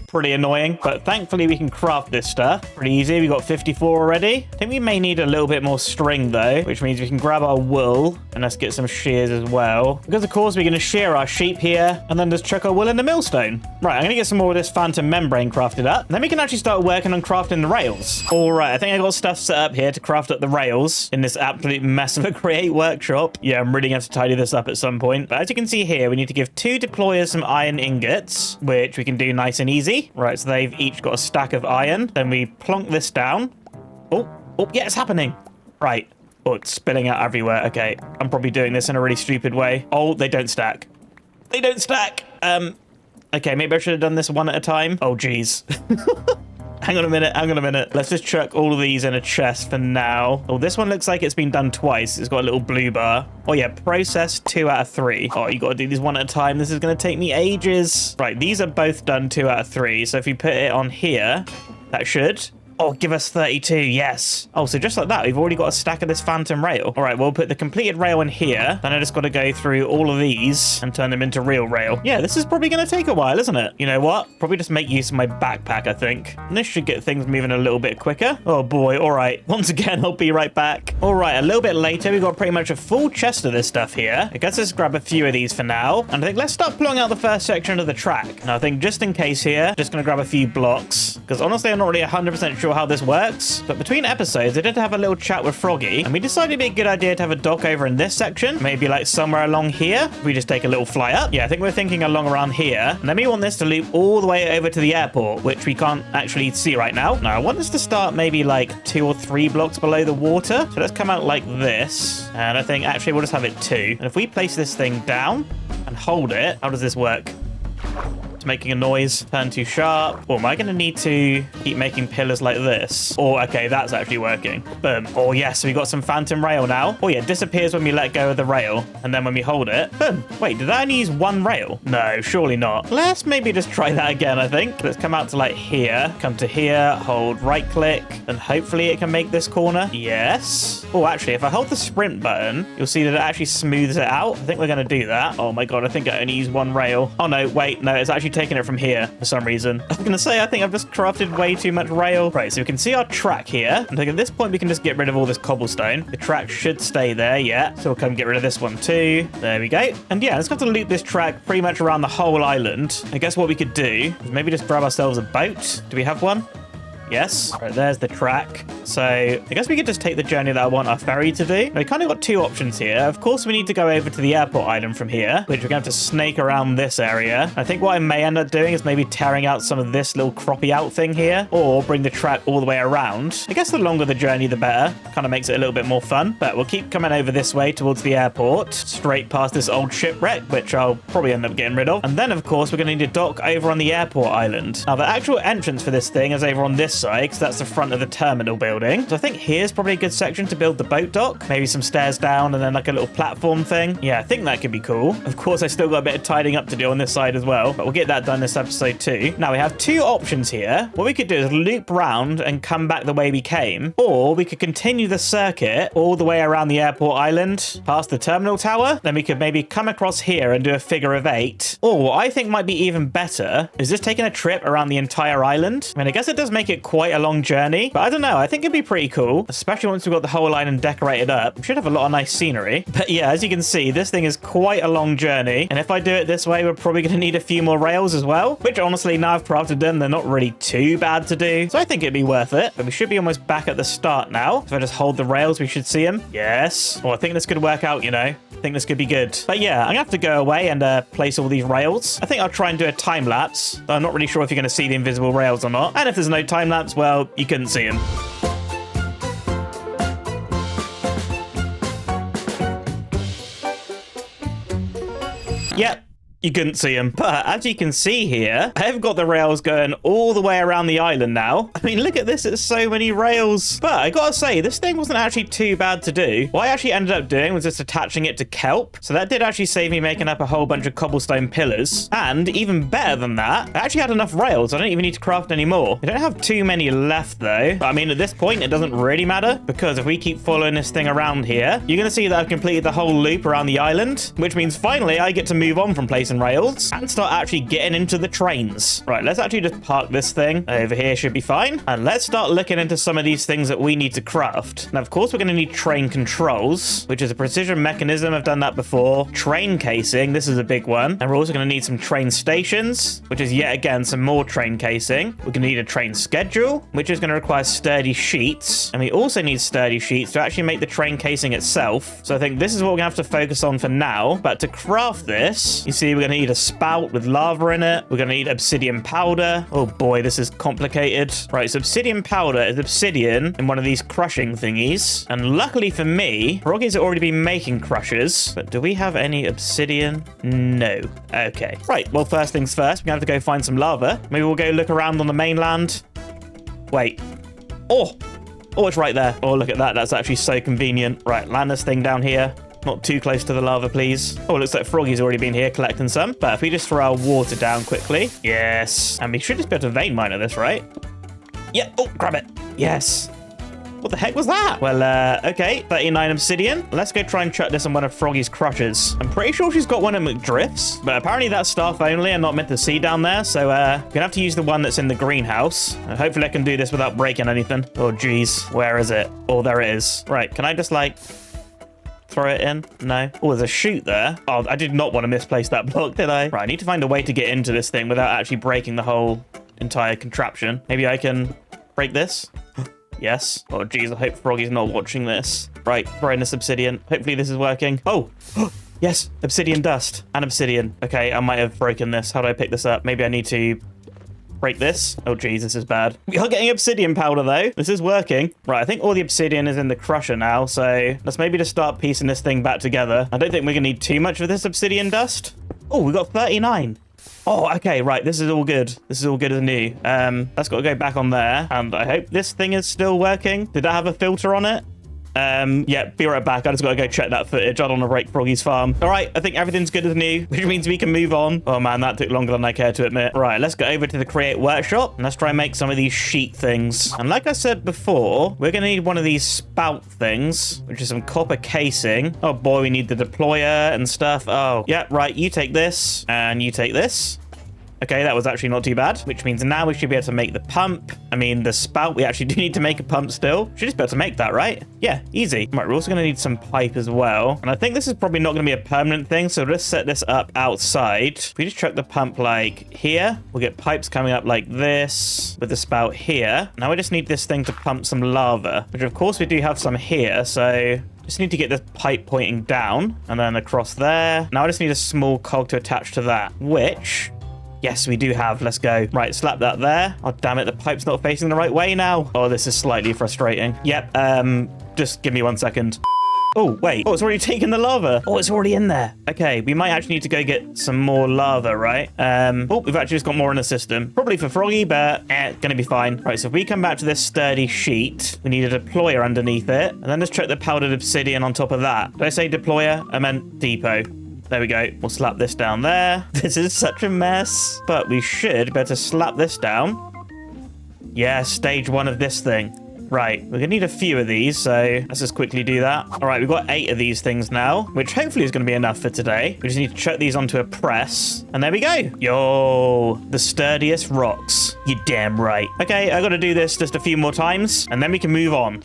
pretty annoying, but thankfully we can craft this stuff pretty easy. We got 54 already. I think we may need a little bit more string though, which means we can grab our wool and let's get some shears as well, because of course we're going to shear our sheep here and then just chuck our wool in the millstone. Right, I'm going to get some more of this phantom membrane crafted up, then we can actually start working on crafting the rails. All right, I think I got stuff set up here to craft up the rails in this absolute mess of a create workshop. Yeah, I'm really going to have to tidy this up at some point, but as you can see here, we need to give 2 deployers some iron ingots, which we can do nice and easy. Right, so they've each got a stack of iron. Then we plonk this down. Oh, yeah, it's happening. Right. Oh, it's spilling out everywhere. Okay, I'm probably doing this in a really stupid way. Oh, they don't stack. They don't stack. Okay, maybe I should have done this one at a time. Oh, geez. Hang on a minute. Let's just chuck all of these in a chest for now. Oh, this one looks like it's been done twice. It's got a little blue bar. Oh yeah, process 2 out of 3. Oh, you got to do these one at a time. This is going to take me ages. Right, these are both done 2 out of 3. So if we put it on here, that should... Oh, give us 32, yes. Oh, so just like that, we've already got a stack of this phantom rail. All right, we'll put the completed rail in here. Then I just got to go through all of these and turn them into real rail. Yeah, this is probably going to take a while, isn't it? You know what? Probably just make use of my backpack, I think. And this should get things moving a little bit quicker. Oh boy, all right. Once again, I'll be right back. All right, a little bit later, we've got pretty much a full chest of this stuff here. I guess let's grab a few of these for now. And I think let's start pulling out the first section of the track. Now, I think just in case here, just going to grab a few blocks. Because honestly, I'm not really 100% sure how this works. But between episodes, I did have a little chat with Froggy, and we decided it'd be a good idea to have a dock over in this section, maybe like somewhere along here. We just take a little fly up. Yeah, I think we're thinking along around here. And then we want this to loop all the way over to the airport, which we can't actually see right now. Now, I want this to start maybe like 2 or 3 blocks below the water. So let's come out like this. And I think actually we'll just have it 2. And if we place this thing down and hold it, how does this work? Making a noise, turn too sharp. Or am I going to need to keep making pillars like this? Or, okay, that's actually working. Boom. Oh, yes, so we got some phantom rail now. Oh, yeah, it disappears when we let go of the rail. And then when we hold it, boom. Wait, did I only use 1 rail? No, surely not. Let's maybe just try that again, I think. Let's come out to like here, come to here, hold right click, and hopefully it can make this corner. Yes. Oh, actually, if I hold the sprint button, you'll see that it actually smooths it out. I think we're going to do that. Oh my God, I think I only used 1 rail. Oh no, wait, no, it's actually taking it from here for some reason. I was going to say, I think I've just crafted way too much rail. Right, so we can see our track here. I think at this point, we can just get rid of all this cobblestone. The track should stay there, yeah. So we'll come get rid of this one too. There we go. And yeah, let's have to loop this track pretty much around the whole island. I guess what we could do is maybe just grab ourselves a boat. Do we have one? Yes. Right, there's the track. So I guess we could just take the journey that I want our ferry to do. We kind of got 2 options here. Of course, we need to go over to the airport island from here, which we're going to have to snake around this area. I think what I may end up doing is maybe tearing out some of this little croppy out thing here, or bring the track all the way around. I guess the longer the journey, the better. Kind of makes it a little bit more fun. But we'll keep coming over this way towards the airport, straight past this old shipwreck, which I'll probably end up getting rid of. And then, of course, we're going to need a dock over on the airport island. Now, the actual entrance for this thing is over on this side, because that's the front of the terminal building. So I think here's probably a good section to build the boat dock. Maybe some stairs down and then like a little platform thing. Yeah, I think that could be cool. Of course, I still got a bit of tidying up to do on this side as well, but we'll get that done this episode too. Now we have 2 options here. What we could do is loop round and come back the way we came, or we could continue the circuit all the way around the airport island, past the terminal tower. Then we could maybe come across here and do a figure of 8. Or what I think might be even better is just taking a trip around the entire island. I mean, I guess it does make it quite a long journey, but I don't know. I think it'd be pretty cool, especially once we've got the whole island decorated up. We should have a lot of nice scenery. But yeah, as you can see, this thing is quite a long journey. And if I do it this way, we're probably going to need a few more rails as well, which honestly, now I've crafted them, they're not really too bad to do. So I think it'd be worth it. But we should be almost back at the start now. If I just hold the rails, we should see them. Yes. Oh, I think this could work out, you know. I think this could be good. But yeah, I'm going to have to go away and place all these rails. I think I'll try and do a time lapse. I'm not really sure if you're going to see the invisible rails or not. And if there's no time lapse, well, you couldn't see them. Yep. You couldn't see them. But as you can see here, I've got the rails going all the way around the island now. I mean, look at this. It's so many rails. But I gotta say, this thing wasn't actually too bad to do. What I actually ended up doing was just attaching it to kelp. So that did actually save me making up a whole bunch of cobblestone pillars. And even better than that, I actually had enough rails. I don't even need to craft any more. I don't have too many left though. But I mean, at this point, it doesn't really matter because if we keep following this thing around here, you're gonna see that I've completed the whole loop around the island, which means finally I get to move on from placing rails and start actually getting into the trains. Right, let's actually just park this thing over here, should be fine. And let's start looking into some of these things that we need to craft. Now, of course, we're going to need train controls, which is a precision mechanism. I've done that before. Train casing, this is a big one. And we're also going to need some train stations, which is yet again some more train casing. We're going to need a train schedule, which is going to require sturdy sheets. And we also need sturdy sheets to actually make the train casing itself. So I think this is what we're going to have to focus on for now. But to craft this, you see, we're going to need a spout with lava in it. We're going to need obsidian powder. Oh boy, this is complicated. Right, so obsidian powder is obsidian in one of these crushing thingies. And luckily for me, Froggy's already been making crushers. But do we have any obsidian? No. Okay. Right, well, first things first, we're going to have to go find some lava. Maybe we'll go look around on the mainland. Wait. Oh, it's right there. Oh, look at that. That's actually so convenient. Right, land this thing down here. Not too close to the lava, please. Oh, it looks like Froggy's already been here collecting some. But if we just throw our water down quickly. Yes. And we should just be able to vein mine this, right? Yeah. Oh, grab it. Yes. What the heck was that? Well, okay. 39 obsidian. Let's go try and chuck this on one of Froggy's crushers. I'm pretty sure she's got one of McDrift's, but apparently that's staff only and not meant to see down there. So, gonna have to use the one that's in the greenhouse. And hopefully I can do this without breaking anything. Oh, geez. Where is it? Oh, there it is. Right. Can I just, like, throw it in? No. Oh, there's a chute there. Oh, I did not want to misplace that block, did I? Right, I need to find a way to get into this thing without actually breaking the whole entire contraption. Maybe I can break this? Yes. Oh, geez, I hope Froggy's not watching this. Right, throw in this obsidian. Hopefully this is working. Oh, yes, obsidian dust and obsidian. Okay, I might have broken this. How do I pick this up? Maybe I need to break this. Oh, geez, this is bad. We are getting obsidian powder, though. This is working. Right, I think all the obsidian is in the crusher now, so let's maybe just start piecing this thing back together. I don't think we're going to need too much of this obsidian dust. Oh, we got 39. Oh, okay, right. This is all good. This is all good as new. That's got to go back on there. And I hope this thing is still working. Did that have a filter on it? Yeah, be right back. I just gotta go check that footage. I don't want to break Froggy's farm. All right, I think everything's good as new, which means we can move on. Oh man, that took longer than I care to admit. Right, let's go over to the Create Workshop and let's try and make some of these sheet things. And like I said before, we're gonna need one of these spout things, which is some copper casing. Oh boy, we need the deployer and stuff. Oh, yeah, right. You take this and you take this. Okay, that was actually not too bad, which means now we should be able to make the pump. I mean, the spout, we actually do need to make a pump still. Should just be able to make that, right? Yeah, easy. Right, we're also going to need some pipe as well. And I think this is probably not going to be a permanent thing, so let's set this up outside. If we just chuck the pump like here, we'll get pipes coming up like this with the spout here. Now we just need this thing to pump some lava, which of course we do have some here, so just need to get this pipe pointing down and then across there. Now I just need a small cog to attach to that, which... yes, we do have. Let's go. Right, slap that there. Oh, damn it. The pipe's not facing the right way now. Oh, this is slightly frustrating. Yep. Just give me 1 second. Oh, wait. Oh, it's already taken the lava. Oh, it's already in there. Okay, we might actually need to go get some more lava, right? Oh, we've actually just got more in the system. Probably for Froggy, but gonna be fine. Right, so if we come back to this sturdy sheet, we need a deployer underneath it. And then let's chuck the powdered obsidian on top of that. Did I say deployer? I meant depot. There we go. We'll slap this down there. This is such a mess. But we should better slap this down. Yeah, stage 1 of this thing. Right, we're gonna need a few of these, so let's just quickly do that. All right, we've got 8 of these things now, which hopefully is gonna be enough for today. We just need to chuck these onto a press, and there we go. Yo, the sturdiest rocks. You damn right. Okay, I gotta do this just a few more times, and then we can move on.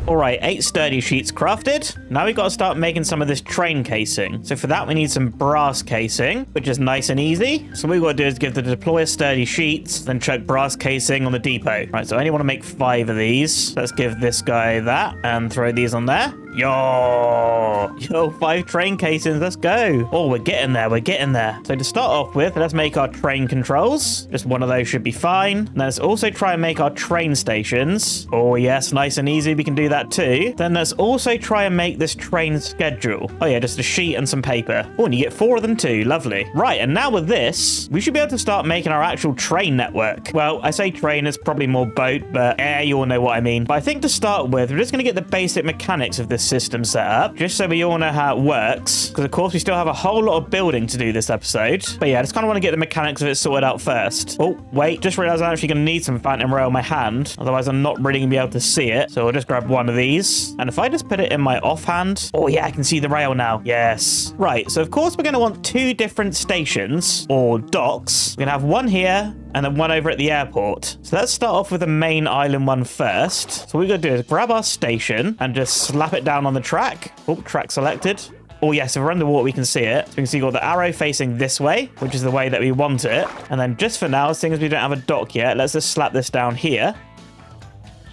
All right, 8 sturdy sheets crafted. Now we've got to start making some of this train casing. So for that, we need some brass casing, which is nice and easy. So what we've got to do is give the deployer sturdy sheets, then chuck brass casing on the depot. Right, so I only want to make 5 of these. Let's give this guy that and throw these on there. Yo, 5 train casings. Let's go. Oh, we're getting there. We're getting there. So to start off with, let's make our train controls. Just one of those should be fine. And let's also try and make our train stations. Oh, yes, nice and easy. We can do that too. Then let's also try and make this train schedule. Oh, yeah, just a sheet and some paper. Oh, and you get 4 of them too. Lovely. Right, and now with this, we should be able to start making our actual train network. Well, I say train, it's probably more boat, but you all know what I mean. But I think to start with, we're just going to get the basic mechanics of this system set up, just so we all know how it works, because of course we still have a whole lot of building to do this episode. But yeah, I just kind of want to get the mechanics of it sorted out first. Oh, wait, just realized I'm actually going to need some phantom rail in my hand, otherwise I'm not really going to be able to see it. So I'll just grab one of these, and if I just put it in my offhand, oh yeah, I can see the rail now. Yes. Right, so of course we're going to want 2 different stations, or docks. We're going to have one here, and then one over at the airport. So let's start off with the main island one first. So what we're going to do is grab our station and just slap it down on the track. Oh, track selected. Oh yes, if we're underwater, we can see it. So we can see we've got the arrow facing this way, which is the way that we want it. And then just for now, seeing as we don't have a dock yet, let's just slap this down here.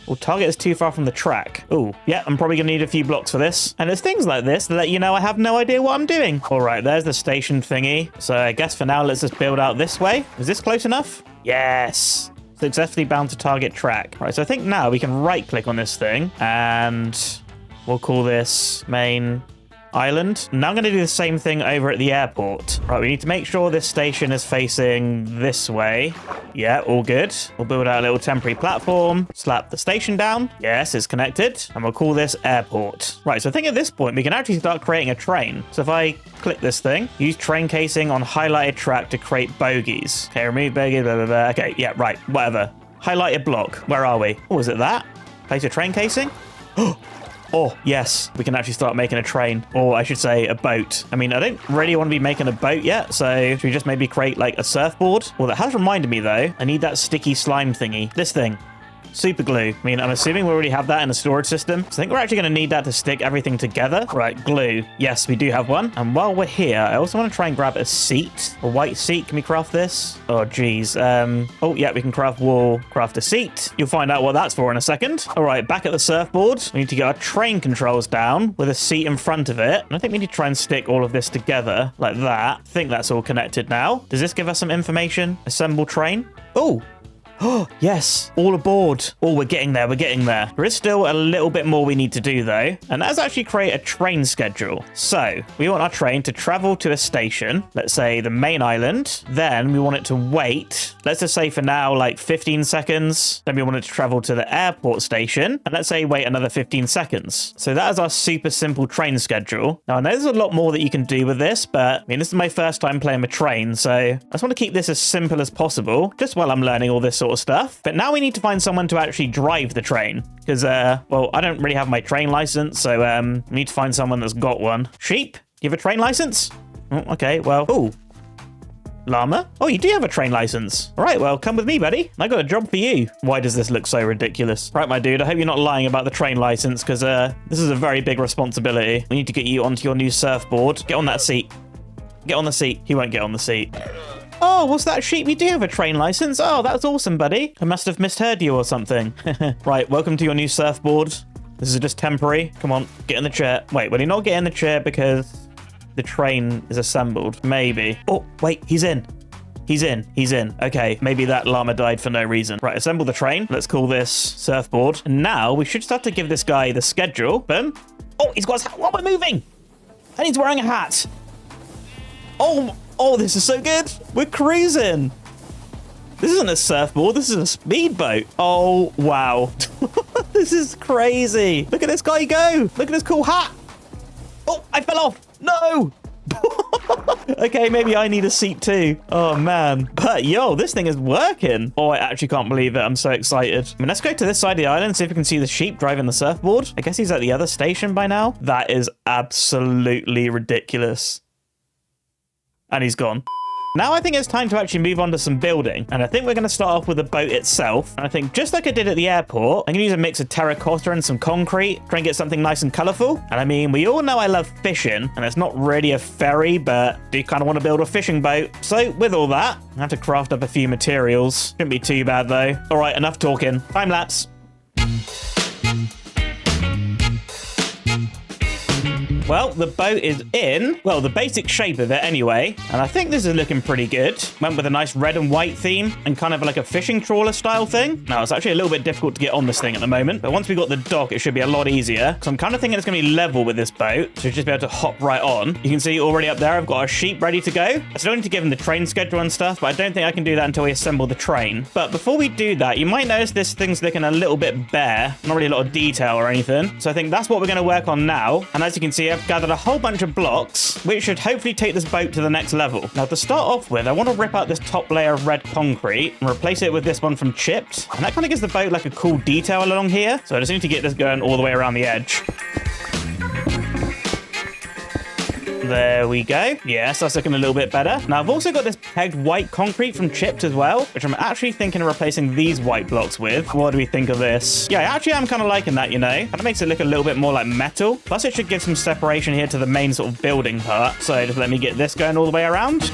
Well, target is too far from the track. Oh, yeah, I'm probably going to need a few blocks for this. And it's things like this that let you know I have no idea what I'm doing. All right, there's the station thingy. So I guess for now, let's just build out this way. Is this close enough? Yes. Successfully bound to target track. Right, so I think now we can right-click on this thing. And we'll call this main island. Now I'm going to do the same thing over at the airport. Right, we need to make sure this station is facing this way. Yeah, all good. We'll build out a little temporary platform, slap the station down. Yes, it's connected. And we'll call this airport. Right, so I think at this point we can actually start creating a train. So if I click this thing, use train casing on highlighted track to create bogies. Okay, remove bogies, blah, blah, blah. Okay, yeah, right, whatever. Highlighted block. Where are we? Oh, is it that? Place a train casing? Oh, yes, we can actually start making a train, or I should say a boat. I mean, I don't really want to be making a boat yet, so should we just maybe create like a surfboard? Well, that has reminded me though, I need that sticky slime thingy. This thing. Super glue. I mean, I'm assuming we already have that in the storage system. So I think we're actually going to need that to stick everything together. Right, glue. Yes, we do have one. And while we're here, I also want to try and grab a seat. A white seat. Can we craft this? Oh, geez. Oh, yeah, we can craft wool, craft a seat. You'll find out what that's for in a second. All right, back at the surfboard. We need to get our train controls down with a seat in front of it. And I think we need to try and stick all of this together like that. I think that's all connected now. Does this give us some information? Assemble train. Oh, oh, yes, all aboard. Oh, we're getting there, we're getting there. There is still a little bit more we need to do though, and that's actually create a train schedule. So we want our train to travel to a station, let's say the main island, then we want it to wait, let's just say for now like 15 seconds, then we want it to travel to the airport station, and let's say wait another 15 seconds. So that is our super simple train schedule. Now I know there's a lot more that you can do with this, but I mean, this is my first time playing with train, so I just want to keep this as simple as possible, just while I'm learning all this sort of stuff. But now we need to find someone to actually drive the train, because well, I don't really have my train license, so we need to find someone that's got one. Sheep, do you have a train license? Oh, okay, well, oh, llama, oh, you do have a train license. All right, well, come with me, buddy, I got a job for you. Why does this look so ridiculous? Right, my dude, I hope you're not lying about the train license, because this is a very big responsibility. We need to get you onto your new surfboard. Get on that seat. Get on the seat. He won't get on the seat. Oh, what's that, sheep? You do have a train license. Oh, that's awesome, buddy. I must have misheard you or something. Right, welcome to your new surfboard. This is just temporary. Come on, get in the chair. Wait, will he not get in the chair because the train is assembled? Maybe. Oh, wait, he's in. He's in. He's in. Okay, maybe that llama died for no reason. Right, assemble the train. Let's call this surfboard. And now we should start to give this guy the schedule. Boom. Oh, he's got his hat. Oh, we're moving. And he's wearing a hat. Oh, this is so good. We're cruising. This isn't a surfboard. This is a speedboat. Oh, wow. This is crazy. Look at this guy go. Look at his cool hat. Oh, I fell off. No. Okay, maybe I need a seat too. Oh, man. But, yo, this thing is working. Oh, I actually can't believe it. I'm so excited. I mean, let's go to this side of the island, see if we can see the sheep driving the surfboard. I guess he's at the other station by now. That is absolutely ridiculous. And he's gone. Now I think it's time to actually move on to some building. And I think we're going to start off with the boat itself. And I think just like I did at the airport, I'm going to use a mix of terracotta and some concrete, try and get something nice and colorful. And I mean, we all know I love fishing, and it's not really a ferry, but do kind of want to build a fishing boat. So with all that, I have to craft up a few materials. Shouldn't be too bad though. All right, enough talking. Time lapse. Well, the boat is in, well, the basic shape of it anyway, and I think this is looking pretty good. Went with a nice red and white theme and kind of like a fishing trawler style thing. Now, it's actually a little bit difficult to get on this thing at the moment, but once we got the dock, it should be a lot easier. So I'm kind of thinking it's going to be level with this boat, so just be able to hop right on. You can see already up there, I've got a sheep ready to go. I still need to give him the train schedule and stuff, but I don't think I can do that until we assemble the train. But before we do that, you might notice this thing's looking a little bit bare, not really a lot of detail or anything. So I think that's what we're going to work on now. And as you can see, I've gathered a whole bunch of blocks, which should hopefully take this boat to the next level. Now, to start off with, I want to rip out this top layer of red concrete and replace it with this one from chipped. And that kind of gives the boat like a cool detail along here. So I just need to get this going all the way around the edge. There we go. Yes, that's looking a little bit better. Now, I've also got this pegged white concrete from chipped as well, which I'm actually thinking of replacing these white blocks with. What do we think of this? Yeah, I actually am kind of liking that, you know. Kind of makes it look a little bit more like metal. Plus, it should give some separation here to the main sort of building part. So just let me get this going all the way around.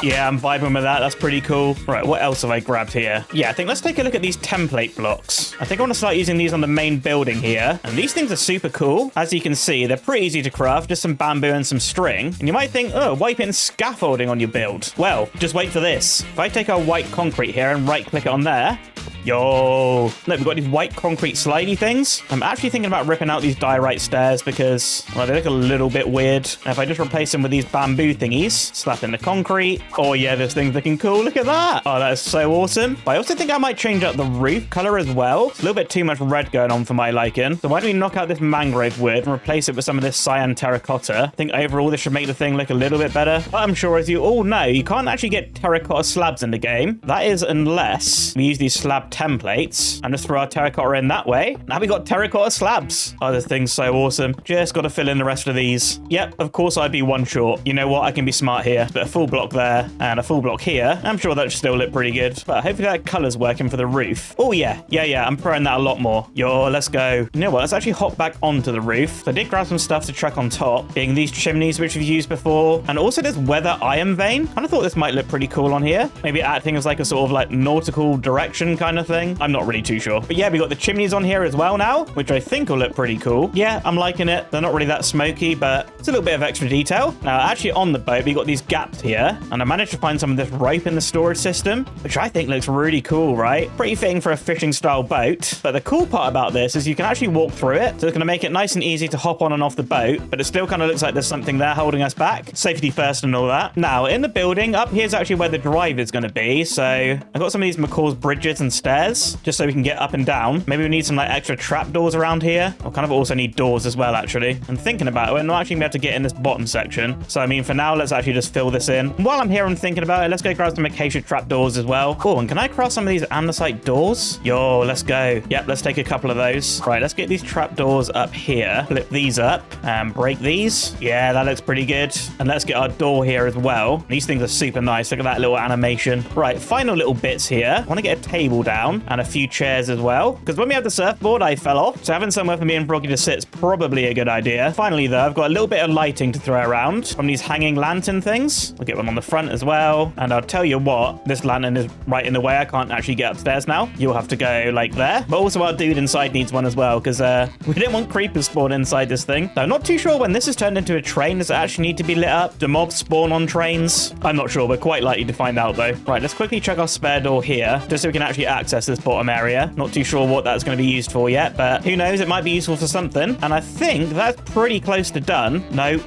Yeah, I'm vibing with that. That's pretty cool. Right, what else have I grabbed here? Yeah, I think let's take a look at these template blocks. I think I want to start using these on the main building here. And these things are super cool. As you can see, they're pretty easy to craft. Just some bamboo and some string. And you might think, oh, why putting scaffolding on your build? Well, just wait for this. If I take our white concrete here and right-click it on there, yo, look, we've got these white concrete slidey things. I'm actually thinking about ripping out these diorite stairs because, well, they look a little bit weird. And if I just replace them with these bamboo thingies, slap in the concrete. Oh, yeah, this thing's looking cool. Look at that. Oh, that is so awesome. But I also think I might change up the roof color as well. It's a little bit too much red going on for my liking. So why don't we knock out this mangrove wood and replace it with some of this cyan terracotta? I think overall this should make the thing look a little bit better. But I'm sure, as you all know, you can't actually get terracotta slabs in the game. That is unless we use these slab templates and just throw our terracotta in that way. Now we got terracotta slabs. Oh, this thing's so awesome. Just got to fill in the rest of these. Yep, of course I'd be one short. You know what? I can be smart here. But a full block there and a full block here. I'm sure that should still look pretty good. But hopefully that color's working for the roof. Oh, yeah. Yeah. I'm preferring that a lot more. Yo, let's go. You know what? Let's actually hop back onto the roof. So I did grab some stuff to chuck on top, being these chimneys, which we've used before. And also this weather iron vein. Kind of thought this might look pretty cool on here. Maybe acting as like a sort of like nautical direction kind of thing. I'm not really too sure. But yeah, we got the chimneys on here as well now, which I think will look pretty cool. Yeah, I'm liking it. They're not really that smoky, but it's a little bit of extra detail. Now, actually on the boat, we got these gaps here, and I managed to find some of this rope in the storage system, which I think looks really cool, right? Pretty fitting for a fishing style boat. But the cool part about this is you can actually walk through it, so it's going to make it nice and easy to hop on and off the boat, but it still kind of looks like there's something there holding us back. Safety first and all that. Now, in the building, up here's actually where the drive is going to be, so I've got some of these McCaw's bridges and stairs, just so we can get up and down. Maybe we need some like extra trapdoors around here. We'll kind of also need doors as well, actually. And thinking about it, we're not actually going to be able to get in this bottom section. So, I mean, for now, let's actually just fill this in. And while I'm here and thinking about it, let's go grab some acacia trapdoors as well. Oh, and can I craft some of these andesite doors? Yo, let's go. Yep, let's take a couple of those. Right, let's get these trapdoors up here. Flip these up and break these. Yeah, that looks pretty good. And let's get our door here as well. These things are super nice. Look at that little animation. Right, final little bits here. I want to get a table down and a few chairs as well, because when we had the surfboard, I fell off. So having somewhere for me and Froggy to sit is probably a good idea. Finally, though, I've got a little bit of lighting to throw around from these hanging lantern things. I'll get one on the front as well. And I'll tell you what, this lantern is right in the way. I can't actually get upstairs now. You'll have to go like there. But also our dude inside needs one as well, because we didn't want creepers spawn inside this thing. So I'm not too sure when this is turned into a train, does it actually need to be lit up? Do mobs spawn on trains? I'm not sure. We're quite likely to find out, though. Right, let's quickly check our spare door here, just so we can actually access this bottom area. Not too sure what that's going to be used for yet, but who knows? It might be useful for something. And I think that's pretty close to done. No.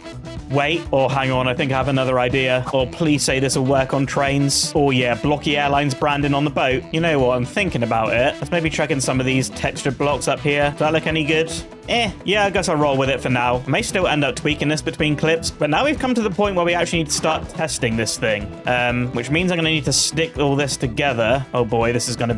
Wait, or hang on, I think I have another idea. Or please say this will work on trains. Oh yeah, Blocky Airlines branding on the boat. You know what, I'm thinking about it. Let's maybe check in some of these textured blocks up here. Does that look any good? Yeah, I guess I'll roll with it for now. I may still end up tweaking this between clips, but now we've come to the point where we actually need to start testing this thing, which means I'm going to need to stick all this together. Oh boy, this is going to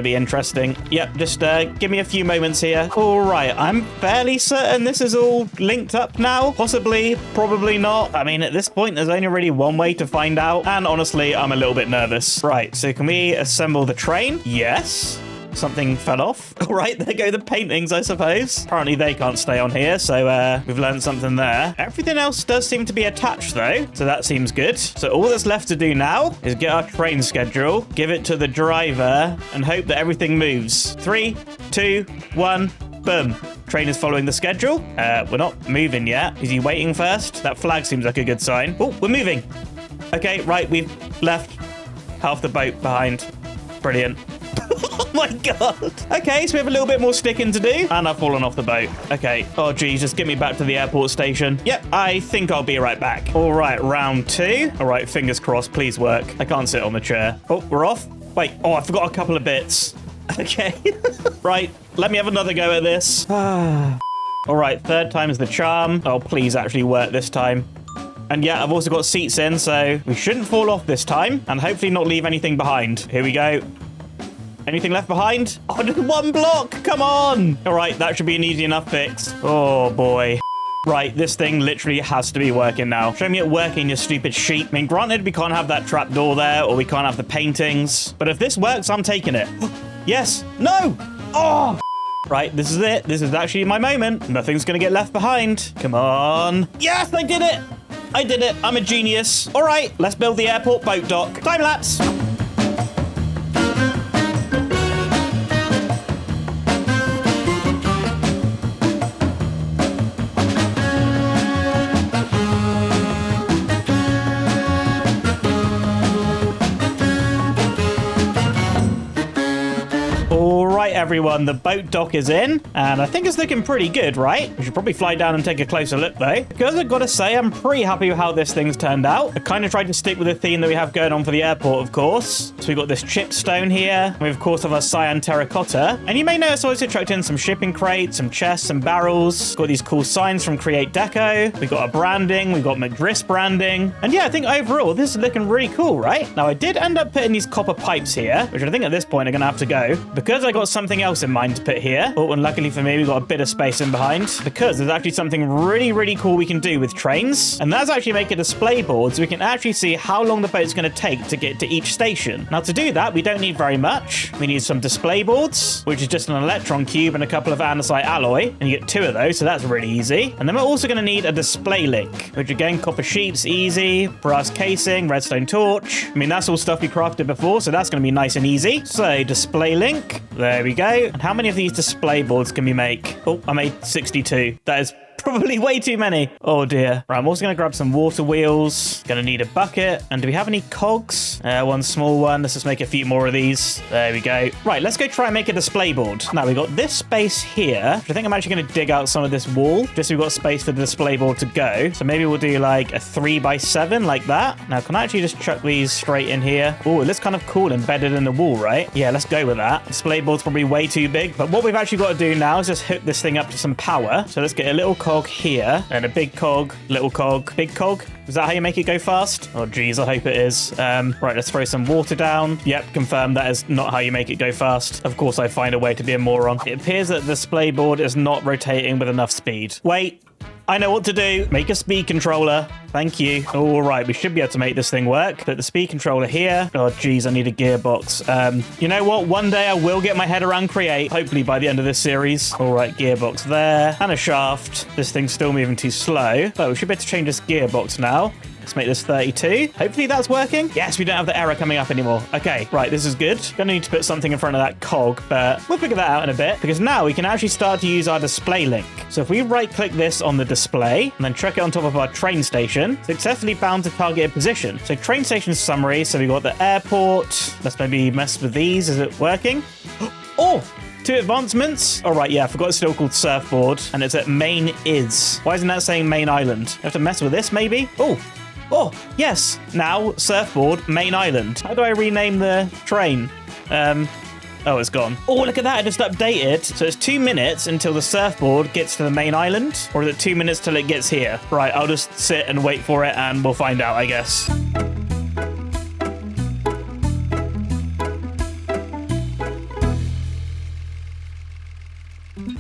be interesting. Yep, just give me a few moments here. All right, I'm fairly certain this is all linked up now. Possibly, probably not. I mean, at this point, there's only really one way to find out, and honestly, I'm a little bit nervous. Right, so can we assemble the train? Yes. Something fell off. All right, there go the paintings, I suppose. Apparently they can't stay on here, so we've learned something there. Everything else does seem to be attached, though, so that seems good. So all that's left to do now is get our train schedule, give it to the driver, and hope that everything moves. 3, 2, 1, boom. Train is following the schedule. We're not moving yet. Is he waiting first? That flag seems like a good sign. Oh, we're moving. Okay, right, we've left half the boat behind. Brilliant. Oh my god. Okay, so we have a little bit more sticking to do. And I've fallen off the boat. Okay. Oh, geez, just get me back to the airport station. Yep, I think I'll be right back. All right, round 2. All right, fingers crossed, please work. I can't sit on the chair. Oh, we're off. Wait, oh, I forgot a couple of bits. Okay. Right, let me have another go at this. All right, third time's the charm. Oh, please actually work this time. And yeah, I've also got seats in, so we shouldn't fall off this time. And hopefully not leave anything behind. Here we go. Anything left behind? Oh, just one block. Come on. All right, that should be an easy enough fix. Oh, boy. Right, this thing literally has to be working now. Show me it working, you stupid sheep. I mean, granted, we can't have that trap door there, or we can't have the paintings. But if this works, I'm taking it. Yes. No. Oh. Right, this is it. This is actually my moment. Nothing's going to get left behind. Come on. Yes, I did it. I did it. I'm a genius. All right, let's build the airport boat dock. Time lapse. Everyone, the boat dock is in, and I think it's looking pretty good, right? We should probably fly down and take a closer look, though, because I've got to say, I'm pretty happy with how this thing's turned out. I kind of tried to stick with the theme that we have going on for the airport, of course. So we've got this chip stone here. We, of course, have our cyan terracotta, and you may notice I also chucked in some shipping crates, some chests, some barrels. Got these cool signs from Create Deco. We've got our branding. We've got McDris branding, and yeah, I think overall, this is looking really cool, right? Now, I did end up putting these copper pipes here, which I think at this point are going to have to go, because I got something else in mind to put here. Oh, and luckily for me, we've got a bit of space in behind, because there's actually something really, really cool we can do with trains, and that's actually make a display board so we can actually see how long the boat's going to take to get to each station. Now, to do that, we don't need very much. We need some display boards, which is just an electron cube and a couple of andesite alloy, and you get 2 of those, so that's really easy. And then we're also going to need a display link, which again, copper sheets, easy, brass casing, redstone torch. I mean, that's all stuff we crafted before, so that's going to be nice and easy. So, display link, there we go. And how many of these display boards can we make? Oh, I made 62. That is probably way too many. Oh dear. Right, I'm also going to grab some water wheels. Going to need a bucket. And do we have any cogs? One small one. Let's just make a few more of these. There we go. Right, let's go try and make a display board. Now, we've got this space here. I think I'm actually going to dig out some of this wall, just so we've got space for the display board to go. So maybe we'll do like a 3x7 like that. Now, can I actually just chuck these straight in here? Oh, it looks kind of cool embedded in the wall, right? Yeah, let's go with that. Display board's probably way too big. But what we've actually got to do now is just hook this thing up to some power. So let's get a little cog here, and a big cog, little cog, big cog. Is that how you make it go fast? Oh, geez, I hope it is. Right, let's throw some water down. Yep, confirmed that is not how you make it go fast. Of course, I find a way to be a moron. It appears that the display board is not rotating with enough speed. Wait. I know what to do. Make a speed controller. Thank you. All right, we should be able to make this thing work. Put the speed controller here. Oh, geez, I need a gearbox. You know what? One day I will get my head around Create, hopefully by the end of this series. All right, gearbox there. And a shaft. This thing's still moving too slow. But we should be able to change this gearbox now. Let's make this 32. Hopefully that's working. Yes, we don't have the error coming up anymore. Okay, right, this is good. Gonna need to put something in front of that cog, but we'll figure that out in a bit, because now we can actually start to use our display link. So if we right-click this on the display, and then chuck it on top of our train station, successfully bound to targeted position. So train station summary, so we got the airport. Let's maybe mess with these. Is it working? Oh! 2 advancements. All right, yeah, I forgot it's still called surfboard, and it's at main is. Why isn't that saying main island? I have to mess with this, maybe? Oh, yes. Now, surfboard, main island. How do I rename the train? Oh, it's gone. Oh, look at that. I just updated. So it's 2 minutes until the surfboard gets to the main island. Or is it 2 minutes till it gets here? Right, I'll just sit and wait for it and we'll find out, I guess.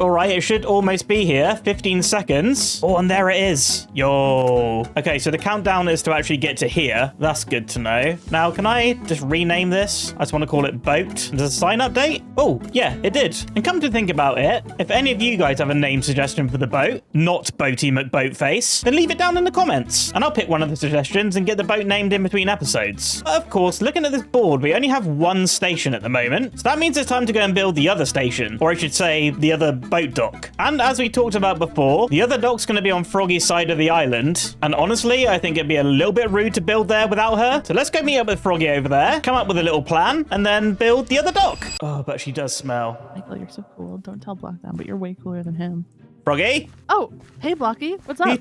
All right, it should almost be here. 15 seconds. Oh, and there it is. Yo. Okay, so the countdown is to actually get to here. That's good to know. Now, can I just rename this? I just want to call it Boat. Does a sign update? Oh, yeah, it did. And come to think about it, if any of you guys have a name suggestion for the boat, not Boaty McBoatface, then leave it down in the comments. And I'll pick one of the suggestions and get the boat named in between episodes. Of course, looking at this board, we only have one station at the moment. So that means it's time to go and build the other station. Or I should say, the other boat dock. And as we talked about before, the other dock's going to be on Froggy's side of the island. And honestly, I think it'd be a little bit rude to build there without her. So let's go meet up with Froggy over there, come up with a little plan, and then build the other dock. Oh, but she does smell. Michael, you're so cool. Don't tell Blockdown, but you're way cooler than him. Froggy? Oh, hey, Blocky. What's up? Who are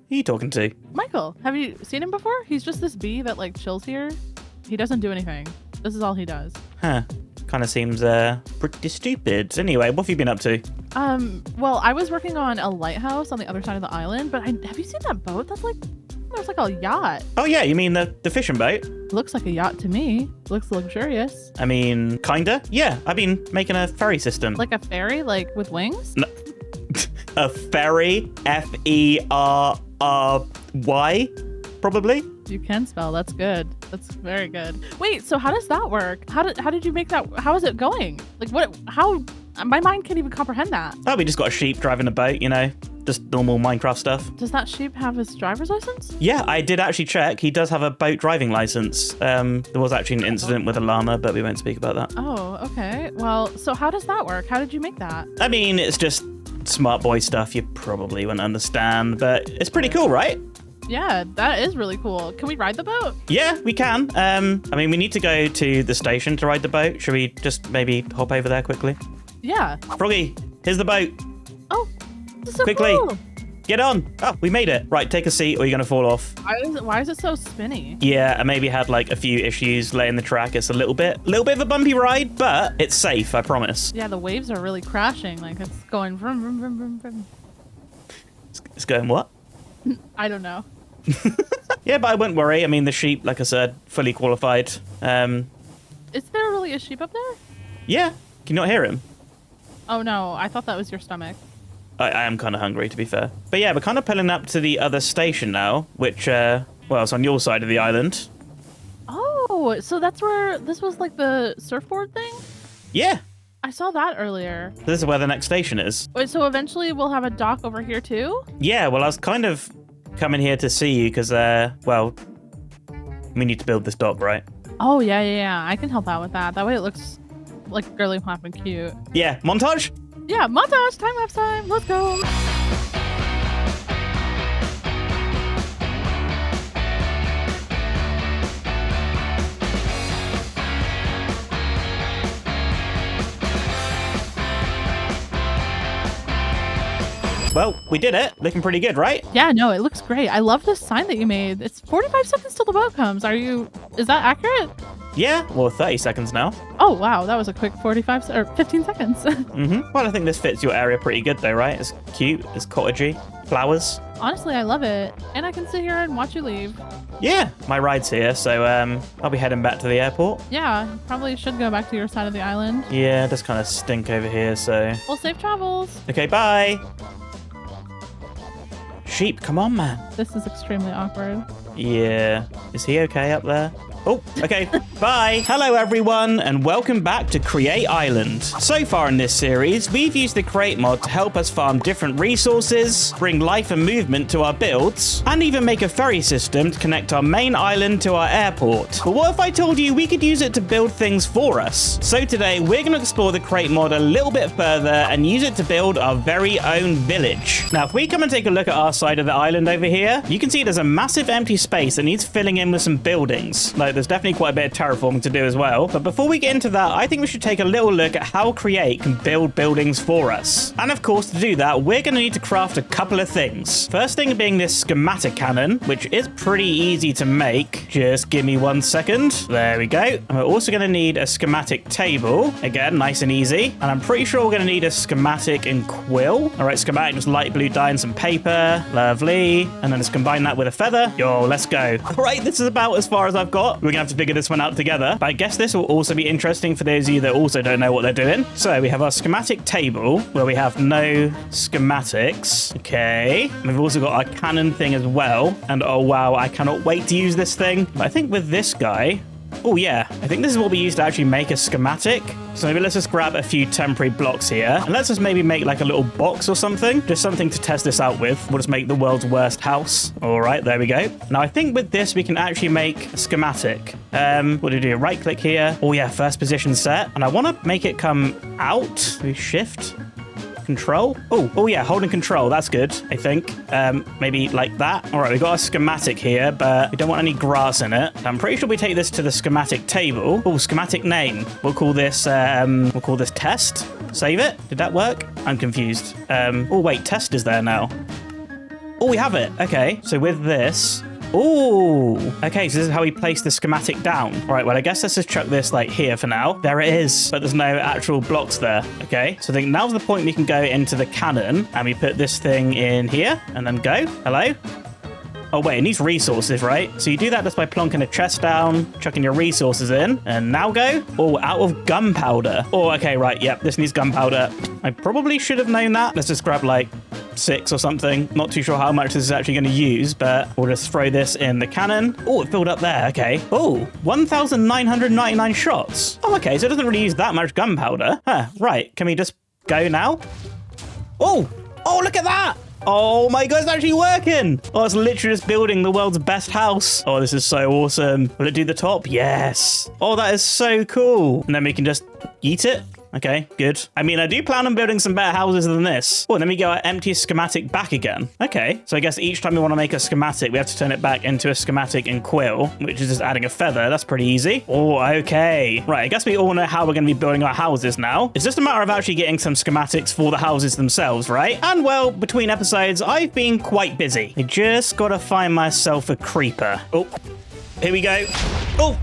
you talking to? Michael, have you seen him before? He's just this bee that, like, chills here. He doesn't do anything. This is all he does. Huh. Kind of seems pretty stupid. Anyway, what have you been up to? Well, I was working on a lighthouse on the other side of the island, but have you seen that boat? That's like, it's like a yacht. Oh yeah, you mean the fishing boat? Looks like a yacht to me. Looks luxurious. I mean, kinda. Yeah, I've been making a ferry system. Like a ferry, like with wings? No. A ferry? Ferry? Probably. You can spell. That's good. That's very good. Wait, so how does that work? How did you make that? How is it going? Like what? How? My mind can't even comprehend that. Oh, we just got a sheep driving a boat, you know, just normal Minecraft stuff. Does that sheep have his driver's license? Yeah, I did actually check. He does have a boat driving license. There was actually an incident with a llama, but we won't speak about that. Oh, okay. Well, so how does that work? How did you make that? I mean, it's just smart boy stuff you probably wouldn't understand, but it's pretty cool, right? Yeah, that is really cool. Can we ride the boat? Yeah, we can. I mean, we need to go to the station to ride the boat. Should we just maybe hop over there quickly? Yeah. Froggy, here's the boat. Oh, this is so Quickly. cool. Get on. Oh, we made it. Right, take a seat or you're going to fall off. Why is it so spinny? Yeah, I maybe had like a few issues laying the track. It's a little bit of a bumpy ride, but it's safe, I promise. Yeah, the waves are really crashing. Like it's going vroom, vroom, vroom, vroom, vroom. It's going what? I don't know. Yeah, but I wouldn't worry. I mean, the sheep, like I said, fully qualified. Is there really a sheep up there? Yeah. Can you not hear him? Oh no, I thought that was your stomach. I am kind of hungry, to be fair. But yeah, we're kind of pulling up to the other station now, which, well, it's on your side of the island. Oh, so that's where this was like the surfboard thing? Yeah. I saw that earlier. This is where the next station is. Wait, so eventually we'll have a dock over here too? Yeah, well, I was kind of coming here to see you because, well, we need to build this dock, right? Oh, yeah. I can help out with that. That way it looks like girly pop and cute. Yeah, montage? Yeah, montage, time-lapse time. Let's go. Well, we did it. Looking pretty good, right? Yeah, no, it looks great. I love this sign that you made. It's 45 seconds till the boat comes. Is that accurate? Yeah, well, 30 seconds now. Oh, wow. That was a quick 15 seconds. Well, I think this fits your area pretty good though, right? It's cute, it's cottagey, flowers. Honestly, I love it. And I can sit here and watch you leave. Yeah, my ride's here, so I'll be heading back to the airport. Yeah, probably should go back to your side of the island. Yeah, it does kind of stink over here, so... Well, safe travels. Okay, bye. Sheep, come on, man. This is extremely awkward. Yeah. Is he okay up there? Oh, okay. Bye. Hello, everyone, and welcome back to Create Island. So far in this series, we've used the Create mod to help us farm different resources, bring life and movement to our builds, and even make a ferry system to connect our main island to our airport. But what if I told you we could use it to build things for us? So today, we're going to explore the Create mod a little bit further and use it to build our very own village. Now, if we come and take a look at our side of the island over here, you can see there's a massive empty space that needs filling in with some buildings. Like, like there's definitely quite a bit of terraforming to do as well. But before we get into that, I think we should take a little look at how Create can build buildings for us. And of course, to do that, we're going to need to craft a couple of things. First thing being this Schematic Cannon, which is pretty easy to make. Just give me 1 second. There we go. And we're also going to need a schematic table. Again, nice and easy. And I'm pretty sure we're going to need a schematic and quill. All right, schematic, just light blue dye and some paper. Lovely. And then let's combine that with a feather. Yo, let's go. All right, this is about as far as I've got. We're going to have to figure this one out together. But I guess this will also be interesting for those of you that also don't know what they're doing. So we have our schematic table where we have no schematics. Okay. We've also got our cannon thing as well. And oh, wow, I cannot wait to use this thing. But I think with this guy, oh yeah, I think this is what we use to actually make a schematic. So maybe let's just grab a few temporary blocks here. And let's just maybe make like a little box or something. Just something to test this out with. We'll just make the world's worst house. All right, there we go. Now I think with this, we can actually make a schematic. What do we do? Right click here. Oh yeah, first position set. And I want to make it come out. We shift. Control. Oh yeah, holding control. That's good, I think. Maybe like that. All right, we've got a schematic here, but we don't want any grass in it. I'm pretty sure we take this to the schematic table. Oh, schematic name. We'll call this test. Save it. Did that work? I'm confused. Oh wait, test is there now. Oh, we have it. Okay, so with this. Oh, okay, so this is how we place the schematic down. All right, well, I guess let's just chuck this like here for now. There it is, but there's no actual blocks there. Okay, so I think now's the point we can go into the cannon and we put this thing in here and then go. Hello? Oh, wait, it needs resources, right? So you do that just by plonking a chest down, chucking your resources in, and now go. Oh, out of gunpowder. Oh, okay, right, yep, this needs gunpowder. I probably should have known that. Let's just grab like 6 or something. Not too sure how much this is actually going to use, but we'll just throw this in the cannon. Oh, it filled up there. Okay. Oh, 1,999 shots. Oh, okay, so it doesn't really use that much gunpowder. Huh, right. Can we just go now? Oh, look at that. Oh my god, it's actually working! Oh, it's literally just building the world's best house. Oh, this is so awesome. Will it do the top? Yes. Oh, that is so cool. And then we can just eat it. Okay, good. I mean, I do plan on building some better houses than this. Oh, and then we go our empty schematic back again. Okay, so I guess each time we want to make a schematic, we have to turn it back into a schematic and quill, which is just adding a feather. That's pretty easy. Oh, okay. Right, I guess we all know how we're going to be building our houses now. It's just a matter of actually getting some schematics for the houses themselves, right? And well, between episodes, I've been quite busy. I just got to find myself a creeper. Oh, here we go. Oh.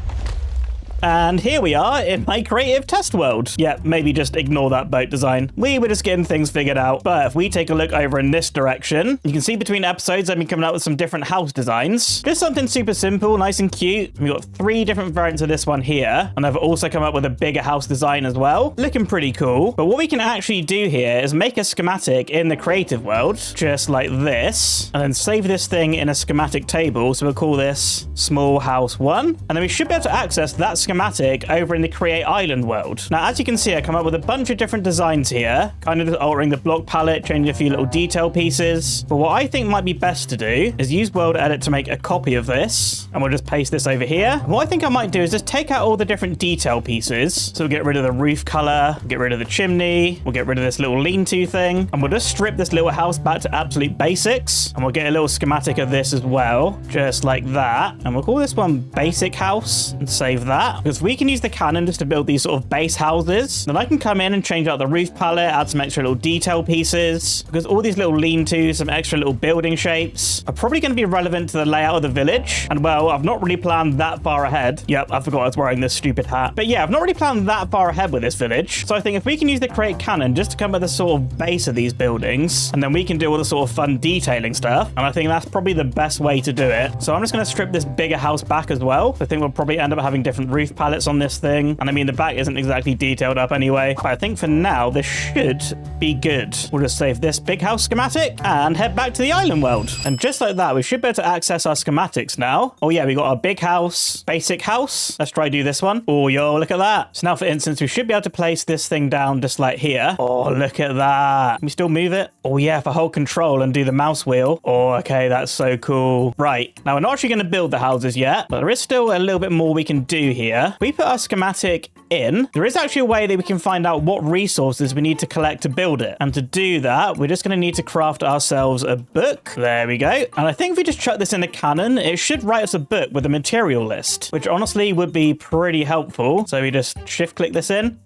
And here we are in my creative test world. Yeah, maybe just ignore that boat design. We were just getting things figured out. But if we take a look over in this direction, you can see between episodes, I've been coming up with some different house designs. Just something super simple, nice and cute. We've got 3 different variants of this one here. And I've also come up with a bigger house design as well. Looking pretty cool. But what we can actually do here is make a schematic in the creative world, just like this. And then save this thing in a schematic table. So we'll call this small house 1. And then we should be able to access that schematic over in the create island world. Now, as you can see, I come up with a bunch of different designs here, kind of just altering the block palette, changing a few little detail pieces. But what I think might be best to do is use world edit to make a copy of this, and we'll just paste this over here. And what I think I might do is just take out all the different detail pieces. So we'll get rid of the roof color, get rid of the chimney, we'll get rid of this little lean-to thing, and we'll just strip this little house back to absolute basics. And we'll get a little schematic of this as well, just like that. And we'll call this one basic house and save that, because we can use the cannon just to build these sort of base houses. Then I can come in and change out the roof palette, add some extra little detail pieces, because all these little lean-tos, some extra little building shapes are probably going to be relevant to the layout of the village. And well, I've not really planned that far ahead. Yep, I forgot I was wearing this stupid hat. But yeah, I've not really planned that far ahead with this village. So I think if we can use the create cannon just to come with the sort of base of these buildings, and then we can do all the sort of fun detailing stuff. And I think that's probably the best way to do it. So I'm just going to strip this bigger house back as well. I think we'll probably end up having different roof palettes on this thing. And I mean, the back isn't exactly detailed up anyway, but I think for now, this should be good. We'll just save this big house schematic and head back to the island world. And just like that, we should be able to access our schematics now. Oh yeah, we got our big house, basic house. Let's try do this one. Oh, yo, look at that. So now, for instance, we should be able to place this thing down just like here. Oh, look at that. Can we still move it? Oh yeah, if I hold control and do the mouse wheel. Oh, okay, that's so cool. Right, now we're not actually going to build the houses yet, but there is still a little bit more we can do here. here, we put our schematic in, there is actually a way that we can find out what resources we need to collect to build it. And to do that, we're just going to need to craft ourselves a book. There we go. And I think if we just chuck this in the cannon, it should write us a book with a material list, which honestly would be pretty helpful. So we just shift click this in.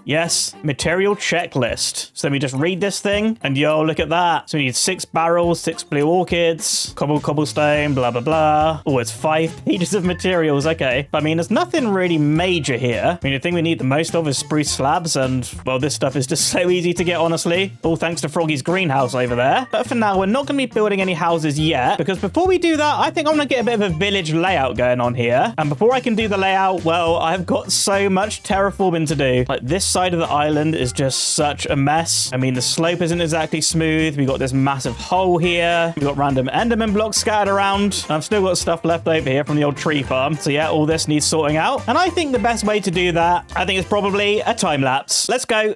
Yes, material checklist. So we just read this thing and yo, look at that. So we need 6 barrels, 6 blue orchids, cobblestone, blah, blah, blah. Oh, it's 5 pages of materials. Okay. But I mean, there's nothing really major here. I mean, the thing we need the most of is spruce slabs. And well, this stuff is just so easy to get, honestly. All thanks to Froggy's greenhouse over there. But for now, we're not going to be building any houses yet, because before we do that, I think I'm going to get a bit of a village layout going on here. And before I can do the layout, well, I've got so much terraforming to do. Like this side of the island is just such a mess. I mean, the slope isn't exactly smooth. We got this massive hole here. We got random enderman blocks scattered around. I've still got stuff left over here from the old tree farm. So yeah, all this needs sorting out. And I think the best way to do that, I think, is probably a time lapse. Let's go.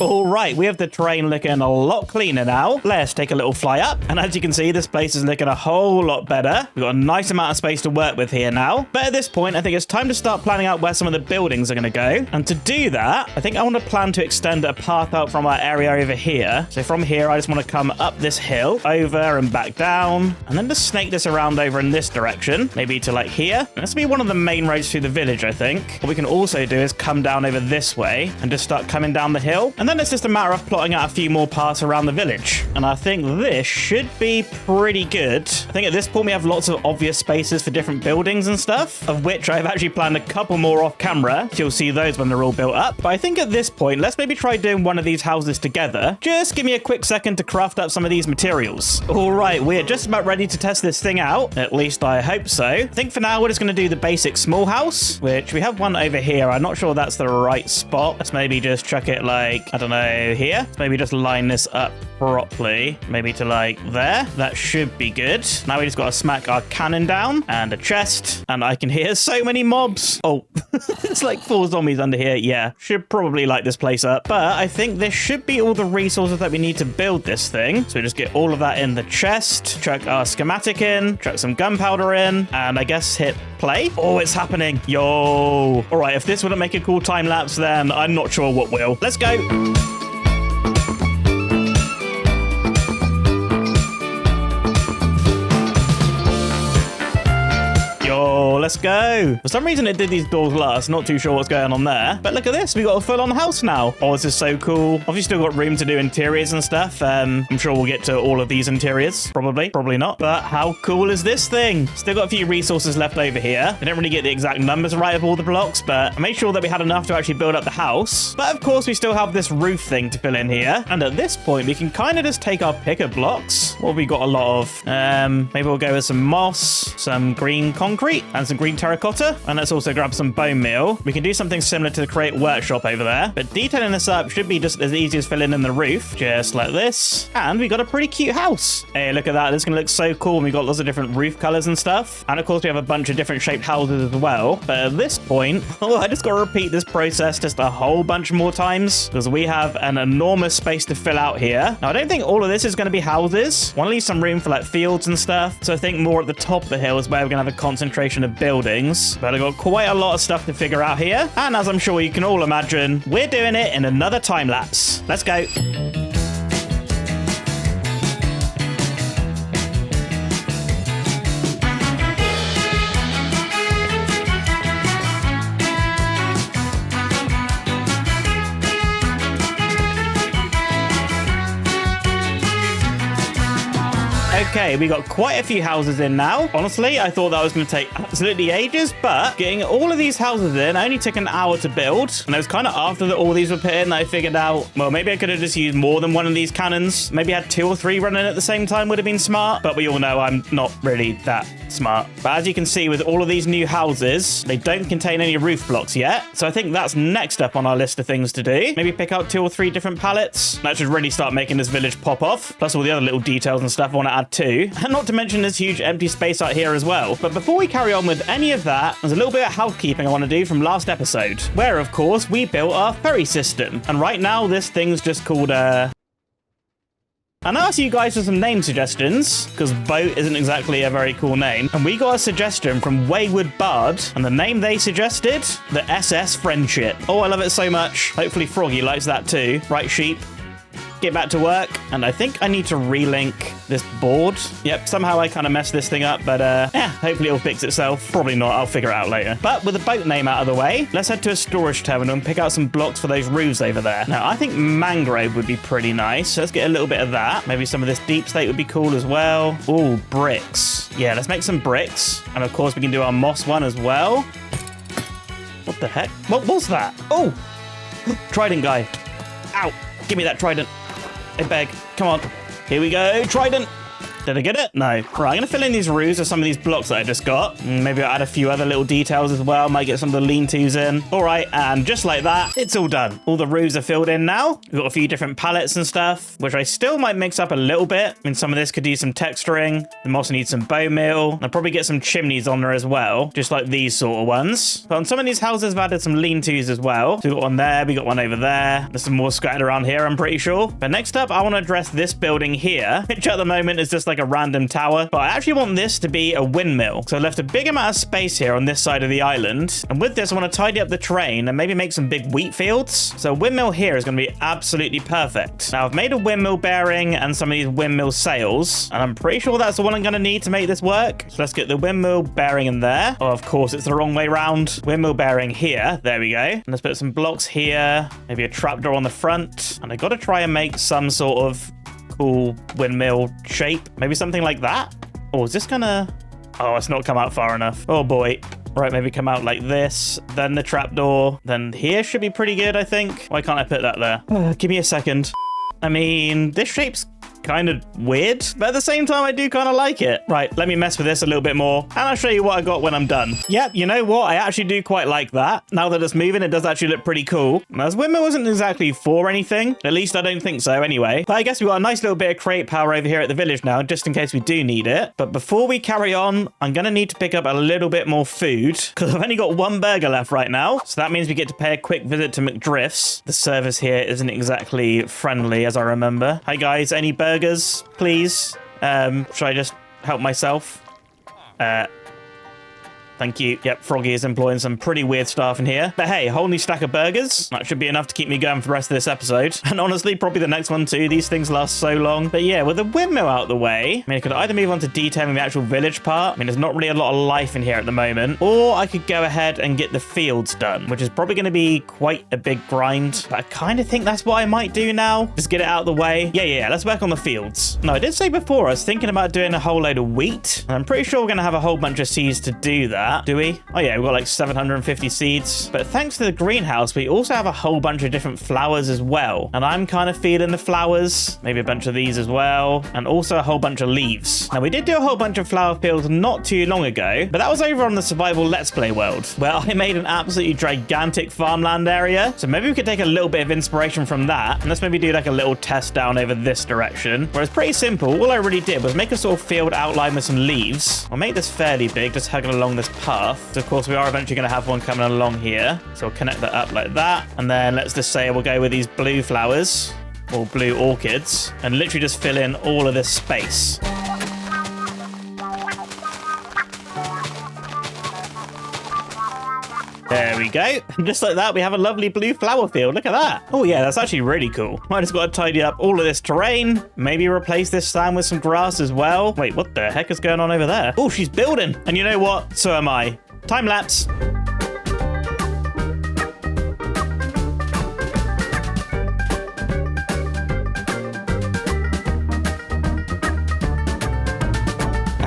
All right, we have the terrain looking a lot cleaner now. Let's take a little fly up. And as you can see, this place is looking a whole lot better. We've got a nice amount of space to work with here now. But at this point, I think it's time to start planning out where some of the buildings are going to go. And to do that, I think I want to plan to extend a path out from our area over here. So from here, I just want to come up this hill, over and back down, and then just snake this around over in this direction, maybe to like here. And this will be one of the main roads through the village, I think. What we can also do is come down over this way and just start coming down the hill. And then it's just a matter of plotting out a few more paths around the village. And I think this should be pretty good. I think at this point we have lots of obvious spaces for different buildings and stuff, of which I've actually planned a couple more off camera. So you'll see those when they're all built up. But I think at this point, let's maybe try doing one of these houses together. Just give me a quick second to craft up some of these materials. All right, we're just about ready to test this thing out. At least I hope so. I think for now we're just going to do the basic small house, which we have one over here. I'm not sure that's the right spot. Let's maybe just chuck it like, I don't know, here. Maybe just line this up properly, maybe to like there. That should be good. Now we just got to smack our cannon down and a chest, and I can hear so many mobs. Oh, it's like 4 zombies under here. Yeah, should probably light this place up, but I think this should be all the resources that we need to build this thing. So we just get all of that in the chest, chuck our schematic in, chuck some gunpowder in, and I guess hit play. Oh, it's happening. Yo. All right, if this wouldn't make a cool time lapse, then I'm not sure what will. Let's go. Let's go. For some reason it did these doors last, not too sure what's going on there, but look at this, we got a full-on house now. Oh, this is so cool. Obviously still got room to do interiors and stuff. I'm sure we'll get to all of these interiors, probably not, but how cool is this thing? Still got a few resources left over here. I didn't really get the exact numbers right of all the blocks, but I made sure that we had enough to actually build up the house. But of course we still have this roof thing to fill in here, and at this point we can kind of just take our pick of blocks. What have we got a lot of? Maybe we'll go with some moss, some green concrete, and some green terracotta, and let's also grab some bone meal. We can do something similar to the create workshop over there, but detailing this up should be just as easy as filling in the roof, just like this, and we got a pretty cute house. Hey, look at that. This is gonna look so cool. We got lots of different roof colors and stuff, and of course we have a bunch of different shaped houses as well. But at this point, I just got to repeat this process just a whole bunch more times, because we have an enormous space to fill out here. Now I don't think all of this is going to be houses. I want to leave some room for like fields and stuff, so I think more at the top of the hill is where we're gonna have a concentration of buildings. But I've got quite a lot of stuff to figure out here, and as I'm sure you can all imagine, we're doing it in another time lapse. Let's go. Okay, we got quite a few houses in now. Honestly, I thought that was going to take absolutely ages, but getting all of these houses in only took an hour to build. And it was kind of after all these were put in that I figured out, well, maybe I could have just used more than one of these cannons. Maybe had 2 or 3 running at the same time would have been smart, but we all know I'm not really that smart. But as you can see, with all of these new houses, they don't contain any roof blocks yet. So I think that's next up on our list of things to do. Maybe pick out 2 or 3 different pallets. That should really start making this village pop off. Plus all the other little details and stuff I want to add too. And not to mention this huge empty space out here as well. But before we carry on with any of that, there's a little bit of housekeeping I want to do from last episode, where of course we built our ferry system. And right now this thing's just called and I asked you guys for some name suggestions, because boat isn't exactly a very cool name. And we got a suggestion from Wayward Bard, and the name they suggested, the SS Friendship. Oh, I love it so much. Hopefully Froggy likes that too. Right, sheep? Get back to work, and I think I need to relink this board. Yep, somehow I kind of messed this thing up, but yeah, hopefully it'll fix itself. Probably not, I'll figure it out later. But with the boat name out of the way, let's head to a storage terminal and pick out some blocks for those roofs over there. Now, I think mangrove would be pretty nice, so let's get a little bit of that. Maybe some of this deep slate would be cool as well. Ooh, bricks. Yeah, let's make some bricks, and of course we can do our moss one as well. What the heck? What was that? Oh, trident guy. Ow, give me that trident. I beg. Come on. Here we go. Trident. Did I get it? No. Right, I'm going to fill in these roofs with some of these blocks that I just got. Maybe I'll add a few other little details as well. Might get some of the lean-tos in. All right, and just like that, it's all done. All the roofs are filled in now. We've got a few different pallets and stuff, which I still might mix up a little bit. I mean, some of this could use some texturing. We also need some bone meal. I'll probably get some chimneys on there as well, just like these sort of ones. But on some of these houses, I've added some lean-tos as well. So we got one there, we got one over there. There's some more scattered around here, I'm pretty sure. But next up, I want to address this building here, which at the moment is just like a random tower. But I actually want this to be a windmill. So I left a big amount of space here on this side of the island. And with this, I want to tidy up the terrain and maybe make some big wheat fields. So a windmill here is going to be absolutely perfect. Now, I've made a windmill bearing and some of these windmill sails. And I'm pretty sure that's the one I'm going to need to make this work. So let's get the windmill bearing in there. Oh, of course, it's the wrong way round. Windmill bearing here. There we go. And let's put some blocks here. Maybe a trapdoor on the front. And I got to try and make some sort of cool windmill shape. Maybe something like that. Or is this gonna... Oh, it's not come out far enough. Oh boy. Right, maybe come out like this, then the trapdoor, then here should be pretty good, I think. Why can't I put that there? Give me a second. I mean, this shape's kind of weird, but at the same time, I do kind of like it. Right, let me mess with this a little bit more, and I'll show you what I got when I'm done. Yep, you know what? I actually do quite like that. Now that it's moving, it does actually look pretty cool. Now, this windmill wasn't exactly for anything. At least I don't think so anyway. But I guess we've got a nice little bit of create power over here at the village now, just in case we do need it. But before we carry on, I'm going to need to pick up a little bit more food, because I've only got one burger left right now. So that means we get to pay a quick visit to McDrift's. The service here isn't exactly friendly, as I remember. Hi guys, any burgers, please? Should I just help myself? Thank you. Yep, Froggy is employing some pretty weird staff in here. But hey, a whole new stack of burgers. That should be enough to keep me going for the rest of this episode. And honestly, probably the next one too. These things last so long. But yeah, with the windmill out of the way, I mean, I could either move on to detailing the actual village part. I mean, there's not really a lot of life in here at the moment. Or I could go ahead and get the fields done, which is probably going to be quite a big grind. But I kind of think that's what I might do now. Just get it out of the way. Yeah, let's work on the fields. Now, I did say before, I was thinking about doing a whole load of wheat. And I'm pretty sure we're going to have a whole bunch of seeds to do that. Do we? Oh yeah, we've got like 750 seeds. But thanks to the greenhouse, we also have a whole bunch of different flowers as well. And I'm kind of feeling the flowers. Maybe a bunch of these as well. And also a whole bunch of leaves. Now, we did do a whole bunch of flower fields not too long ago, but that was over on the Survival Let's Play world, where I made an absolutely gigantic farmland area. So maybe we could take a little bit of inspiration from that. And let's maybe do like a little test down over this direction, where it's pretty simple. All I really did was make a sort of field outline with some leaves. I'll make this fairly big, just hugging along this path. So of course, we are eventually going to have one coming along here. So we'll connect that up like that. And then let's just say we'll go with these blue flowers or blue orchids and literally just fill in all of this space. There we go. And just like that, we have a lovely blue flower field. Look at that. Oh yeah, that's actually really cool. I just got to tidy up all of this terrain. Maybe replace this sand with some grass as well. Wait, what the heck is going on over there? Oh, she's building. And you know what? So am I. Time lapse.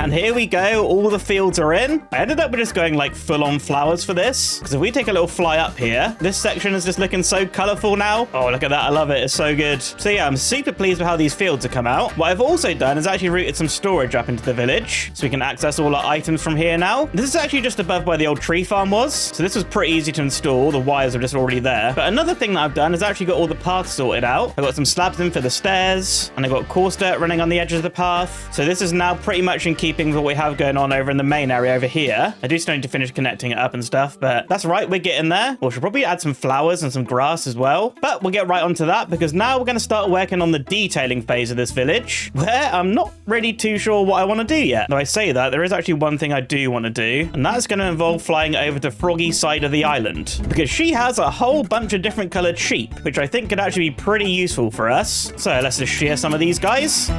And here we go. All the fields are in. I ended up just going like full on flowers for this. Because if we take a little fly up here, this section is just looking so colorful now. Oh, look at that. I love it. It's so good. So yeah, I'm super pleased with how these fields have come out. What I've also done is actually routed some storage up into the village. So we can access all our items from here now. This is actually just above where the old tree farm was. So this was pretty easy to install. The wires are just already there. But another thing that I've done is actually got all the paths sorted out. I've got some slabs in for the stairs. And I've got coarse dirt running on the edges of the path. So this is now pretty much in keeping with what we have going on over in the main area over here. I do still need to finish connecting it up and stuff. But that's right. We're getting there. We should probably add some flowers and some grass as well. But we'll get right onto that because now we're going to start working on the detailing phase of this village where I'm not really too sure what I want to do yet. Though I say that, there is actually one thing I do want to do, and that's going to involve flying over to Froggy's side of the island because she has a whole bunch of different colored sheep, which I think could actually be pretty useful for us. So let's just shear some of these guys.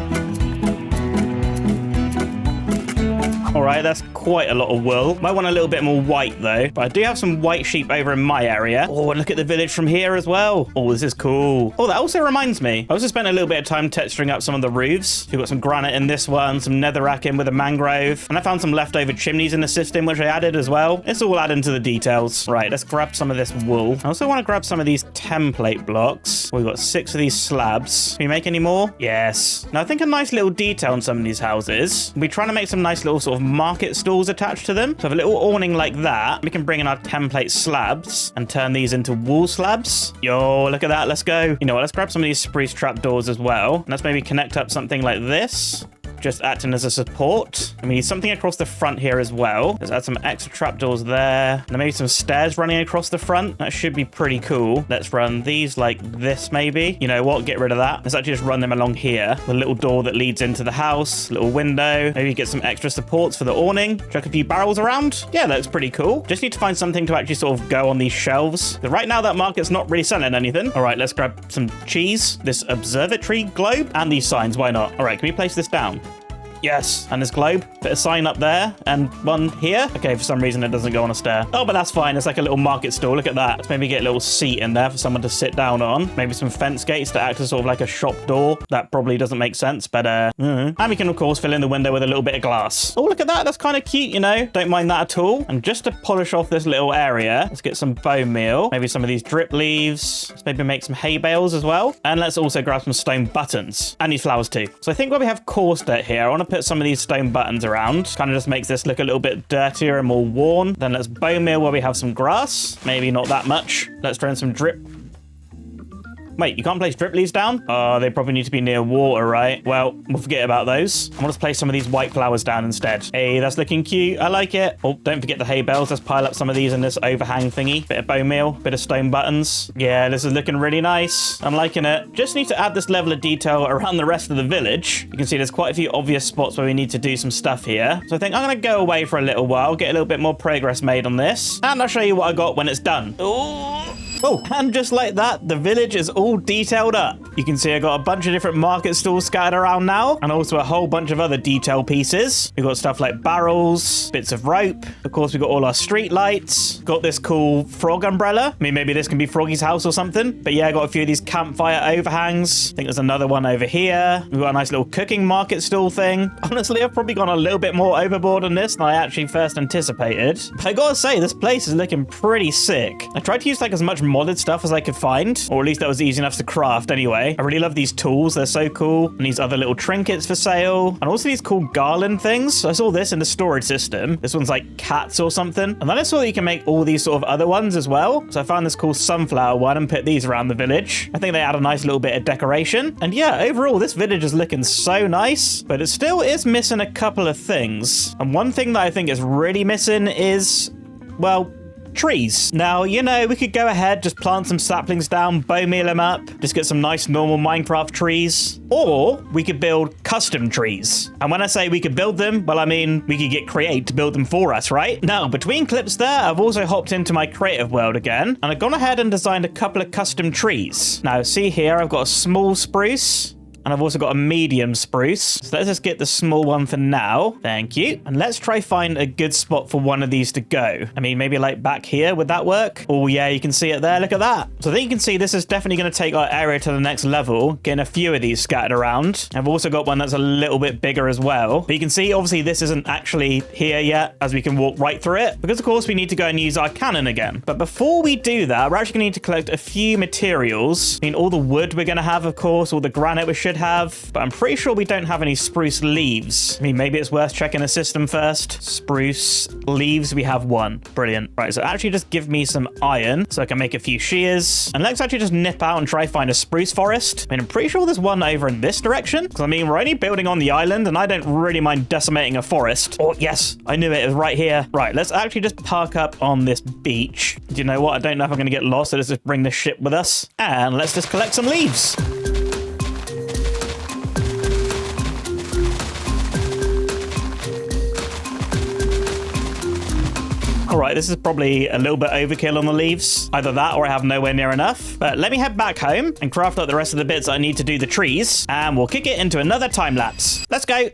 All right, that's quite a lot of wool. Might want a little bit more white though, but I do have some white sheep over in my area. Oh, and look at the village from here as well. Oh, this is cool. Oh, that also reminds me. I also spent a little bit of time texturing up some of the roofs. We've got some granite in this one, some netherrack in with a mangrove, and I found some leftover chimneys in the system, which I added as well. It's all added to the details. Right, let's grab some of this wool. I also want to grab some of these template blocks. We've got 6 of these slabs. Can we make any more? Yes. Now, I think a nice little detail on some of these houses. We're trying to make some nice little sort of market stalls attached to them. So have a little awning like that. We can bring in our template slabs and turn these into wall slabs. Yo, look at that. Let's go. You know what? Let's grab some of these spruce trapdoors as well. And let's maybe connect up something like this, just acting as a support. And we need something across the front here as well. Let's add some extra trapdoors there. And maybe some stairs running across the front. That should be pretty cool. Let's run these like this maybe. You know what? Get rid of that. Let's actually just run them along here. The little door that leads into the house. Little window. Maybe get some extra supports for the awning. Chuck a few barrels around. Yeah, that looks pretty cool. Just need to find something to actually sort of go on these shelves. But right now that market's not really selling anything. All right, let's grab some cheese. This observatory globe and these signs. Why not? All right, can we place this down? Yes, and this globe. Put a sign up there and one here. Okay, for some reason it doesn't go on a stair. Oh, but that's fine. It's like a little market stall. Look at that. Let's maybe get a little seat in there for someone to sit down on. Maybe some fence gates to act as sort of like a shop door. That probably doesn't make sense, but And we can, of course, fill in the window with a little bit of glass. Oh, look at that. That's kind of cute, you know. Don't mind that at all. And just to polish off this little area, let's get some bone meal. Maybe some of these drip leaves. Let's maybe make some hay bales as well. And let's also grab some stone buttons. And these flowers too. So I think where we have coarse dirt here, I want to put some of these stone buttons around. Kind of just makes this look a little bit dirtier and more worn. Then let's bone meal where we have some grass. Maybe not that much. Let's throw in some drip. Wait, you can't place drip leaves down? Oh, they probably need to be near water, right? Well, we'll forget about those. I'm gonna place some of these white flowers down instead. Hey, that's looking cute. I like it. Oh, don't forget the hay bales. Let's pile up some of these in this overhang thingy. Bit of bone meal, bit of stone buttons. Yeah, this is looking really nice. I'm liking it. Just need to add this level of detail around the rest of the village. You can see there's quite a few obvious spots where we need to do some stuff here. So I think I'm gonna go away for a little while, get a little bit more progress made on this, and I'll show you what I got when it's done. Oh, and just like that, the village is all detailed up. You can see I got a bunch of different market stalls scattered around now, and also a whole bunch of other detail pieces. We've got stuff like barrels, bits of rope. Of course, we've got all our street lights. Got this cool frog umbrella. I mean, maybe this can be Froggy's house or something. But yeah, I got a few of these campfire overhangs. I think there's another one over here. We've got a nice little cooking market stall thing. Honestly, I've probably gone a little bit more overboard on this than I actually first anticipated. But I gotta say, this place is looking pretty sick. I tried to use like as much modded stuff as I could find, or at least that was easy enough to craft anyway. I really love these tools. They're so cool. And these other little trinkets for sale. And also these cool garland things. I saw this in the storage system. This one's like cats or something. And then I saw that you can make all these sort of other ones as well. So I found this cool sunflower one and put these around the village. I think they add a nice little bit of decoration. And yeah, overall, this village is looking so nice, but it still is missing a couple of things. And one thing that I think is really missing is, well, trees. Now, you know, we could go ahead, just plant some saplings down, bone meal them up, just get some nice normal Minecraft trees, or we could build custom trees. And when I say we could build them, well, I mean, we could get Create to build them for us, right? Now, between clips there, I've also hopped into my creative world again, and I've gone ahead and designed a couple of custom trees. Now, see here, I've got a small spruce, And I've also got a medium spruce. So let's just get the small one for now. Thank you. And let's try find a good spot for one of these to go. I mean, maybe like back here, would that work? Oh yeah, you can see it there. Look at that. So I think you can see this is definitely going to take our area to the next level, getting a few of these scattered around. I've also got one that's a little bit bigger as well. But you can see, obviously, this isn't actually here yet, as we can walk right through it, because of course we need to go and use our cannon again. But before we do that, we're actually going to need to collect a few materials. I mean, all the wood we're going to have, of course, all the granite we should have, but I'm pretty sure we don't have any spruce leaves. I mean, maybe it's worth checking the system first. Spruce leaves, we have one. Brilliant. Right, so actually just give me some iron so I can make a few shears. And let's actually just nip out and try find a spruce forest. I mean, I'm pretty sure there's one over in this direction, because I mean, we're only building on the island and I don't really mind decimating a forest. Oh, yes, I knew it was right here. Right, let's actually just park up on this beach. Do you know what? I don't know if I'm going to get lost, so let's just bring this ship with us. And let's just collect some leaves. All right, this is probably a little bit overkill on the leaves. Either that or I have nowhere near enough. But let me head back home and craft up the rest of the bits I need to do the trees. And we'll kick it into another time lapse. Let's go.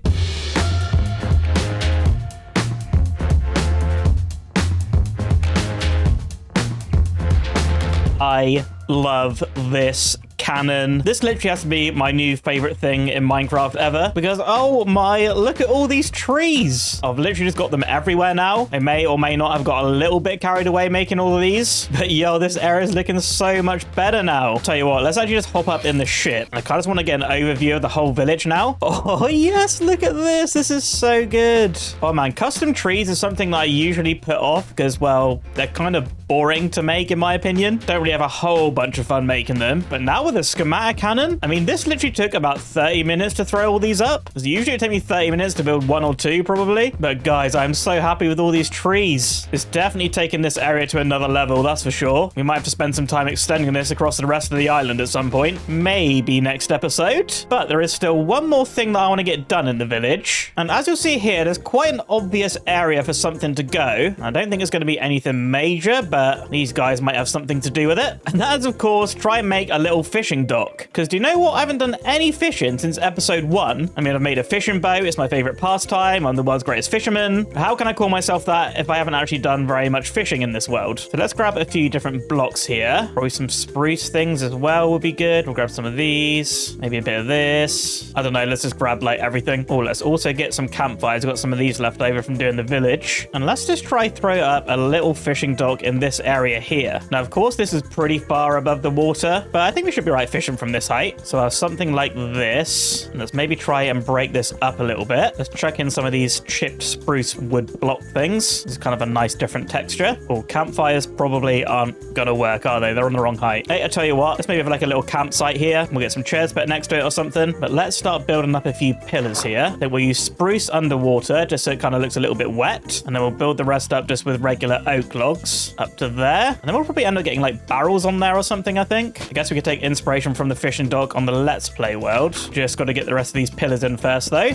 I love this cannon. This literally has to be my new favorite thing in Minecraft ever, because oh my, look at all these trees. I've literally just got them everywhere now. I may or may not have got a little bit carried away making all of these, but yo, this area is looking so much better now. Tell you what, let's actually just hop up in the ship. I kind of just want to get an overview of the whole village now. Oh yes, look at this. This is so good. Oh man, custom trees is something that I usually put off because, well, they're kind of boring to make in my opinion. Don't really have a whole bunch of fun making them, but now with a schematic cannon, I mean, this literally took about 30 minutes to throw all these up. Because usually it take me 30 minutes to build one or two probably. But guys, I'm so happy with all these trees. It's definitely taking this area to another level, that's for sure. We might have to spend some time extending this across the rest of the island at some point. Maybe next episode. But there is still one more thing that I want to get done in the village. And as you'll see here, there's quite an obvious area for something to go. I don't think it's going to be anything major, but these guys might have something to do with it. And that is, of course, try and make a little fishing dock. Because do you know what? I haven't done any fishing since episode 1. I mean, I've made a fishing boat. It's my favorite pastime. I'm the world's greatest fisherman. How can I call myself that if I haven't actually done very much fishing in this world? So let's grab a few different blocks here. Probably some spruce things as well would be good. We'll grab some of these. Maybe a bit of this. I don't know. Let's just grab like everything. Oh, let's also get some campfires. I've got some of these left over from doing the village. And let's just try throw up a little fishing dock in this area here. Now, of course, this is pretty far above the water, but I think we should be right fishing from this height. So I'll have something like this. And let's maybe try and break this up a little bit. Let's chuck in some of these chipped spruce wood block things. It's kind of a nice different texture. Oh, campfires probably aren't gonna work, are they? They're on the wrong height. Hey, I tell you what, let's maybe have like a little campsite here. We'll get some chairs put next to it or something. But let's start building up a few pillars here. Then we'll use spruce underwater just so it kind of looks a little bit wet. And then we'll build the rest up just with regular oak logs up to there. And then we'll probably end up getting like barrels on there or something, I think. I guess we could take inspiration from the fishing dock on the Let's Play world. Just got to get the rest of these pillars in first, though.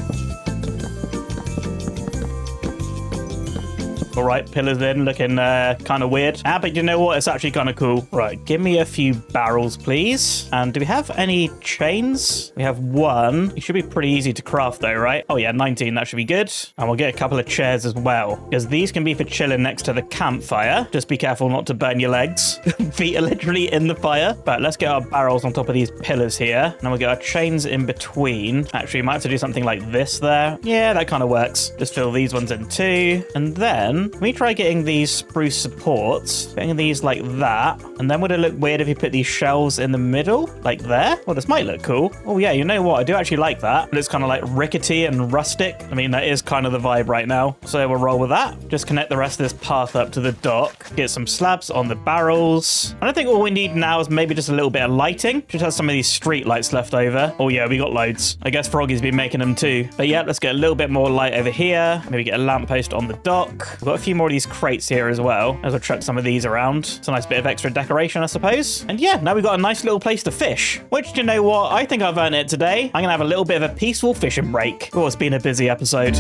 All right, pillars in, looking kind of weird. But you know what? It's actually kind of cool. Right, give me a few barrels, please. And do we have any chains? We have one. It should be pretty easy to craft, though, right? Oh, yeah, 19. That should be good. And we'll get a couple of chairs as well, because these can be for chilling next to the campfire. Just be careful not to burn your legs. Feet are literally in the fire. But let's get our barrels on top of these pillars here. And then we'll get our chains in between. Actually, we might have to do something like this there. Yeah, that kind of works. Just fill these ones in too. And then let me try getting these spruce supports, getting these like that, and then would it look weird if you put these shelves in the middle, like there? Well, this might look cool. Oh yeah, you know what? I do actually like that. It's kind of like rickety and rustic. I mean, that is kind of the vibe right now. So we'll roll with that. Just connect the rest of this path up to the dock. Get some slabs on the barrels. And I think all we need now is maybe just a little bit of lighting. Just have some of these street lights left over. Oh yeah, we got loads. I guess Froggy's been making them too. But yeah, let's get a little bit more light over here. Maybe get a lamppost on the dock. We've got a few more of these crates here as well. As I'll chuck some of these around. It's a nice bit of extra decoration, I suppose. And yeah, now we've got a nice little place to fish. Which, you know what? I think I've earned it today. I'm gonna have a little bit of a peaceful fishing break. Oh, it's been a busy episode.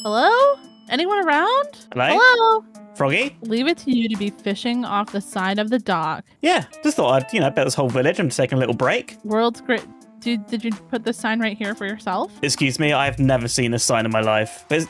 Hello? Anyone around? Hello? Hello? Froggy? Leave it to you to be fishing off the side of the dock. Yeah, just thought I'd, bet this whole village. I'm just taking a little break. World's great. Did you put this sign right here for yourself? Excuse me, I've never seen this sign in my life. Is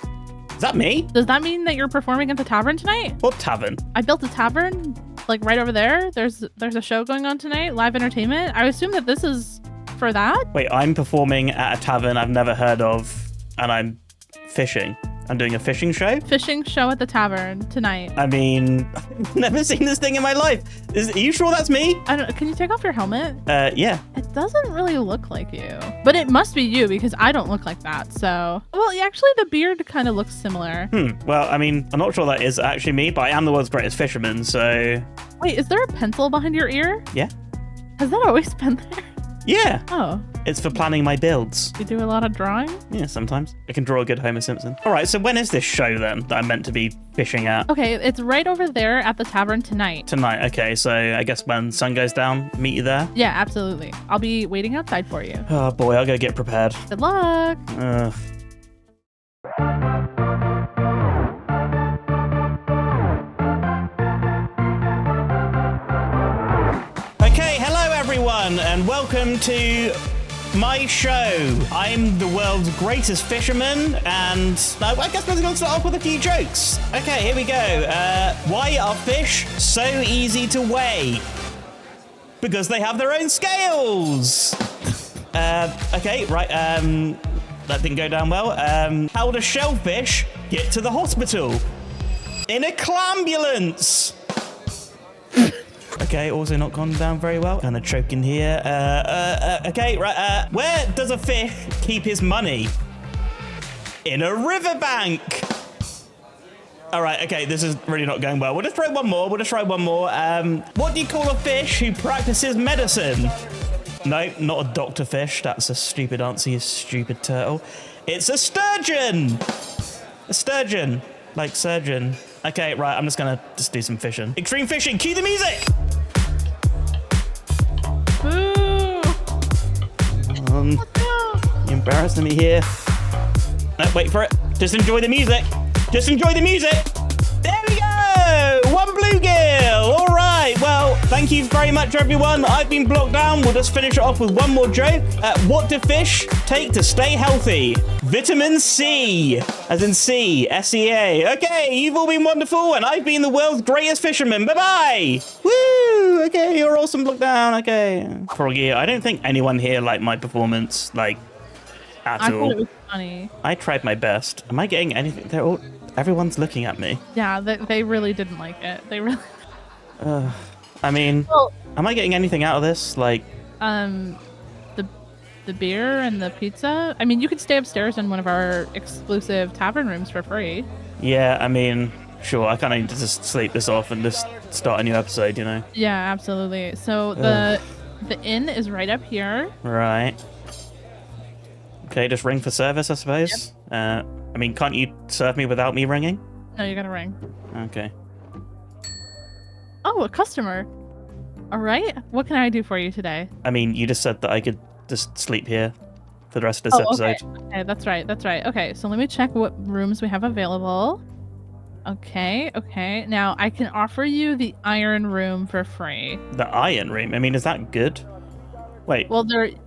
that me? Does that mean that you're performing at the tavern tonight? What tavern? I built a tavern, like right over there. There's a show going on tonight, live entertainment. I assume that this is for that. Wait, I'm performing at a tavern I've never heard of, and I'm fishing. I'm doing a fishing show? Fishing show at the tavern tonight. I mean, I've never seen this thing in my life. Are you sure that's me? Can you take off your helmet? Yeah. It doesn't really look like you, but it must be you because I don't look like that. So, well, actually, the beard kind of looks similar. Well, I mean, I'm not sure that is actually me, but I am the world's greatest fisherman, so... Wait, is there a pencil behind your ear? Yeah. Has that always been there? Yeah. Oh. It's for planning my builds. You do a lot of drawing? Yeah, sometimes. I can draw a good Homer Simpson. All right, so when is this show then that I'm meant to be fishing at? Okay, it's right over there at the tavern tonight. Tonight, okay, so I guess when sun goes down, meet you there? Yeah, absolutely. I'll be waiting outside for you. Oh boy, I'll go get prepared. Good luck. Ugh. Okay, hello everyone, and welcome to my show. I'm the world's greatest fisherman, and I guess we're going to start off with a few jokes. Okay, here we go. Why are fish so easy to weigh? Because they have their own scales. Okay, right. That didn't go down well. How do shellfish get to the hospital? In a clamambulance. Okay, also not gone down very well. Kind of choking here. Okay, right. Where does a fish keep his money? In a riverbank. All right, okay, this is really not going well. We'll just try one more. What do you call a fish who practices medicine? No, not a doctor fish. That's a stupid answer, you stupid turtle. It's a sturgeon. A sturgeon, like surgeon. Okay, right, I'm just gonna do some fishing. Extreme fishing, cue the music! Boo! You're embarrassing me here. No, wait for it. Just enjoy the music. Just enjoy the music. There we go! One bluegill! All right, well, thank you very much, everyone. I've been Blockdown. We'll just finish it off with one more joke. What do fish take to stay healthy? Vitamin C, as in C, S-E-A. Okay, you've all been wonderful, and I've been the world's greatest fisherman. Bye-bye! Woo! Okay, you're awesome, Blockdown. Okay. Froggy, I don't think anyone here liked my performance, at I all. thought it was funny. I tried my best. Am I getting anything? Everyone's looking at me. Yeah, they really didn't like it. They really... I mean, Well, am I getting anything out of this? the beer and the pizza. I mean, you could stay upstairs in one of our exclusive tavern rooms for free. Yeah, I mean, sure. I kind of need to just sleep this off and just start a new episode, you know? Yeah, absolutely. So the inn is right up here. Right. Okay, just ring for service, I suppose. Yep. I mean, can't you serve me without me ringing? No, you gotta ring. Okay. Oh, a customer. All right. What can I do for you today? I mean, you just said that I could just sleep here for the rest of this episode. Okay, that's right. Okay, so let me check what rooms we have available. Okay. Now, I can offer you the iron room for free. The iron room? I mean, is that good? Wait. Well,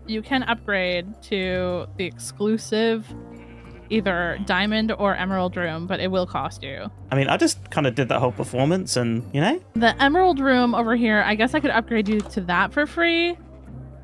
you can upgrade to the exclusive either diamond or emerald room, but it will cost you. I mean, I just kind of did that whole performance and, you know? The emerald room over here, I guess I could upgrade you to that for free.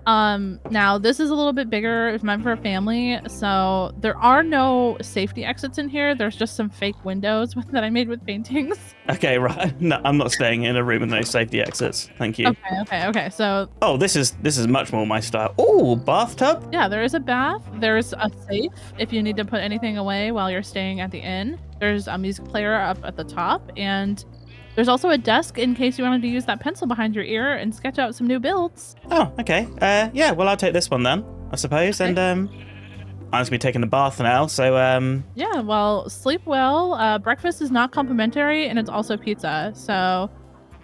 Now this is a little bit bigger. It's meant for a family, so there are no safety exits in here. There's just some fake windows that I made with paintings. Okay, right. No, I'm not staying in a room with no safety exits. Thank you. Okay. So. Oh, this is much more my style. Oh, bathtub. Yeah, there is a bath. There's a safe if you need to put anything away while you're staying at the inn. There's a music player up at the top, and there's also a desk in case you wanted to use that pencil behind your ear and sketch out some new builds. Oh, okay. Yeah, well, I'll take this one then, I suppose. Okay. And I'm going to be taking a bath now, so Yeah, well, sleep well. Breakfast is not complimentary, and it's also pizza. So,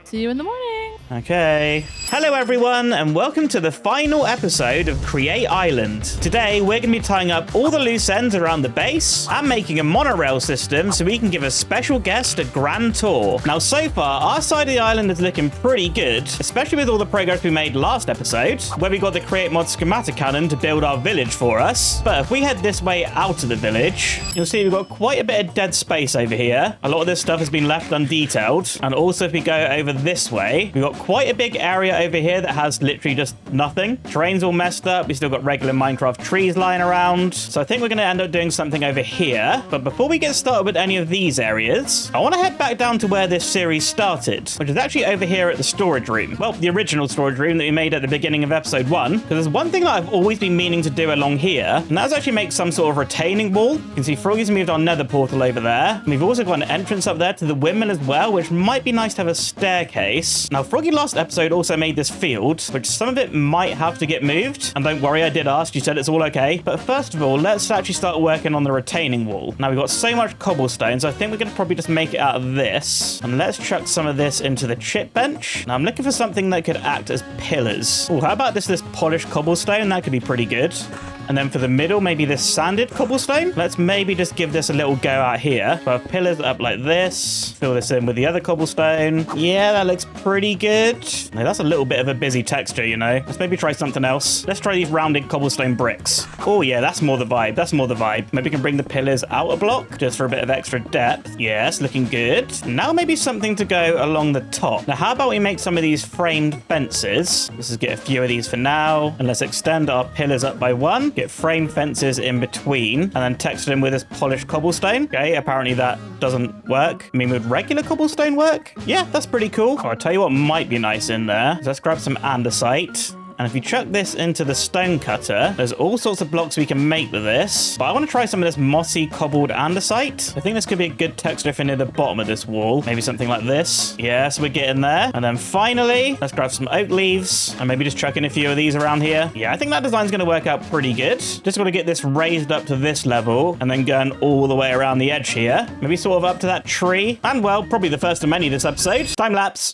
see you in the morning. Okay. Hello everyone, and welcome to the final episode of Create Island. Today, we're going to be tying up all the loose ends around the base and making a monorail system so we can give a special guest a grand tour. Now, so far, our side of the island is looking pretty good, especially with all the progress we made last episode, where we got the Create Mod Schematic Cannon to build our village for us. But if we head this way out of the village, you'll see we've got quite a bit of dead space over here. A lot of this stuff has been left undetailed. And also, if we go over this way, we've got quite a big area over here that has literally just nothing. Terrain's all messed up. We've still got regular Minecraft trees lying around. So I think we're going to end up doing something over here. But before we get started with any of these areas, I want to head back down to where this series started, which is actually over here at the storage room. Well, the original storage room that we made at the beginning of episode 1. Because there's one thing that I've always been meaning to do along here, and that's actually make some sort of retaining wall. You can see Froggy's moved our Nether portal over there. And we've also got an entrance up there to the windmill as well, which might be nice to have a staircase. Now, Froggy last episode also made this field, which some of it might have to get moved. And don't worry, I did ask. You said it's all okay. But first of all, let's actually start working on the retaining wall. Now, we've got so much cobblestone, so I think we're going to probably just make it out of this. And let's chuck some of this into the chip bench. Now, I'm looking for something that could act as pillars. Oh, how about this polished cobblestone? That could be pretty good. And then for the middle, maybe this sanded cobblestone. Let's maybe just give this a little go out here. So I have pillars up like this. Fill this in with the other cobblestone. Yeah, that looks pretty good. Now, that's a little bit of a busy texture, you know. Let's maybe try something else. Let's try these rounded cobblestone bricks. Oh, yeah, that's more the vibe. That's more the vibe. Maybe we can bring the pillars out a block just for a bit of extra depth. Yes, looking good. Now maybe something to go along the top. Now, how about we make some of these framed fences? Let's just get a few of these for now. And let's extend our pillars up by one. Get frame fences in between and then texture them with this polished cobblestone. Okay, apparently that doesn't work. I mean, would regular cobblestone work? Yeah, that's pretty cool. Oh, I'll tell you what might be nice in there. Let's grab some andesite. And if you chuck this into the stone cutter, there's all sorts of blocks we can make with this. But I want to try some of this mossy cobbled andesite. I think this could be a good texture for near the bottom of this wall. Maybe something like this. Yeah, so we're getting there. And then finally, let's grab some oak leaves and maybe just chuck in a few of these around here. Yeah, I think that design's going to work out pretty good. Just want to get this raised up to this level and then going all the way around the edge here. Maybe sort of up to that tree. And well, probably the first of many this episode. Time lapse.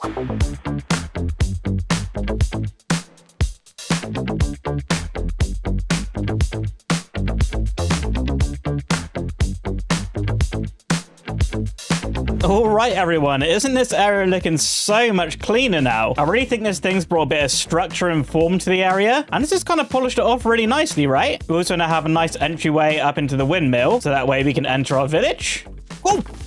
All right, everyone, isn't this area looking so much cleaner now? I really think this thing's brought a bit of structure and form to the area, and this has kind of polished it off really nicely, right? We also now have a nice entryway up into the windmill, so that way we can enter our village.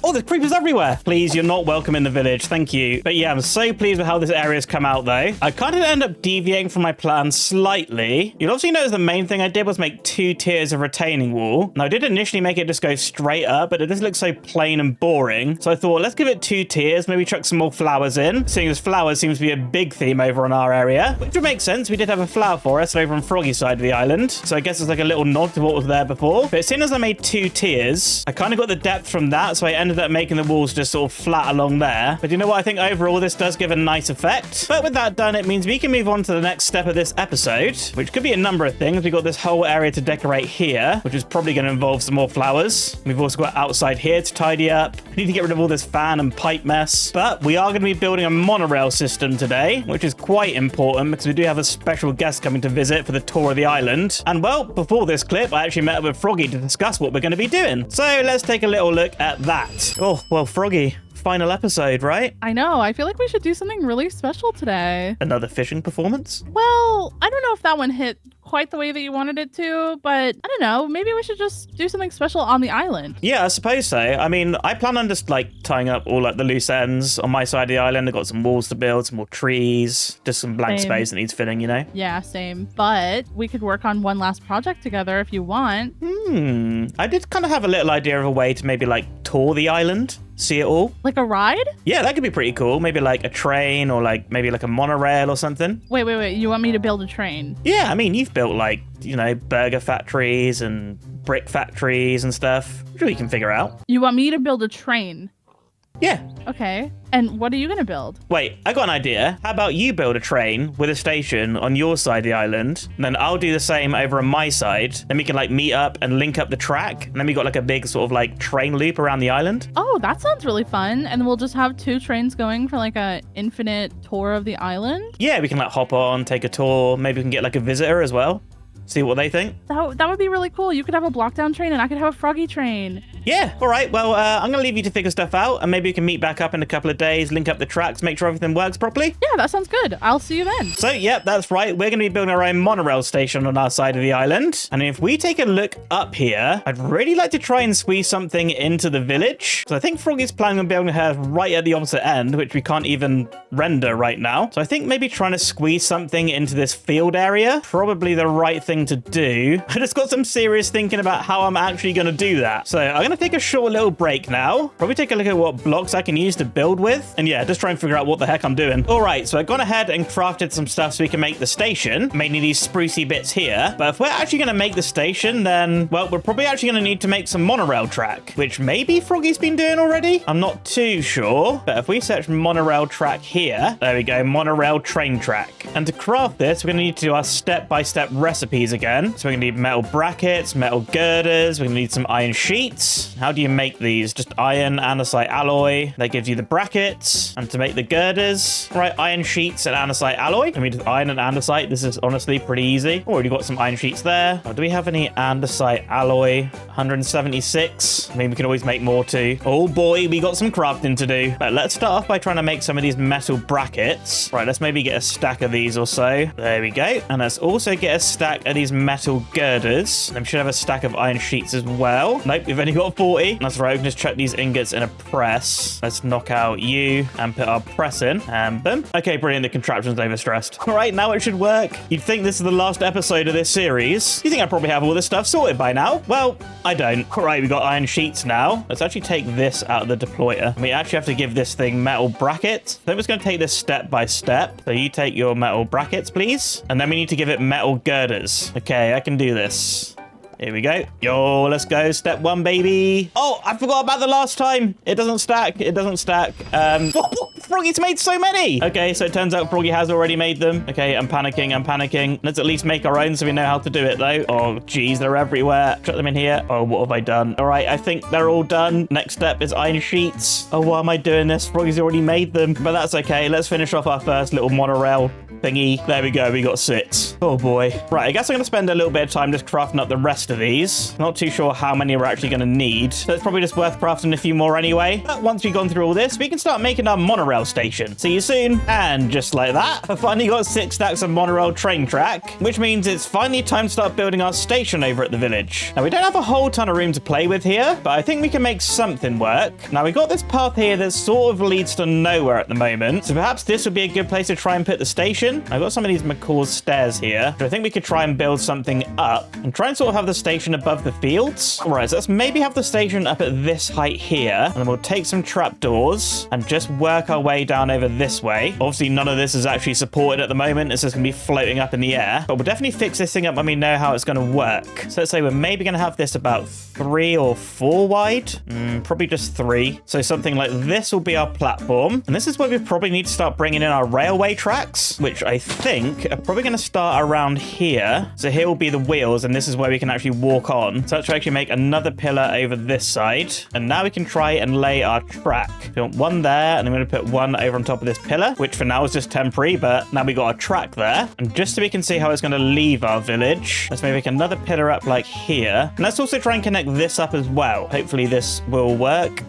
Oh, there's creepers everywhere. Please, you're not welcome in the village. Thank you. But yeah, I'm so pleased with how this area's come out, though. I kind of end up deviating from my plan slightly. You'll obviously notice the main thing I did was make 2 tiers of retaining wall. Now, I did initially make it just go straight up, but it just looks so plain and boring. So I thought, let's give it 2 tiers, maybe chuck some more flowers in, seeing as flowers seems to be a big theme over on our area, which would make sense. We did have a flower forest over on Froggy's side of the island. So I guess it's like a little nod to what was there before. But as soon as I made 2 tiers, I kind of got the depth from that. So I ended up making the walls just sort of flat along there. But you know what? I think overall this does give a nice effect. But with that done, it means we can move on to the next step of this episode, which could be a number of things. We've got this whole area to decorate here, which is probably going to involve some more flowers. We've also got outside here to tidy up. We need to get rid of all this fan and pipe mess. But we are going to be building a monorail system today, which is quite important because we do have a special guest coming to visit for the tour of the island. And well, before this clip, I actually met up with Froggy to discuss what we're going to be doing. So let's take a little look at that. Oh, well, Froggy, final episode, right? I know. I feel like we should do something really special today. Another fishing performance? Well, I don't know if that one hit quite the way that you wanted it to, but I don't know. Maybe we should just do something special on the island. Yeah, I suppose so. I mean, I plan on just like tying up all like the loose ends on my side of the island. I've got some walls to build, some more trees, just some blank space that needs filling, you know? Yeah, same. But we could work on one last project together if you want. I did kind of have a little idea of a way to maybe like tour the island. See it all. Like a ride? Yeah, that could be pretty cool. Maybe like a train or like maybe like a monorail or something. Wait. You want me to build a train? Yeah, I mean, you've built like, you know, burger factories and brick factories and stuff. I'm sure you can figure out. You want me to build a train? Yeah. Okay. And what are you going to build? Wait, I got an idea. How about you build a train with a station on your side of the island, and then I'll do the same over on my side. Then we can like meet up and link up the track, and then we got like a big sort of like train loop around the island. Oh, that sounds really fun. And we'll just have 2 trains going for like a infinite tour of the island. Yeah, we can like hop on, take a tour. Maybe we can get like a visitor as well. See what they think. That would be really cool. You could have a Blockdown train and I could have a Froggy train. Yeah, all right. Well, I'm going to leave you to figure stuff out, and maybe we can meet back up in a couple of days, link up the tracks, make sure everything works properly. Yeah, that sounds good. I'll see you then. So, yep, that's right. We're going to be building our own monorail station on our side of the island. And if we take a look up here, I'd really like to try and squeeze something into the village. So I think Froggy's planning on building her right at the opposite end, which we can't even render right now. So I think maybe trying to squeeze something into this field area, probably the right thing to do. I just got some serious thinking about how I'm actually going to do that. So I'm going to take a short little break now. Probably take a look at what blocks I can use to build with. And yeah, just try and figure out what the heck I'm doing. All right, so I've gone ahead and crafted some stuff so we can make the station. Mainly these sprucey bits here. But if we're actually going to make the station, then, well, we're probably actually going to need to make some monorail track, which maybe Froggy's been doing already. I'm not too sure. But if we search monorail track here, there we go, monorail train track. And to craft this, we're going to need to do our step-by-step recipes again. So we're going to need metal brackets, metal girders. We're going to need some iron sheets. How do you make these? Just iron, andesite alloy. That gives you the brackets. And to make the girders, right, iron sheets and andesite alloy. I mean, iron and andesite, this is honestly pretty easy. Already got some iron sheets there. Oh, do we have any andesite alloy? 176. I mean, we can always make more too. Oh boy, we got some crafting to do. But let's start off by trying to make some of these metal brackets. Right, let's maybe get a stack of these or so. There we go. And let's also get a stack of these metal girders. And we should have a stack of iron sheets as well. Nope, we've only got 40. That's right, we can just chuck these ingots in a press. Let's knock out you and put our press in. And boom. Okay, brilliant. The contraption's overstressed. All right, now it should work. You'd think this is the last episode of this series. You think I probably have all this stuff sorted by now? Well, I don't. All right, we got iron sheets now. Let's actually take this out of the deployer. We actually have to give this thing metal brackets. So I'm just going to take this step by step. So you take your metal brackets, please. And then we need to give it metal girders. Okay, I can do this. Here we go. Yo, let's go. Step 1, baby. Oh, I forgot about the last time. It doesn't stack. It doesn't stack. Froggy's made so many. Okay, so it turns out Froggy has already made them. Okay, I'm panicking. I'm panicking. Let's at least make our own so we know how to do it, though. Oh, geez, they're everywhere. Chuck them in here. Oh, what have I done? All right, I think they're all done. Next step is iron sheets. Oh, why am I doing this? Froggy's already made them. But that's okay. Let's finish off our first little monorail thingy. There we go. We got 6. Oh, boy. Right, I guess I'm going to spend a little bit of time just crafting up the rest of these. Not too sure how many we're actually going to need. So it's probably just worth crafting a few more anyway. But once we've gone through all this, we can start making our monorail station. See you soon. And just like that, I finally got 6 stacks of monorail train track, which means it's finally time to start building our station over at the village. Now, we don't have a whole ton of room to play with here, but I think we can make something work. Now, we got this path here that sort of leads to nowhere at the moment. So perhaps this would be a good place to try and put the station. I've got some of these McCaw's stairs here, which I think we could try and build something up and try and sort of have the station above the fields. All right, so let's maybe have the station up at this height here, and then we'll take some trapdoors and just work our way down over this way. Obviously, none of this is actually supported at the moment. It's just going to be floating up in the air, but we'll definitely fix this thing up when we know how it's going to work. So let's say we're maybe going to have this about 3 or 4 wide. Probably just 3. So something like this will be our platform. And this is where we probably need to start bringing in our railway tracks, which I think are probably going to start around here. So here will be the wheels, and this is where we can actually walk on. So let's actually make another pillar over this side. And now we can try and lay our track. We want one there, and I'm going to put one over on top of this pillar, which for now is just temporary, but now we got a track there. And just so we can see how it's going to leave our village, let's maybe make another pillar up like here. And let's also try and connect this up as well. Hopefully this will work.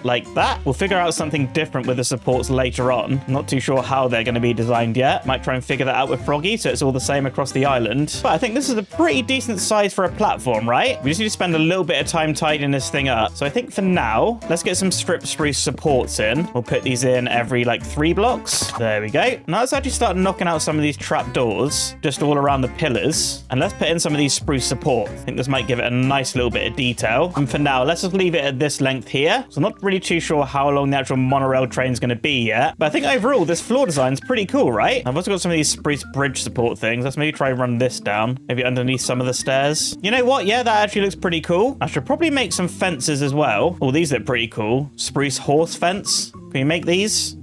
Like that. We'll figure out something different with the supports later on. Not too sure how they're going to be designed yet. Might try and figure that out with Froggy so it's all the same across the island. But I think this is a pretty decent size for a platform, right? We just need to spend a little bit of time tidying this thing up. So I think for now, let's get some strip spruce supports in. We'll put these in every like 3 blocks. There we go. Now let's actually start knocking out some of these trap doors just all around the pillars. And let's put in some of these spruce support. I think this might give it a nice little bit of detail. And for now, let's just leave it at this length here. So not really too sure how long the actual monorail train's going to be yet. But I think overall, this floor design's pretty cool, right? I've also got some of these spruce bridge support things. Let's maybe try and run this down. Maybe underneath some of the stairs. You know what? Yeah, that actually looks pretty cool. I should probably make some fences as well. Oh, these look pretty cool. Spruce horse fence. Can we make these?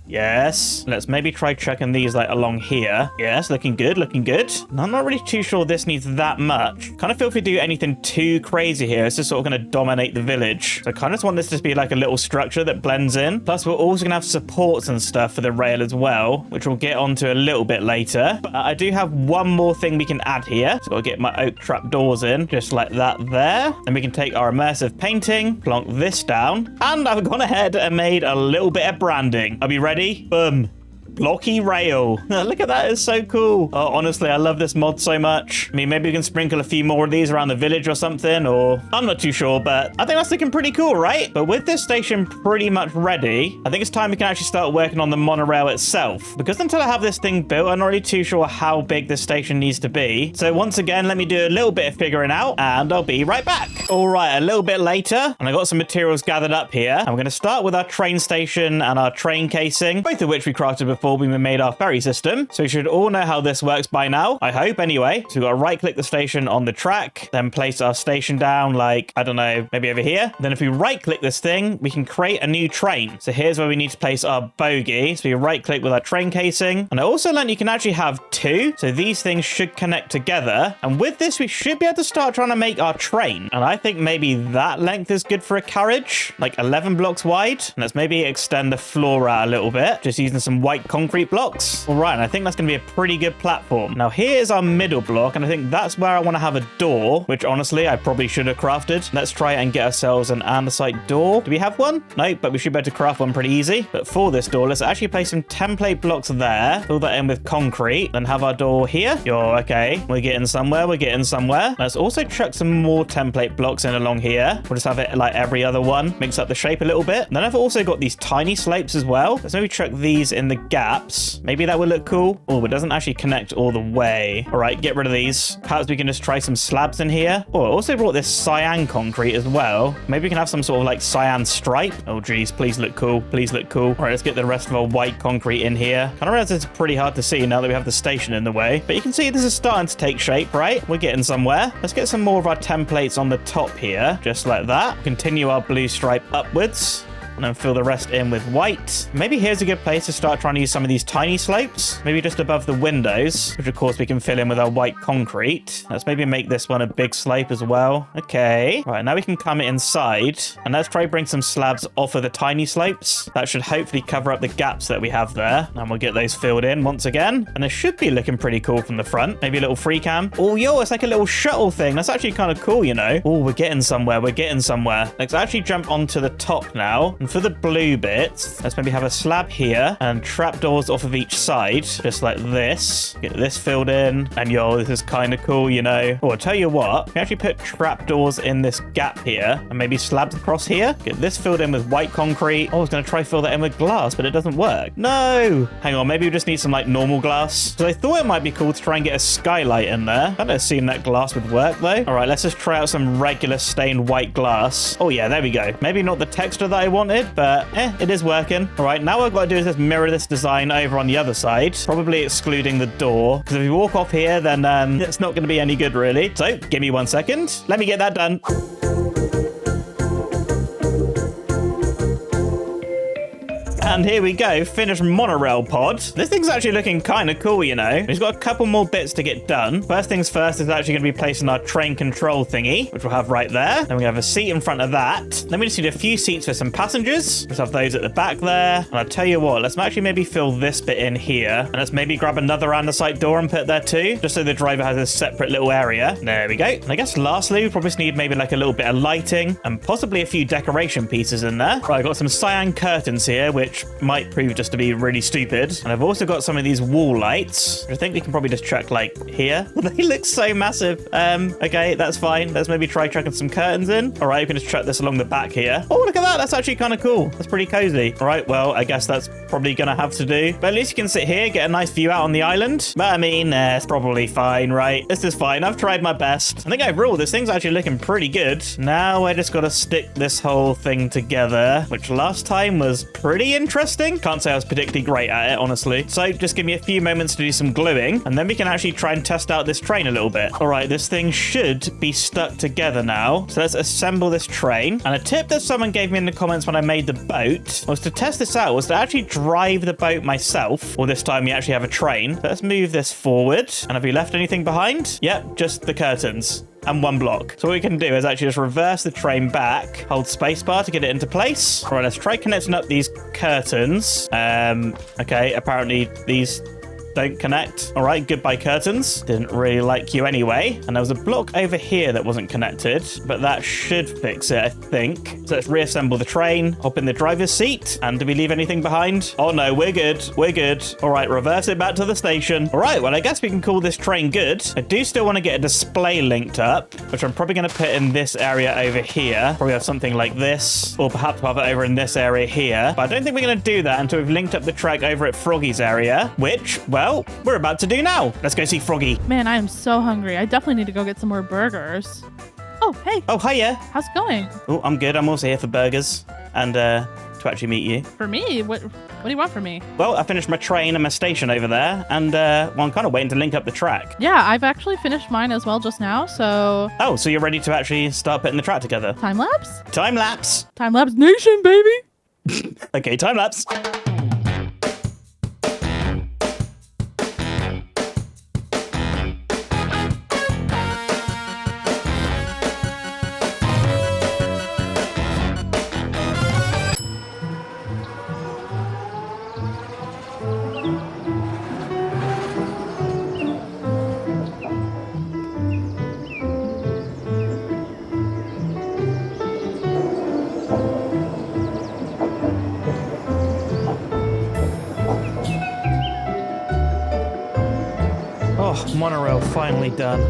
Yes. Let's maybe try chucking these like along here. Yes, looking good, looking good. I'm not really too sure this needs that much. Kind of feel if we do anything too crazy here, it's just sort of going to dominate the village. So I kind of just want this to be like a little structure that blends in. Plus, we're also going to have supports and stuff for the rail as well, which we'll get onto a little bit later. But I do have one more thing we can add here. So I'll get my oak trapdoors in, just like that there. Then we can take our immersive painting, plonk this down, and I've gone ahead and made a little bit of branding. Are we ready? Boom. Blocky rail. Look at that, it's so cool. Oh, honestly, I love this mod so much. I mean, maybe we can sprinkle a few more of these around the village or something, or I'm not too sure, but I think that's looking pretty cool, right? But with this station pretty much ready, I think it's time we can actually start working on the monorail itself. Because until I have this thing built, I'm not really too sure how big this station needs to be. So once again, let me do a little bit of figuring out, and I'll be right back. All right, a little bit later, and I got some materials gathered up here. And we're going to start with our train station and our train casing, both of which we crafted before we made our ferry system. So we should all know how this works by now. I hope anyway. So we've got to right click the station on the track, then place our station down like, I don't know, maybe over here. Then if we right click this thing, we can create a new train. So here's where we need to place our bogie. So we right click with our train casing. And I also learned you can actually have two. So these things should connect together. And with this, we should be able to start trying to make our train. And I think maybe that length is good for a carriage, like 11 blocks wide. And let's maybe extend the floor out a little bit, just using some white concrete blocks. All right, and I think that's going to be a pretty good platform. Now here's our middle block, and I think that's where I want to have a door, which honestly I probably should have crafted. Let's try and get ourselves an andesite door. Do we have one? No, but we should be able to craft one pretty easy. But for this door, let's actually place some template blocks there, fill that in with concrete, then have our door here. You're okay. We're getting somewhere. We're getting somewhere. Let's also chuck some more template blocks in along here. We'll just have it like every other one, mix up the shape a little bit. And then I've also got these tiny slopes as well. Let's maybe chuck these in the gaps. Maybe that would look cool. Oh, it doesn't actually connect all the way. All right, get rid of these. Perhaps we can just try some slabs in here. Oh, I also brought this cyan concrete as well. Maybe we can have some sort of like cyan stripe. Oh, geez, please look cool. Please look cool. All right, let's get the rest of our white concrete in here. Kind of realize it's pretty hard to see now that we have the station in the way. But you can see this is starting to take shape, right? We're getting somewhere. Let's get some more of our templates on the top here, just like that. Continue our blue stripe upwards. And then fill the rest in with white. Maybe here's a good place to start trying to use some of these tiny slopes. Maybe just above the windows, which of course we can fill in with our white concrete. Let's maybe make this one a big slope as well. Okay. Right, now we can come inside. And let's try bring some slabs off of the tiny slopes. That should hopefully cover up the gaps that we have there. And we'll get those filled in once again. And this should be looking pretty cool from the front. Maybe a little free cam. Oh, yo, it's like a little shuttle thing. That's actually kind of cool, you know. Oh, we're getting somewhere. We're getting somewhere. Let's actually jump onto the top now. And for the blue bits, let's maybe have a slab here and trapdoors off of each side, just like this. Get this filled in. And yo, this is kind of cool, you know. Oh, I'll tell you what, we can actually put trapdoors in this gap here and maybe slabs across here. Get this filled in with white concrete. Oh, I was going to try fill that in with glass, but it doesn't work. No! Hang on, maybe we just need some like normal glass. So I thought it might be cool to try and get a skylight in there. I don't assume that glass would work though. All right, let's just try out some regular stained white glass. Oh yeah, there we go. Maybe not the texture that I wanted, but it is working. All right, now what I've got to do is just mirror this design over on the other side, probably excluding the door, because if we walk off here, then it's not going to be any good, really. So give me 1 second. Let me get that done. And here we go, finished monorail pod. This thing's actually looking kind of cool, you know. We've got a couple more bits to get done. First things first is actually going to be placing our train control thingy, which we'll have right there. Then we have a seat in front of that. Then we just need a few seats for some passengers. Let's have those at the back there. And I'll tell you what, let's actually maybe fill this bit in here. And let's maybe grab another andesite door and put it there too, just so the driver has a separate little area. There we go. And I guess lastly, we probably just need maybe like a little bit of lighting and possibly a few decoration pieces in there. Right, I've got some cyan curtains here, which which might prove just to be really stupid. And I've also got some of these wall lights, which I think we can probably just chuck like here. They look so massive. Okay, that's fine. Let's maybe try chucking some curtains in. All right, you can just chuck this along the back here. Oh, look at that. That's actually kind of cool. That's pretty cozy. All right, well, I guess that's probably going to have to do. But at least you can sit here, get a nice view out on the island. But I mean, it's probably fine, right? This is fine. I've tried my best. I think overall, this thing's actually looking pretty good. Now I just got to stick this whole thing together, which last time was pretty interesting. Can't say I was particularly great at it, honestly. So just give me a few moments to do some gluing, and then we can actually try and test out this train a little bit. All right, this thing should be stuck together now. So let's assemble this train. And a tip that someone gave me in the comments when I made the boat was to test this out, was to actually drive the boat myself. Or this time we actually have a train. So let's move this forward. And have we left anything behind? Yep, just the curtains and one block. So what we can do is actually just reverse the train back, hold spacebar to get it into place. All right, let's try connecting up these curtains. Okay, apparently these don't connect. All right, goodbye curtains. Didn't really like you anyway. And there was a block over here that wasn't connected, but that should fix it, I think. So let's reassemble the train, hop in the driver's seat. And did we leave anything behind? Oh no, we're good. We're good. All right, reverse it back to the station. All right, well, I guess we can call this train good. I do still want to get a display linked up, which I'm probably going to put in this area over here. Probably have something like this, or perhaps have it over in this area here. But I don't think we're going to do that until we've linked up the track over at Froggy's area, which, well, we're about to do now. Let's go see Froggy. Man, I am so hungry. I definitely need to go get some more burgers. Oh, hey. Oh, hiya. How's it going? Oh, I'm good. I'm also here for burgers and to actually meet you. For me? What do you want from me? Well, I finished my train and my station over there, and well, I'm kind of waiting to link up the track. Yeah, I've actually finished mine as well just now, so... Oh, so you're ready to actually start putting the track together? Time lapse? Time lapse. Time lapse nation, baby! Okay, time lapse. Monorail finally done.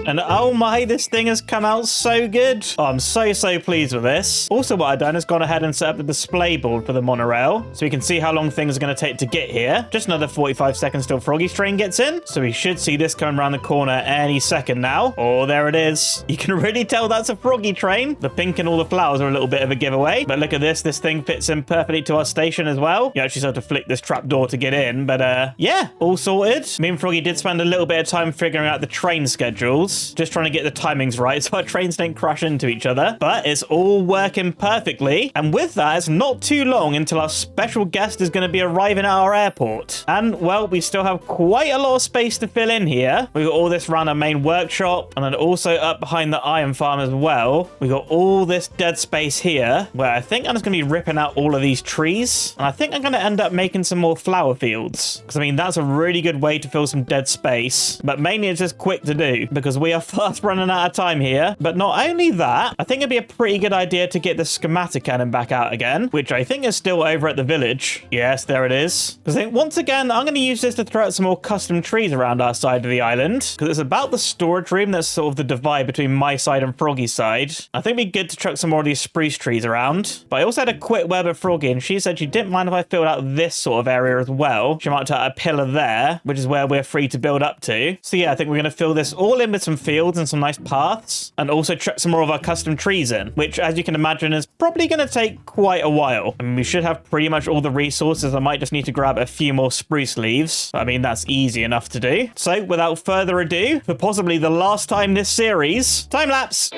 And oh my, this thing has come out so good. Oh, I'm so pleased with this. Also, what I've done is gone ahead and set up the display board for the monorail, so we can see how long things are going to take to get here. Just another 45 seconds till Froggy's train gets in. So we should see this coming around the corner any second now. Oh, there it is. You can really tell that's a Froggy train. The pink and all the flowers are a little bit of a giveaway. But look at this. This thing fits in perfectly to our station as well. You actually have to flick this trap door to get in. But yeah, all sorted. Me and Froggy did spend a little bit of time figuring out the train schedules. Just trying to get the timings right so our trains don't crash into each other. But it's all working perfectly. And with that, it's not too long until our special guest is going to be arriving at our airport. And, well, we still have quite a lot of space to fill in here. We've got all this around our main workshop, and then also up behind the iron farm as well. We've got all this dead space here, where I think I'm just going to be ripping out all of these trees. And I think I'm going to end up making some more flower fields. Because, I mean, that's a really good way to fill some dead space. But mainly it's just quick to do, because we are fast running out of time here. But not only that, I think it'd be a pretty good idea to get the schematic cannon back out again, which I think is still over at the village. Yes, there it is. Because I think once again, I'm going to use this to throw out some more custom trees around our side of the island, because it's about the storage room that's sort of the divide between my side and Froggy's side. I think it'd be good to chuck some more of these spruce trees around. But I also had a quick word with Froggy, and she said she didn't mind if I filled out this sort of area as well. She might have a pillar there, which is where we're free to build up to. So yeah, I think we're going to fill this all in with some fields and some nice paths, and also chuck some more of our custom trees in, which, as you can imagine, is probably going to take quite a while. I mean, we should have pretty much all the resources. I might just need to grab a few more spruce leaves. I mean, that's easy enough to do. So without further ado, for possibly the last time this series, time lapse.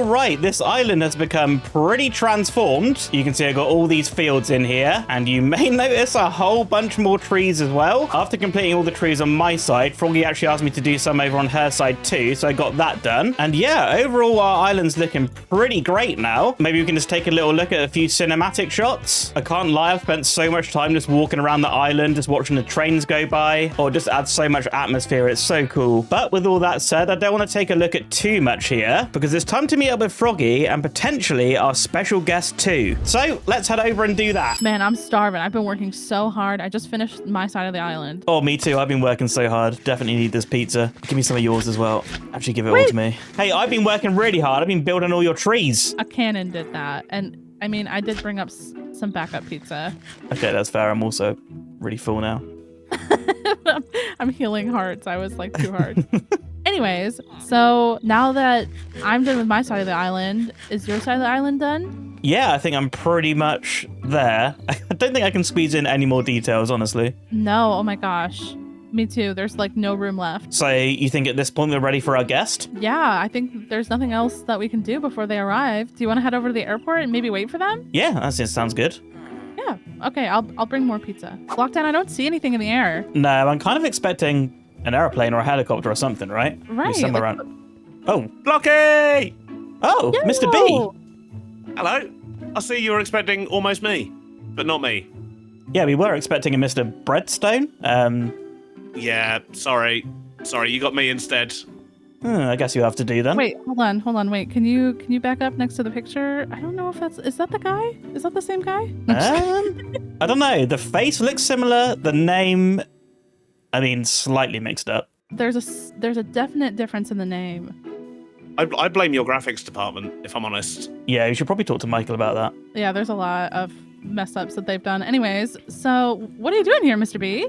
right, this island has become pretty transformed. You can see I got all these fields in here, and you may notice a whole bunch more trees as well. After completing all the trees on my side, Froggy actually asked me to do some over on her side too, so I got that done. And yeah, overall our island's looking pretty great now. Maybe we can just take a little look at a few cinematic shots. I can't lie, I've spent so much time just walking around the island, just watching the trains go by, or just adds so much atmosphere. It's so cool. But with all that said, I don't want to take a look at too much here, because it's time to meet up with Froggy and potentially our special guest too. So let's head over and do that. Man, I'm starving. I've been working so hard. I just finished my side of the island. Oh, me too. I've been working so hard. Definitely need this pizza. Give me some of yours as well. Actually, give it all to me. Hey, I've been working really hard. I've been building all your trees. A cannon did that. And I mean, I did bring up some backup pizza. Okay, that's fair. I'm also really full now. I'm healing hearts. I was like too hard. Anyways, so now that I'm done with my side of the island, is your side of the island done? Yeah, I think I'm pretty much there. I don't think I can squeeze in any more details, honestly. No, oh my gosh. Me too. There's like no room left. So you think at this point we're ready for our guest? Yeah, I think there's nothing else that we can do before they arrive. Do you want to head over to the airport and maybe wait for them? Yeah, that sounds good. Yeah. Okay, I'll bring more pizza. Blockdown, I don't see anything in the air. No, I'm kind of expecting an airplane or a helicopter or something, right? Right. Maybe somewhere around. Oh, Blocky! oh, Yo! Mr. B. Hello. I see you were expecting almost me, but not me. Yeah, we were expecting a Mr. Breadstone. Yeah, sorry. Sorry, you got me instead. I guess you have to do then. Wait, hold on. Wait, can you back up next to the picture? I don't know if is that the guy? Is that the same guy? I don't know. The face looks similar. The name, I mean, slightly mixed up. There's a definite difference in the name. I blame your graphics department, if I'm honest. Yeah, you should probably talk to Michael about that. Yeah, there's a lot of mess ups that they've done. Anyways, so what are you doing here, Mr. B?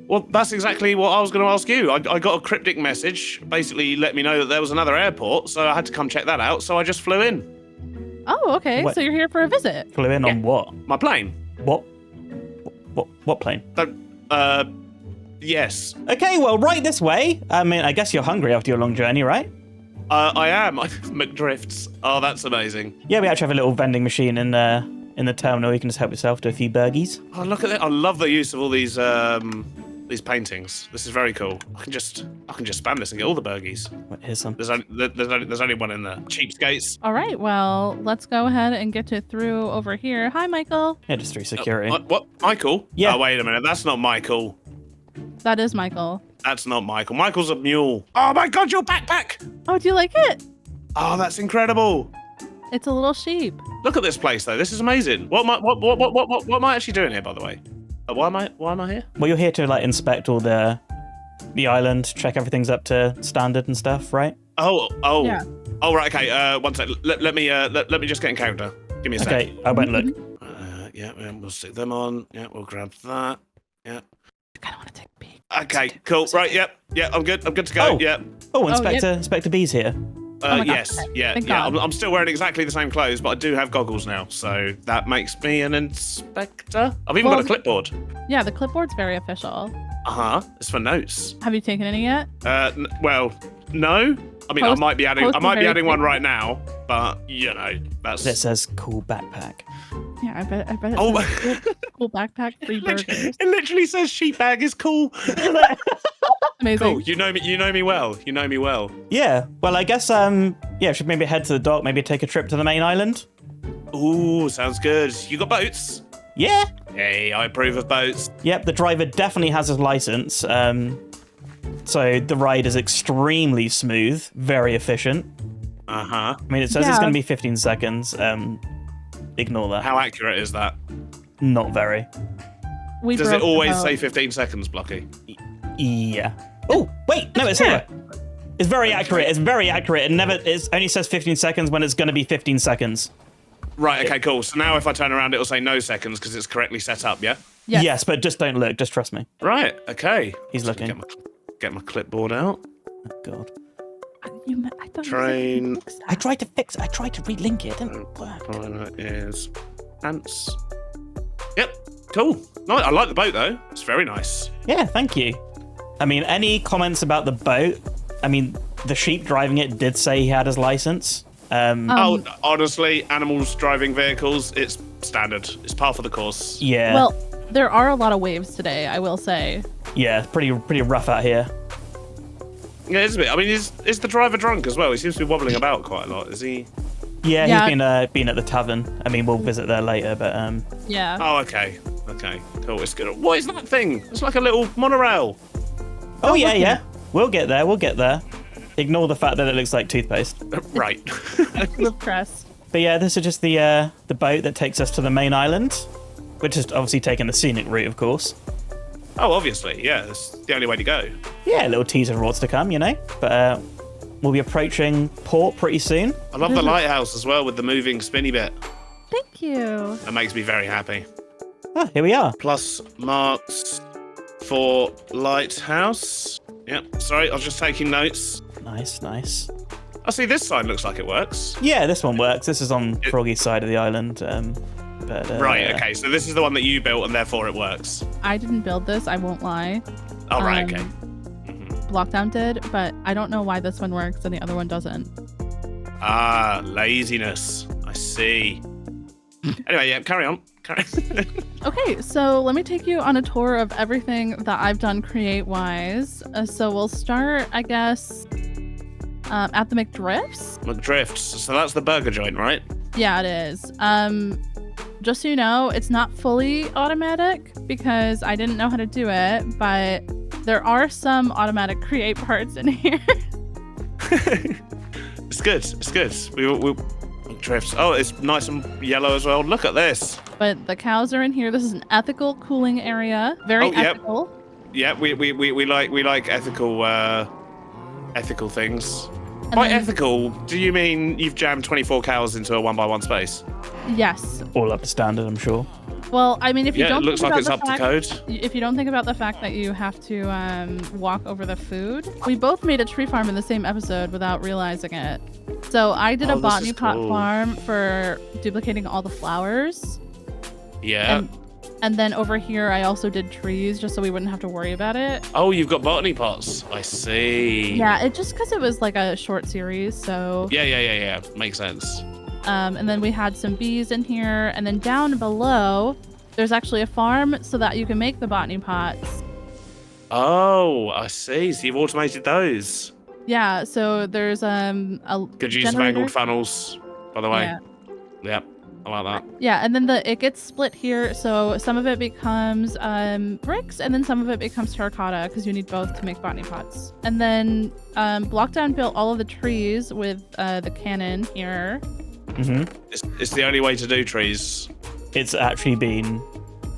Well, that's exactly what I was going to ask you. I got a cryptic message, basically let me know that there was another airport, so I had to come check that out, so I just flew in. Oh, okay. What? So you're here for a visit. Flew in on Yeah. what? My plane. What plane? Yes. Okay, well, right this way. I mean, I guess you're hungry after your long journey, right? I am. McDrifts. Oh, that's amazing. Yeah, we actually have a little vending machine in the terminal. You can just help yourself to a few burgies. Oh, look at it. I love the use of all these paintings. This is very cool. I can just spam this and get all the burgies. Wait, here's some. There's only one in there. Cheapskates. All right. Well, let's go ahead and get to through over here. Hi, Michael. Yeah, just through security. What? Michael? Yeah. Oh, wait a minute. That's not Michael. That is Michael. That's not Michael. Michael's a mule. Oh my God, your backpack! Oh, do you like it? Oh, that's incredible. It's a little sheep. Look at this place, though. This is amazing. What am I actually doing here, by the way? Why am I here? Well, you're here to like inspect all the island, check everything's up to standard and stuff, right? Oh. Yeah. Oh, right. Okay. One sec. Let me just get in character. Give me a sec. Okay, I won't look. Yeah. We'll stick them on. Yeah. We'll grab that. Yeah. I kind of want to take a peek. Okay. Cool. Right. Yep. Yeah. I'm good. I'm good to go. Oh. Yeah. Oh, Inspector B's here. my God, Yes. okay. Yeah. Thank Yeah. God. I'm still wearing exactly the same clothes, but I do have goggles now, so that makes me an inspector. I've even got a clipboard. Yeah, the clipboard's very official. It's for notes. Have you taken any yet? Well, no. I mean, I might be adding very one right now, but you know, that's. That says cool backpack. Yeah, I bet it Oh. says cool backpack, free burgers. It literally says sheep bag is cool. Amazing. Cool. You know me well. You know me well. Yeah. Well, I guess we should maybe head to the dock, maybe take a trip to the main island. Ooh, sounds good. You got boats? Yeah. Hey, I approve of boats. Yep, the driver definitely has his license. So the ride is extremely smooth, very efficient. Uh-huh. I mean, it says it's going to be 15 seconds. Ignore that. How accurate is that? Not very. We Does broke it the always boat. say 15 seconds, Blocky? Yeah. Oh, wait, no, it's here. It's very accurate. It's very accurate. It only says 15 seconds when it's going to be 15 seconds. Right, okay, cool. So now if I turn around, it'll say no seconds because it's correctly set up, yeah? Yes. But just don't look. Just trust me. Right, okay. He's Just looking. Get my clipboard out. Oh, God. I thought Train. You said I tried to relink it. It didn't work. Pilot is ants. Yep, cool. No, I like the boat, though. It's very nice. Yeah, thank you. I mean, any comments about the boat? I mean, the sheep driving it did say he had his license. Oh, honestly, animals driving vehicles, it's standard. It's par for the course. Yeah. Well, there are a lot of waves today, I will say. Yeah, pretty rough out here. Yeah, it's a bit. I mean, is the driver drunk as well? He seems to be wobbling about quite a lot. Is he? Yeah, Yeah. he's been at the Tavern. I mean, we'll visit there later, but Yeah. Oh, okay. Okay, cool. It's good. What is that thing? It's like a little monorail. Oh yeah. We'll get there. Ignore the fact that it looks like toothpaste. Right. With crest. But yeah, this is just the boat that takes us to the main island, which is obviously taking the scenic route, of course. Oh, obviously, yeah. That's the only way to go. Yeah, a little teaser of what's to come, you know. But we'll be approaching port pretty soon. I love the lighthouse as well with the moving spinny bit. Thank you. That makes me very happy. Ah, here we are. Plus marks for lighthouse. Yep. Sorry, I was just taking notes. Nice. I see this sign looks like it works. Yeah, this one works. This is on Froggy's side of the island. Right, okay, so this is the one that you built and therefore it works. I didn't build this, I won't lie. Oh, right, okay. Blockdown did, but I don't know why this one works and the other one doesn't. Ah, laziness. I see. Anyway, yeah, carry on. Okay, so let me take you on a tour of everything that I've done create-wise. So we'll start, I guess, at the McDrifts. McDrifts. So that's the burger joint, right? Yeah, it is. Just so you know, it's not fully automatic because I didn't know how to do it, but there are some automatic create parts in here. It's good. We drifts. Oh, it's nice and yellow as well. Look at this. But the cows are in here. This is an ethical cooling area. Very ethical. Yeah, we like ethical things. And By then- ethical, do you mean you've jammed 24 cows into a 1x1 space? Yes. All up to standard, I'm sure. Well, I mean, if you Yeah, don't it looks think like about it's the up fact, to code. if you don't think about the fact that you have to walk over the food, we both made a tree farm in the same episode without realizing it. So I did a this botany is pot cool. farm for duplicating all the flowers. Yeah. And then over here, I also did trees just so we wouldn't have to worry about it. Oh, you've got botany pots. I see. Yeah, it just because it was like a short series. So Yeah. Makes sense. and then we had some bees in here, and then down below, there's actually a farm so that you can make the botany pots. Oh, I see. So you've automated those. Yeah, so there's a Good use of generator. angled funnels, by the way. Yeah. Yep. I like that. Yeah, and then it gets split here, so some of it becomes bricks, and then some of it becomes terracotta, because you need both to make botany pots. And then Blockdown built all of the trees with the cannon here. It's the only way to do trees. It's actually been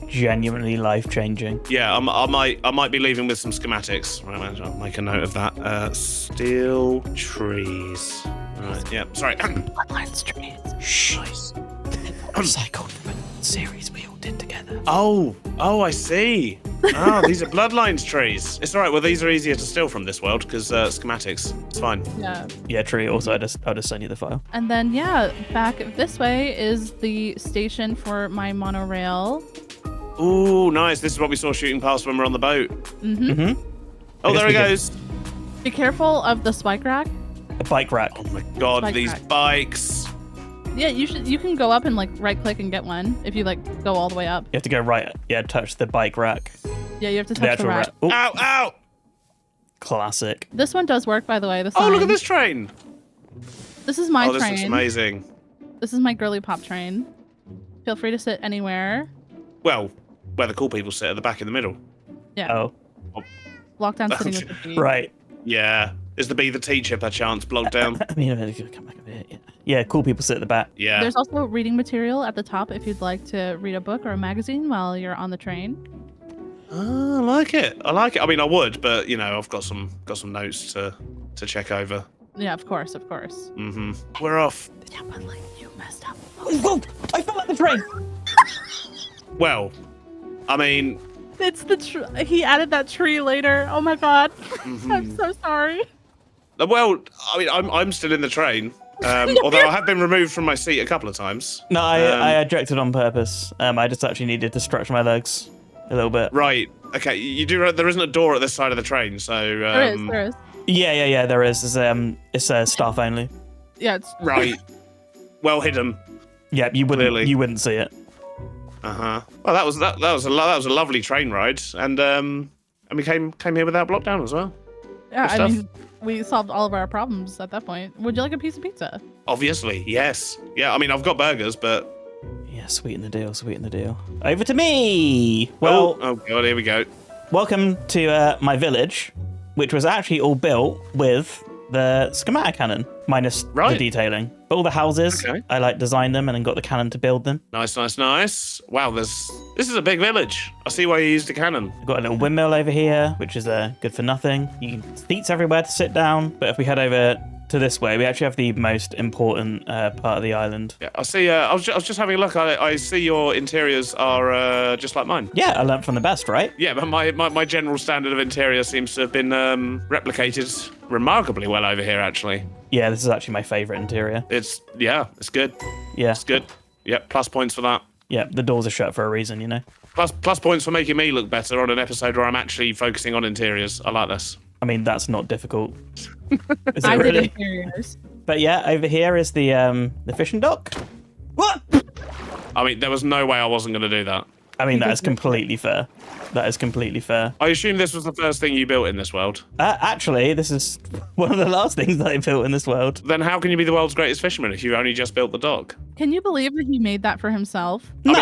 genuinely life-changing. Yeah, I might be leaving with some schematics. Right, I'll make a note of that. Steel trees. Right. Yeah. Sorry. Bloodlines trees. Shh. Nice. Recycled from a series we all did together. Oh, I see. Oh, these are bloodlines trees. It's all right. Well, these are easier to steal from this world because schematics. It's fine. Yeah. Yeah, true. Also, I'll just send you the file. And then, yeah, back this way is the station for my monorail. Ooh, nice. This is what we saw shooting past when we were on the boat. Oh, there it goes. Be careful of the spike rack. A bike rack. Oh my god, Spike these rack. bikes. Yeah, you can go up and like right click and get one if you like go all the way up. You have to go right. Yeah, touch the bike rack. Yeah, you have to The touch the actual rack. rack. Oh, Ow! classic. This one does work, by the way. The Oh, look sign. at this train. This is my Oh, this train. looks amazing. This is my girly pop train. Feel free to sit anywhere. Well, where the cool people sit at the back in the middle. Yeah. Oh, Lockdown sitting with the bee. right. Yeah. Is the bee the teacher, perchance, Blockdown? I mean, I'm gonna come back a bit. Yeah, cool people sit at the back. Yeah. There's also reading material at the top if you'd like to read a book or a magazine while you're on the train. Oh, I like it. I like it. I mean, I would, but you know, I've got some notes to check over. Yeah, of course. We're off. Yeah, but like you messed up. Oh, I fell out the train. Well, I mean, It's the he added that tree later. Oh my god. I'm so sorry. well, I mean, I'm still in the train. Although I have been removed from my seat a couple of times. No, I ejected on purpose. I just actually needed to stretch my legs a little bit. Right. Okay. You do. There isn't a door at this side of the train, so There is. Yeah, there is. It's staff only. Yeah, it's Right. Well hidden. Yeah, you Clearly. wouldn't see it. Well, that was a lovely train ride, and we came here without Blockdown as well. yeah. Good I stuff. mean, we solved all of our problems at that point. Would you like a piece of pizza? Obviously, yes. Yeah, I mean, I've got burgers, but Yeah, sweeten the deal, sweeten the deal. Over to me. Well, oh god, here we go. welcome to my village, which was actually all built with the schematic cannon, minus the Right. detailing. But all the houses, Okay. I designed them and then got the cannon to build them. Nice. Wow, this is a big village. I see why you used a cannon. We've got a little windmill over here, which is good for nothing. You can seats everywhere to sit down. But if we head over to this way, we actually have the most important part of the island. Yeah, I see. I was just having a look. I see your interiors are just like mine. Yeah, I learnt from the best, right? Yeah, but my general standard of interior seems to have been replicated remarkably well over here. Actually, Yeah, this is actually my favorite interior. it's good. Yeah, It's good. Yep, plus points for that. yeah, the doors are shut for a reason, you know. Plus points for making me look better on an episode where I'm actually focusing on interiors. I like this. I mean, that's not difficult. Is I it did really? interiors. But yeah, over here is the fishing dock. What? I mean, there was no way I wasn't going to do that. I mean, that is completely fair. That is completely fair. I assume this was the first thing you built in this world. Actually, this is one of the last things that I built in this world. Then how can you be the world's greatest fisherman if you only just built the dock? Can you believe that he made that for himself? No,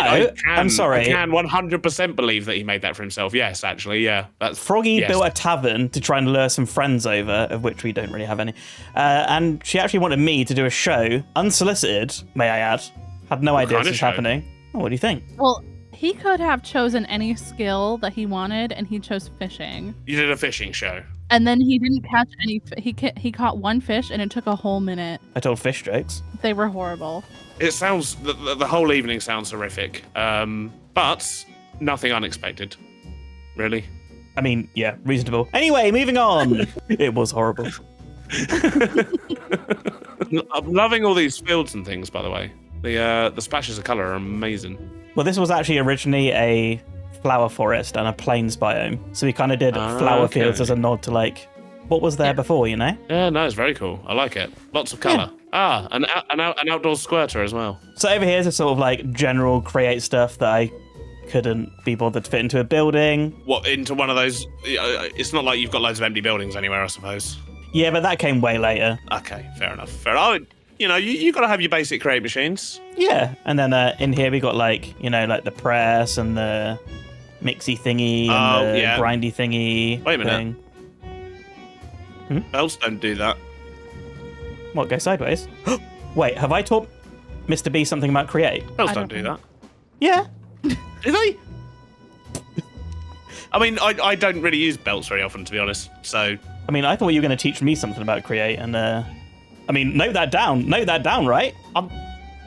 I'm sorry. I can 100% believe that he made that for himself. Yes, actually, yeah. That's Froggy yes. built a tavern to try and lure some friends over, of which we don't really have any. And she actually wanted me to do a show, unsolicited, may I add. Had no idea kind this of was show? happening. Oh, what do you think? Well, he could have chosen any skill that he wanted, and he chose fishing. You did a fishing show. And then he didn't catch any. He caught one fish, and it took a whole minute. I told fish jokes. They were horrible. It sounds the whole evening sounds horrific, but nothing unexpected. Really. I mean, yeah, reasonable. Anyway, moving on. It was horrible. I'm loving all these fields and things, by the way. The splashes of color are amazing. Well, this was actually originally a flower forest and a plains biome. So we kind of did flower okay. fields as a nod to like what was there before, you know? Yeah, no, it's very cool. I like it. Lots of color. Yeah. An outdoor squirter as well. So over here is a sort of like general create stuff that I couldn't be bothered to fit into a building. What, into one of those? It's not like you've got loads of empty buildings anywhere, I suppose. Yeah, but that came way later. Okay, fair enough. You got to have your basic create machines. Yeah, and then in here we got like, you know, like the press and the mixy thingy and the yeah. grindy thingy. Wait a minute. Bells don't do that. What, go sideways? Wait, have I taught Mr. B something about create? Bells I don't don't do know. that. Yeah. Do they? I mean, I don't really use belts very often, to be honest. So I mean, I thought you were going to teach me something about create, and I mean, note that down, right?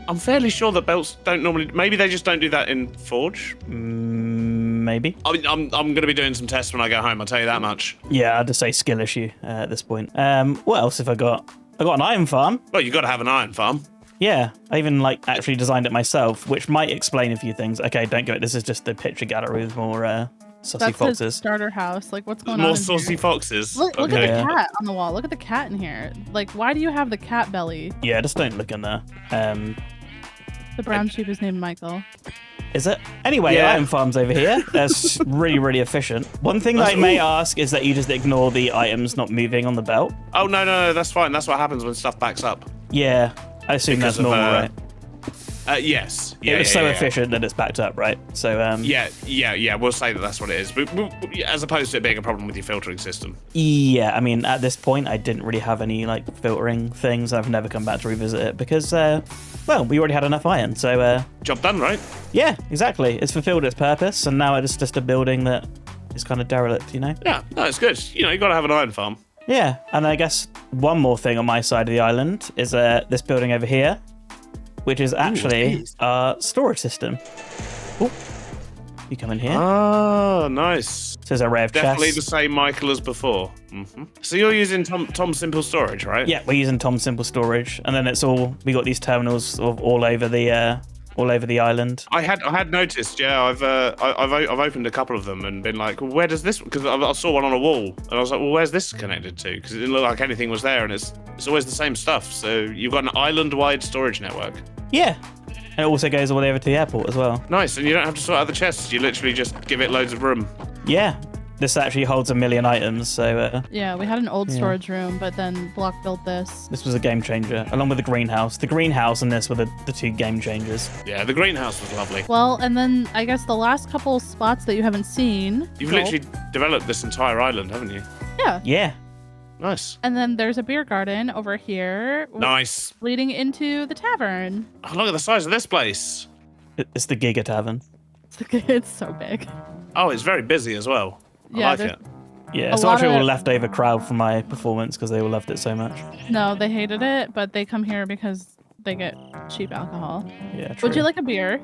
I'm fairly sure that belts don't normally. Maybe they just don't do that in Forge. Maybe. I mean, I'm going to be doing some tests when I go home. I'll tell you that much. Yeah, I'd just say skill issue at this point. What else have I got? I got an iron farm. Well, you've got to have an iron farm. Yeah, I even like actually designed it myself, which might explain a few things. Okay, don't go. This is just the picture gallery with more saucy That's his foxes. starter house. Like, what's going on? More in saucy here? foxes. Look Okay. at Yeah. the cat on the wall. Look at the cat in here. Like, why do you have the cat belly? Yeah, just don't look in there. The brown sheep is named Michael. Is it? Anyway, Yeah. iron farms over here. That's really, really efficient. One thing that I may ask is that you just ignore the items not moving on the belt. Oh no, that's fine. That's what happens when stuff backs up. Yeah, I assume Because that's of, normal, right? Yes. It was so efficient that it's backed up, right? So, Yeah. We'll say that that's what it is, but as opposed to it being a problem with your filtering system. yeah, I mean, at this point, I didn't really have any, like, filtering things. I've never come back to revisit it because, well, we already had enough iron. So, Job done, right? yeah, exactly. It's fulfilled its purpose, and now it's just a building that is kind of derelict, you know? Yeah. No, it's good. You know, you got to have an iron farm. Yeah, and I guess one more thing on my side of the island is this building over here, which is actually our storage system. Oh, you come in here. Oh, nice. So there's a array of Definitely chests. the same Michael as before. So you're using Tom Simple Storage, right? Yeah, we're using Tom Simple Storage, and then we got these terminals sort of all over the all over the island. I had noticed, yeah. I've opened a couple of them and been like, well, where does this? Because I saw one on a wall, and I was like, well, where's this connected to? Because it didn't look like anything was there, and it's always the same stuff. So you've got an island-wide storage network. Yeah. And it also goes all the way over to the airport as well. Nice, and you don't have to sort out the chests. You literally just give it loads of room. Yeah. This actually holds 1 million items, so Yeah, we had an old storage room, but then Block built this. this was a game changer, along with the greenhouse. The greenhouse and this were the 2 game changers. Yeah, the greenhouse was lovely. Well, and then I guess the last couple spots that you haven't seen. You've Well, literally developed this entire island, haven't you? Yeah. Yeah. Nice. And then there's a beer garden over here. Nice. Leading into the tavern. Oh, look at the size of this place. It's the Giga Tavern. It's so big. Oh, it's very busy as well. I Yeah, like there's- it. Yeah, A so lot actually of- all leftover crowd from my performance because they all loved it so much. No, they hated it, but they come here because they get cheap alcohol. Yeah, true. Would you like a beer?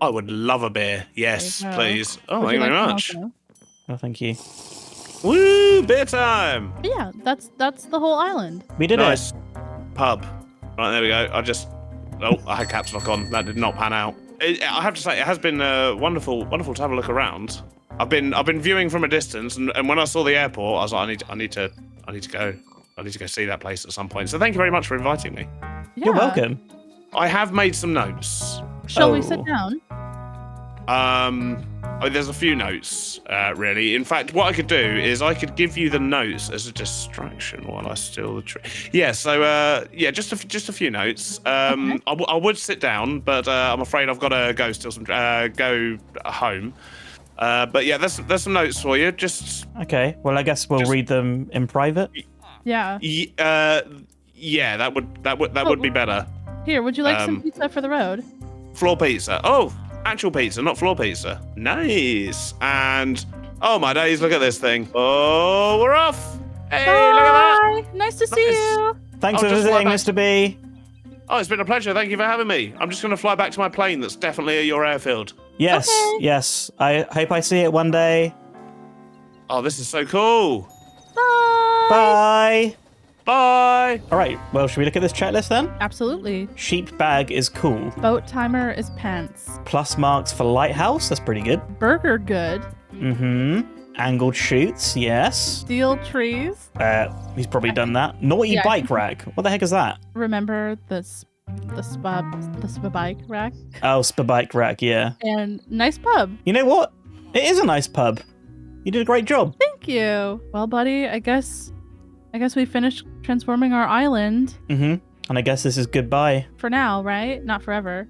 I would love a beer. Yes, There you go. please. Oh, Would thank you you very like much. some also? Oh, thank you. Woo, beer time. But yeah, that's the whole island. We did Nice. Pub. Right, there we go. I had caps lock on. That did not pan out. I have to say, it has been wonderful to have a look around. I've been viewing from a distance, and when I saw the airport, I was like, I need to go. I need to go see that place at some point. So thank you very much for inviting me. Yeah. You're welcome. I have made some notes. Shall we Oh. sit down? There's a few notes, really. In fact, what I could do is I could give you the notes as a distraction while I steal the tree. Yeah. So, just a few notes. Okay. I would sit down, but I'm afraid I've got to go steal some, go home. But yeah, there's some notes for you. Just Okay, well, I guess we'll Just- read them in private. Yeah. yeah, that would be better. Here, would you like some Um, pizza for the road? Floor pizza. Oh, actual pizza, not floor pizza. Nice. And oh my days, look at this thing. Oh, we're off. Hey, look at that. Bye. Nice to see Nice. you. Thanks I'll for just fly visiting, back. Mr. B. Oh, it's been a pleasure. Thank you for having me. I'm just going to fly back to my plane that's definitely at your airfield. Yes, Okay. yes. I hope I see it one day. Oh, this is so cool. Bye. Bye. Bye. All right, well, should we look at this checklist then? Absolutely. Sheep bag is cool. Boat timer is pants. Plus marks for lighthouse, that's pretty good. Burger good. Mm-hmm. Angled shoots, yes. Steel trees. He's probably done that. Naughty Yeah. bike rack. What the heck is that? Remember the spub bike rack. Oh, bike rack, yeah. And nice pub. You know what? It is a nice pub. You did a great job. Thank you. Well, buddy, I guess we finished transforming our island Mm-hmm. And I guess this is goodbye. for now, right? Not forever.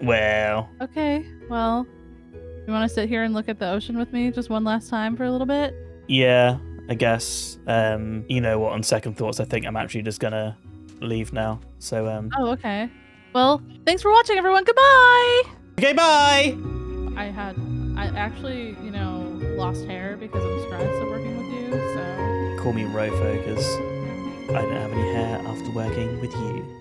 Well, Okay. Well, you want to sit here and look at the ocean with me just one last time for a little bit? yeah, I guess. You know what? On second thoughts, I think I'm actually just gonna leave now. So, Oh, okay. Well, thanks for watching, everyone. Goodbye. okay, bye. I actually, lost hair because of the stress of working with you. So Call me Rofo because I don't have any hair after working with you.